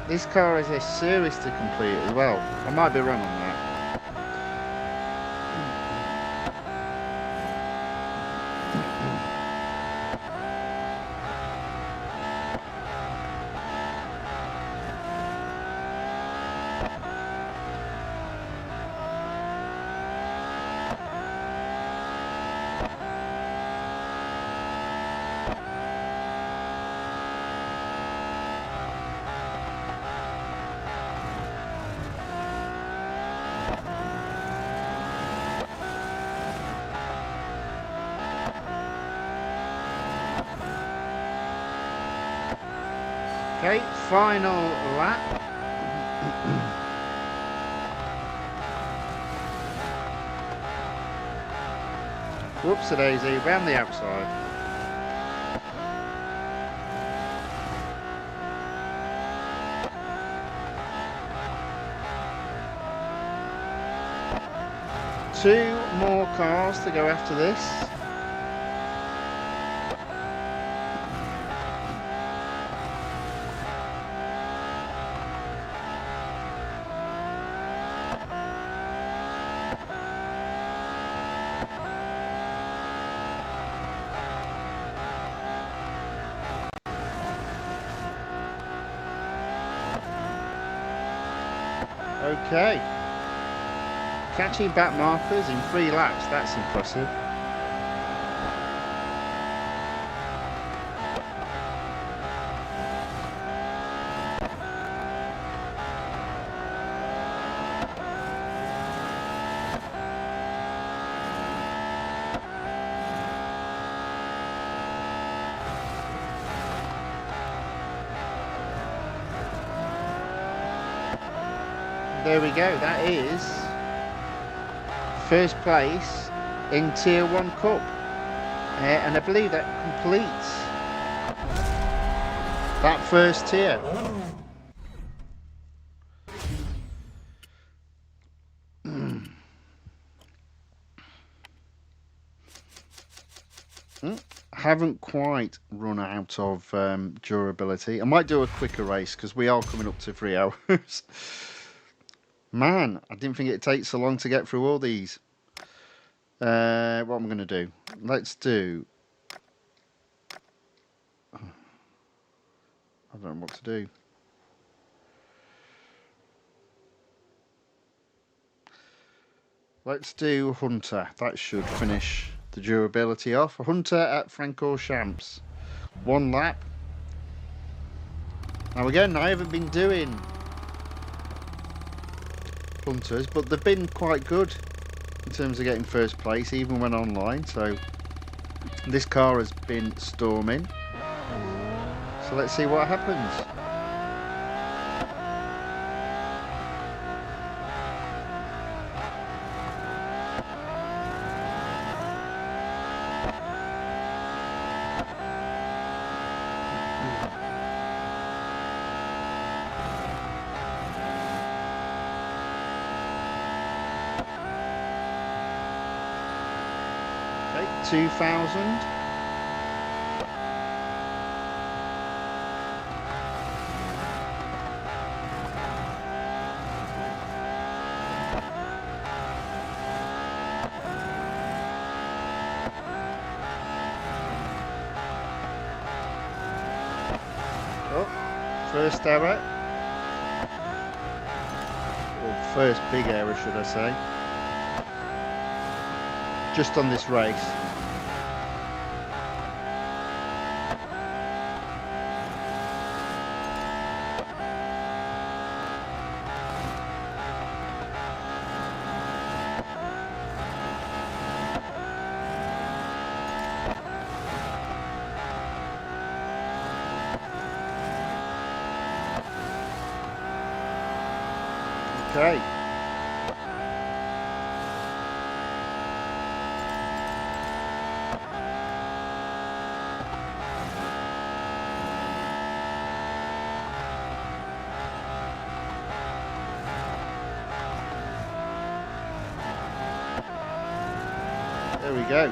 this car has a series to complete as well. I might be wrong on that. Okay, final lap. Whoops-a-daisy, round the outside. Two more cars to go after this. Okay, catching back markers in 3 laps, that's impressive. There we go, that is first place in Tier 1 Cup. And I believe that completes that first tier. haven't quite run out of durability. I might do a quicker race because we are coming up to 3 hours. Man, I didn't think it'd take so long to get through all these. What am I going to do? Let's do... I don't know what to do. Let's do Hunter. That should finish the durability off. Hunter at Francorchamps. 1 lap. Now again, I haven't been doing Hunters, but they've been quite good in terms of getting first place, even when online. So this car has been storming. So let's see what happens. Okay, 2000. First error, or first big error should I say, just on this race. Okay. There we go.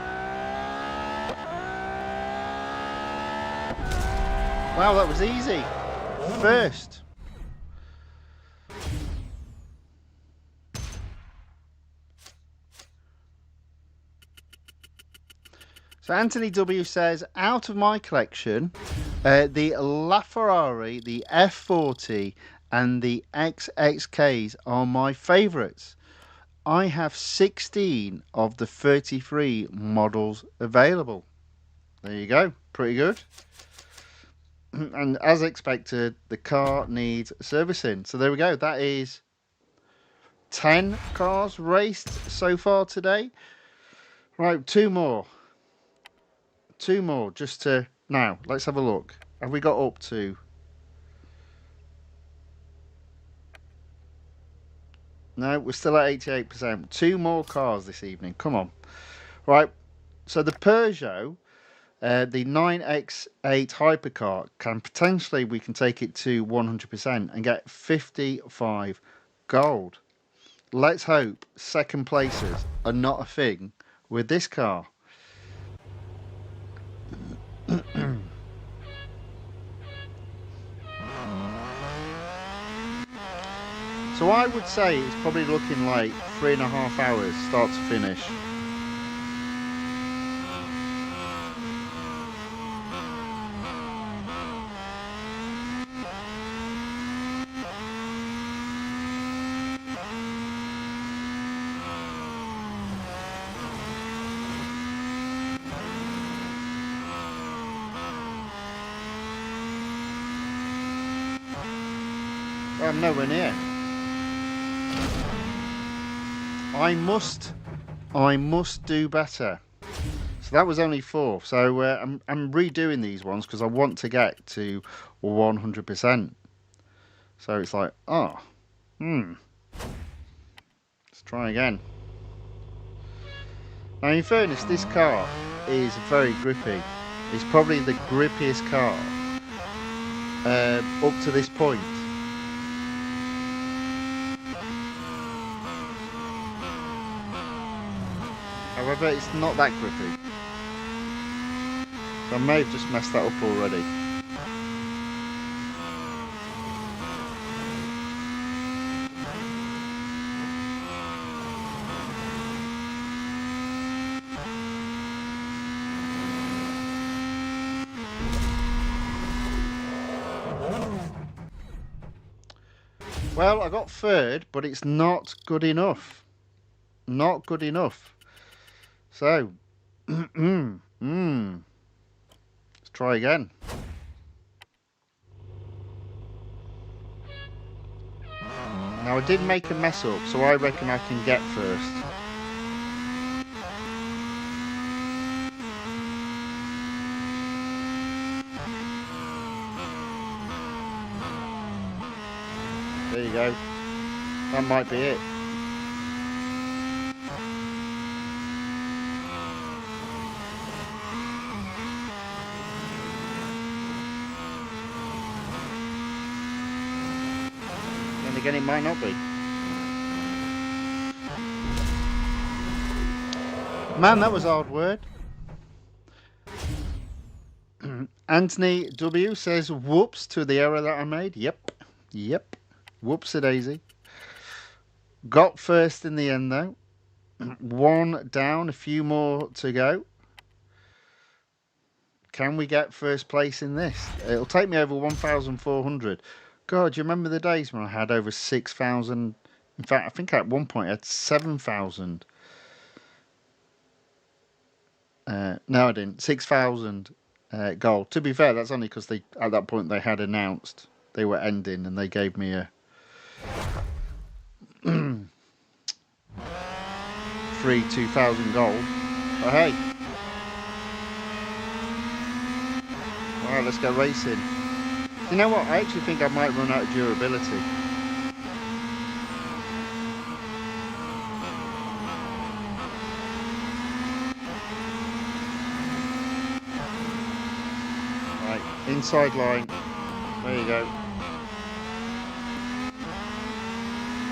Wow, that was easy. First. So Anthony W says, out of my collection, the LaFerrari, the F40 and the XXKs are my favourites. I have 16 of the 33 models available. There you go, pretty good. And as expected, the car needs servicing. So there we go, that is 10 cars raced so far today. Right, two more just to now let's have a look. Have we got up to? No, we're still at 88%. 2 more cars this evening, come on. Right, so the Peugeot, the 9X8 hypercar, we can take it to 100% and get 55 gold. Let's hope second places are not a thing with this car. So I would say it's probably looking like 3.5 hours start to finish. I'm nowhere near. I must do better. So that was only 4. So I'm redoing these ones because I want to get to 100%. So it's like, let's try again. Now in fairness, this car is very grippy. It's probably the grippiest car up to this point. However, it's not that grippy. So I may have just messed that up already. Well, I got third, but it's not good enough. Not good enough. So, let's try again. Now, I did make a mess up, so I reckon I can get first. There you go. That might be it. Then again, it might not be. Man, that was a hard word. Anthony W says, whoops to the error that I made. Yep. Whoops-a-daisy. Got first in the end, though. One down, a few more to go. Can we get first place in this? It'll take me over 1,400. God, do you remember the days when I had over 6,000? In fact, I think at one point I had 7,000. No, I didn't. 6,000 gold. To be fair, that's only because they at that point they had announced they were ending, and they gave me a free 2,000 gold. But hey, wow, let's go racing. You know what? I actually think I might run out of durability. Right, inside line. There you go.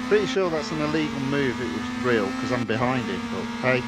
Pretty sure that's an illegal move. It was real because I'm behind it, but hey.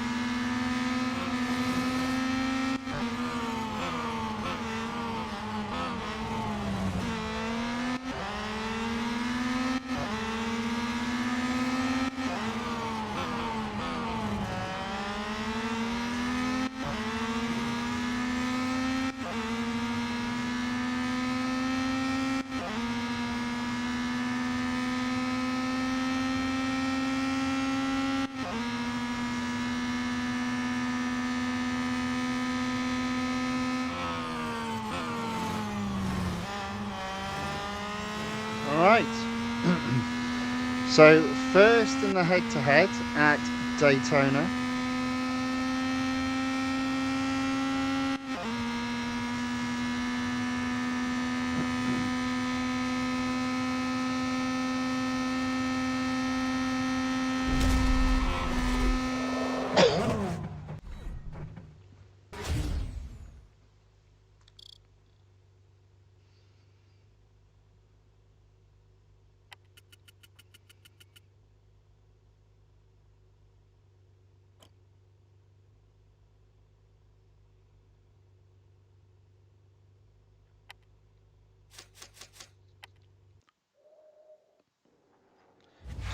So first in the head-to-head at Daytona.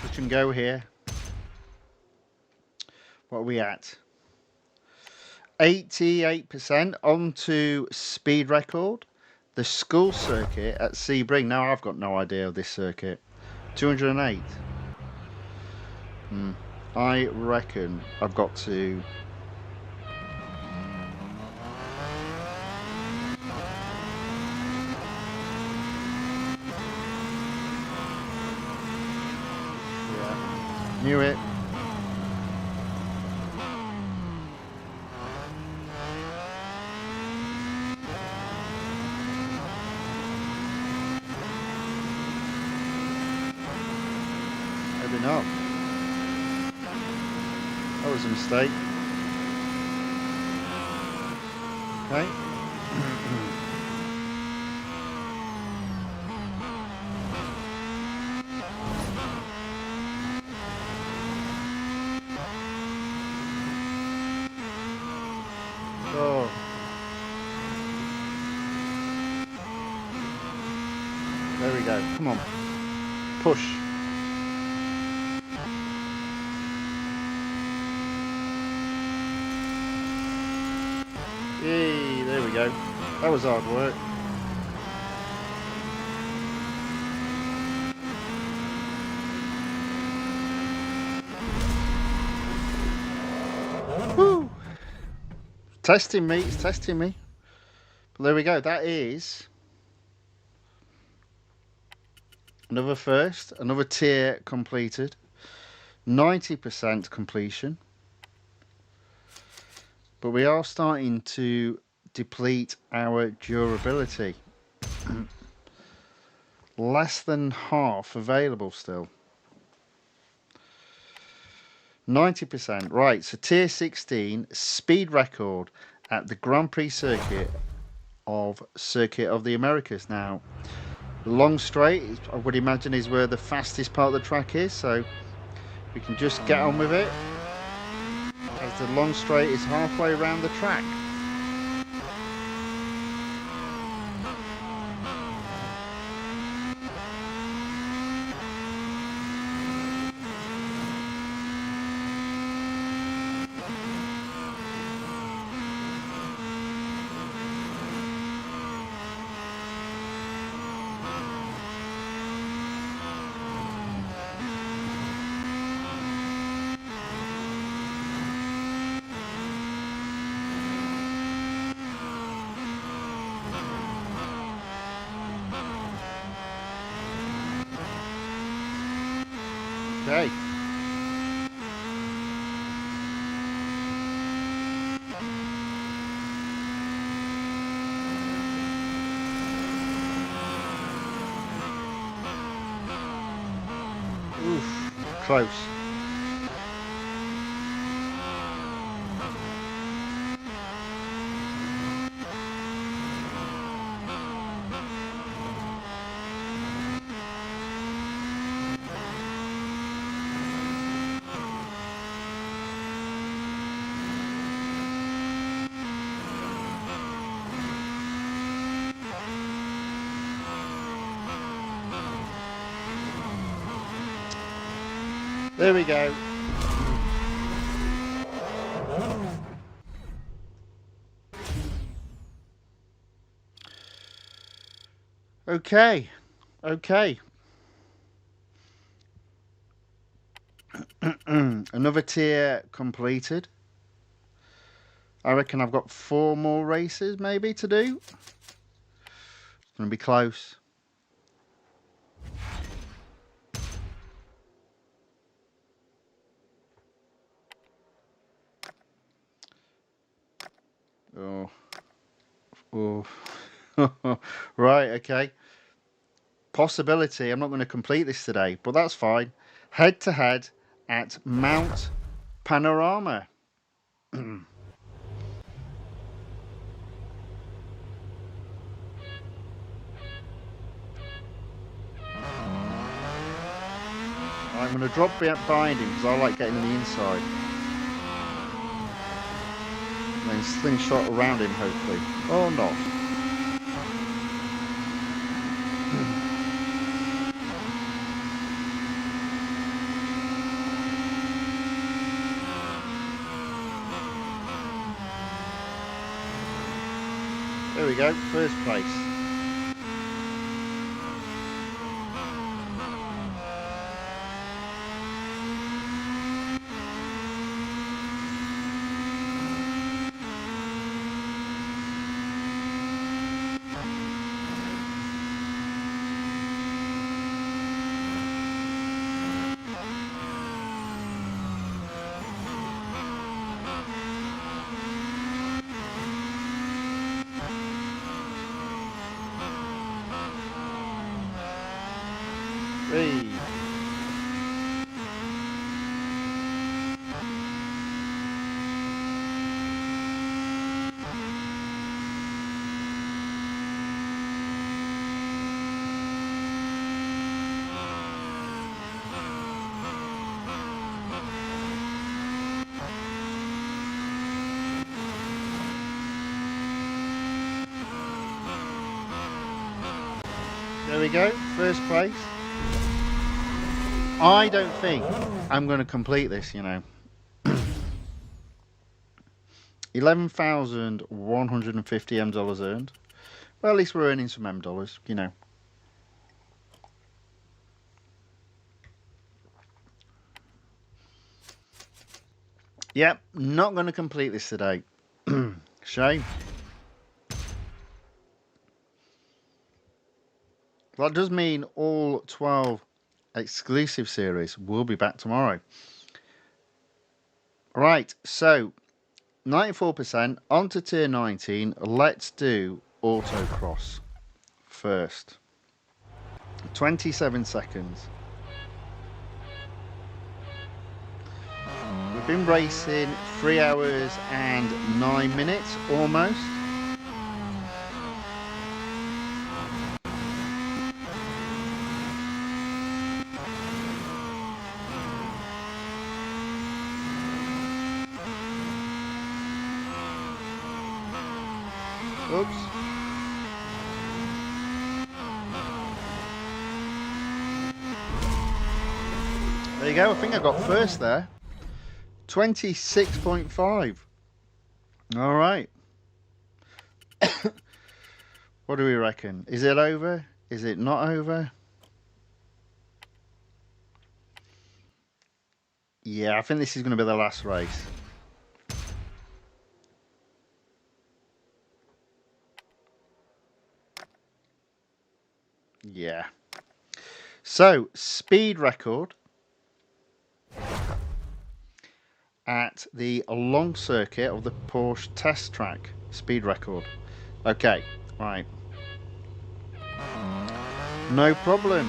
Touch and go here. What are we at? 88% onto speed record. The school circuit at Sebring. Now I've got no idea of this circuit. 208. I reckon I've got to... Knew it. Maybe not. That was a mistake. Okay. Oh. we go. Come on. Push. Yay, there we go. That was hard work. Woo! Testing me, it's testing me. But there we go, that is another first, another tier completed. 90% completion. But we are starting to deplete our durability. Less than half available still. 90%. Right, so tier 16 speed record at the Grand Prix circuit of the Americas. Now, the long straight, I would imagine, is where the fastest part of the track is, so we can just get on with it, as the long straight is halfway around the track. Okay. Oof, close. There we go. Okay. Okay. Another tier completed. I reckon I've got 4 more races maybe to do. It's going to be close. Oh. Oh. Right, okay. Possibility, I'm not going to complete this today, but that's fine. Head to head at Mount Panorama. I'm going to drop behind him because I like getting on the inside. And then slingshot around him, hopefully. Or not. There we go, first place. Hey. There we go, first place. I don't think I'm going to complete this, you know. 11,150 M dollars earned. Well, at least we're earning some M dollars, you know. Yep, not going to complete this today. Shame. That does mean all 12 exclusive series will be back tomorrow. Right, so 94% on to tier 19. Let's do autocross first. 27 seconds. We've been racing 3 hours and 9 minutes almost. Oops. There you go. I think I got first there. 26.5. All right. What do we reckon? Is it over? Is it not over? Yeah, I think this is going to be the last race. Yeah. So, speed record at the long circuit of the Porsche test track. Speed record. Okay, right. No problem.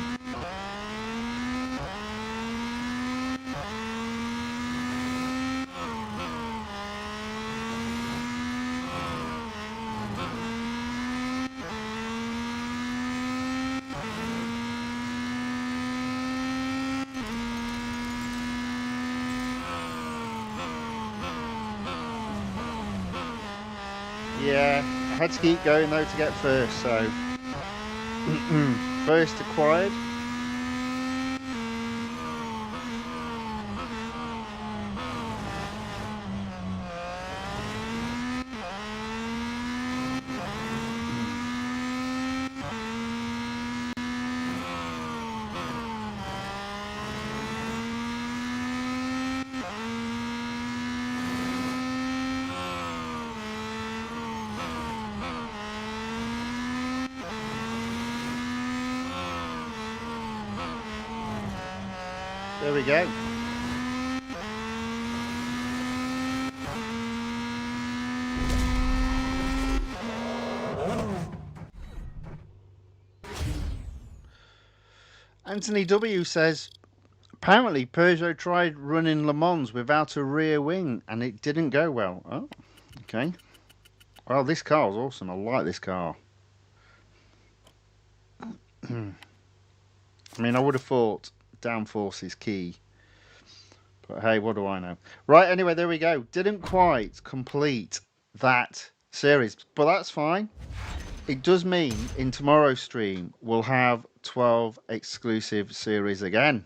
Yeah, I had to keep going though to get first, so first acquired. There we go. Anthony W says, apparently Peugeot tried running Le Mans without a rear wing and it didn't go well. Oh, okay. Well, this car's awesome. I like this car. I mean, I would have thought downforce is key. But hey, what do I know? Right, anyway, there we go. Didn't quite complete that series, but that's fine. It does mean in tomorrow's stream, we'll have 12 exclusive series again.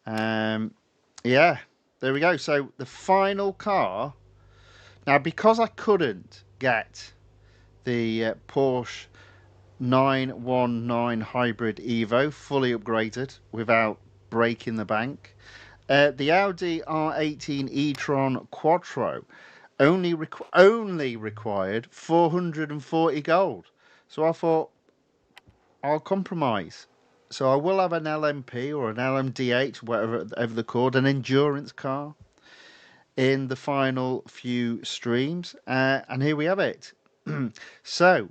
Yeah, there we go. So the final car. Now, because I couldn't get the Porsche 919 Hybrid Evo fully upgraded without breaking the bank, the Audi R18 E-TRON Quattro only required 440 gold. So I thought, I'll compromise. So I will have an LMP or an LMDH, whatever they're called, an endurance car in the final few streams. And here we have it. So,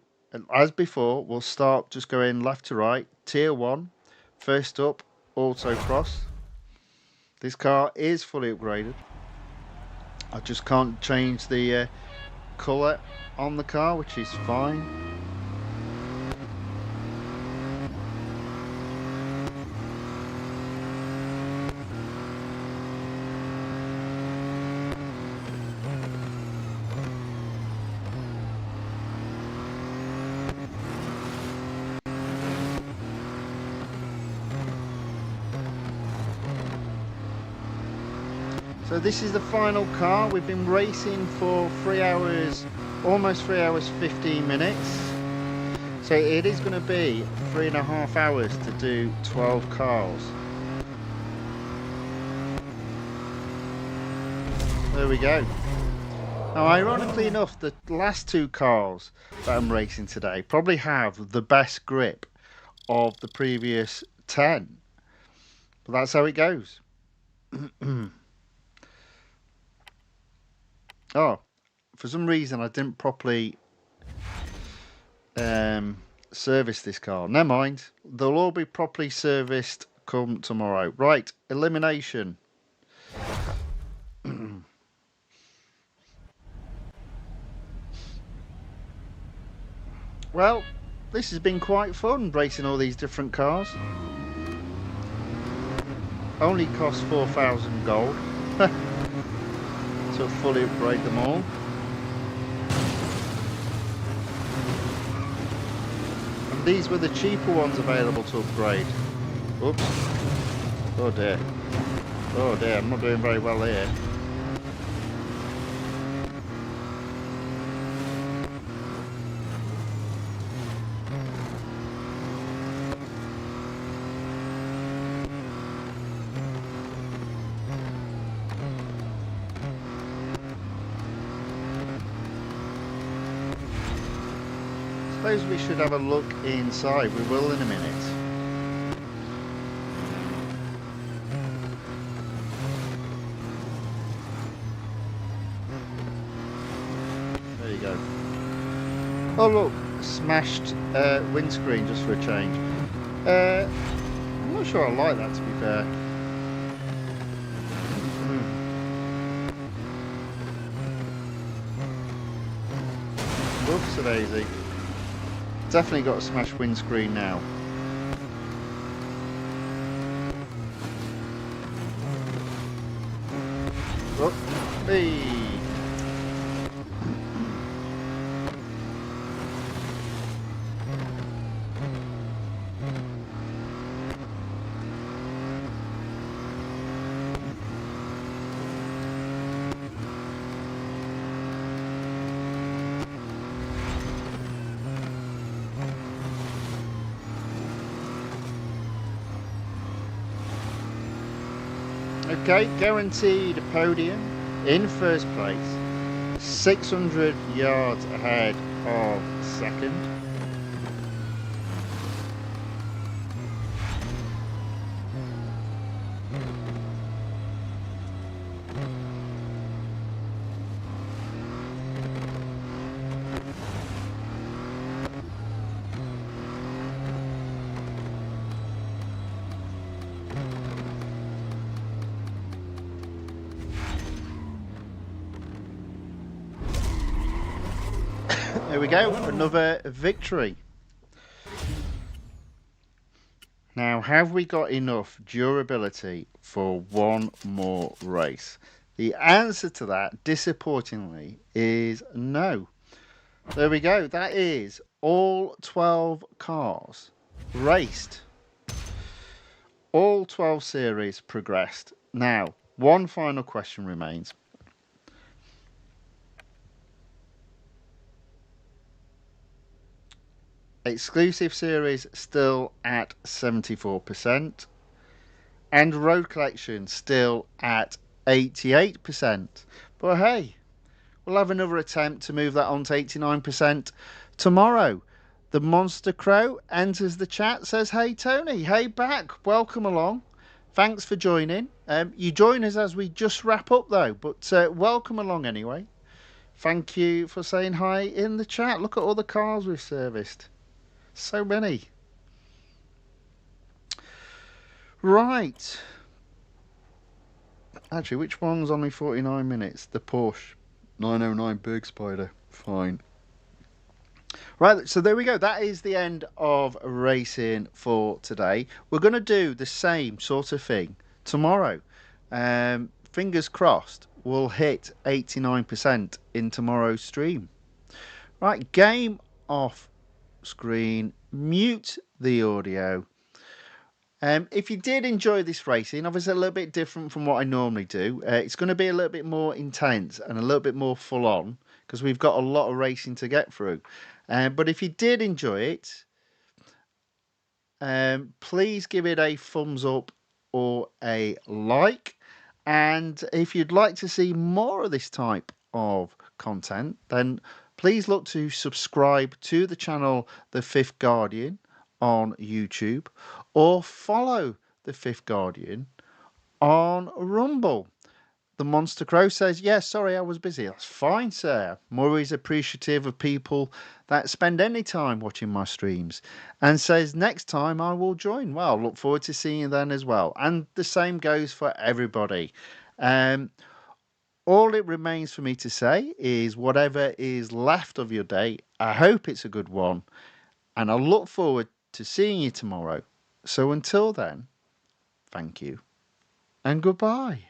as before, we'll start just going left to right. Tier 1, first up, autocross. This car is fully upgraded. I just can't change the colour on the car, which is fine. So this is the final car. We've been racing for 3 hours, almost 3 hours 15 minutes. So it is going to be 3.5 hours to do 12 cars. There we go. Now, ironically enough, the last 2 cars that I'm racing today probably have the best grip of the previous 10. But that's how it goes. Oh, for some reason I didn't properly service this car. Never mind. They'll all be properly serviced come tomorrow. Right, elimination. Well, this has been quite fun, racing all these different cars. Only cost 4,000 gold to fully upgrade them all. And these were the cheaper ones available to upgrade. Oops. Oh dear. Oh dear, I'm not doing very well here. I suppose we should have a look inside. We will in a minute. There you go. Oh look, smashed windscreen just for a change. I'm not sure I like that, to be fair. Whoops a daisy. Definitely got a smashed windscreen now. Oh, hey. Okay, guaranteed podium in first place, 600 yards ahead of second. There we go, another victory. Now, have we got enough durability for one more race? The answer to that, disappointingly, is no. There we go, that is all 12 cars raced. All 12 series progressed. Now, one final question remains. Exclusive series still at 74%, and road collection still at 88%. But hey, we'll have another attempt to move that on to 89% tomorrow. The Monster Crow enters the chat, says, "Hey Tony, hey back, welcome along. Thanks for joining. You join us as we just wrap up though, but welcome along anyway. Thank you for saying hi in the chat. Look at all the cars we've serviced. So many. Right. Actually, which one's only 49 minutes? The Porsche 909 BERGSPYDER. Fine. Right, so there we go. That is the end of racing for today. We're going to do the same sort of thing tomorrow. Fingers crossed, we'll hit 89% in tomorrow's stream. Right, game off screen, mute the audio. If you did enjoy this racing, obviously a little bit different from what I normally do. It's going to be a little bit more intense and a little bit more full on because we've got a lot of racing to get through. But if you did enjoy it, please give it a thumbs up or a like. And if you'd like to see more of this type of content, then please look to subscribe to the channel The Fifth Guardian on YouTube or follow The Fifth Guardian on Rumble. The Monster Crow says, "Yes, sorry, I was busy." That's fine, sir. I'm always appreciative of people that spend any time watching my streams, and says, "Next time I will join." Well, look forward to seeing you then as well. And the same goes for everybody. All it remains for me to say is whatever is left of your day, I hope it's a good one, and I look forward to seeing you tomorrow. So until then, thank you and goodbye.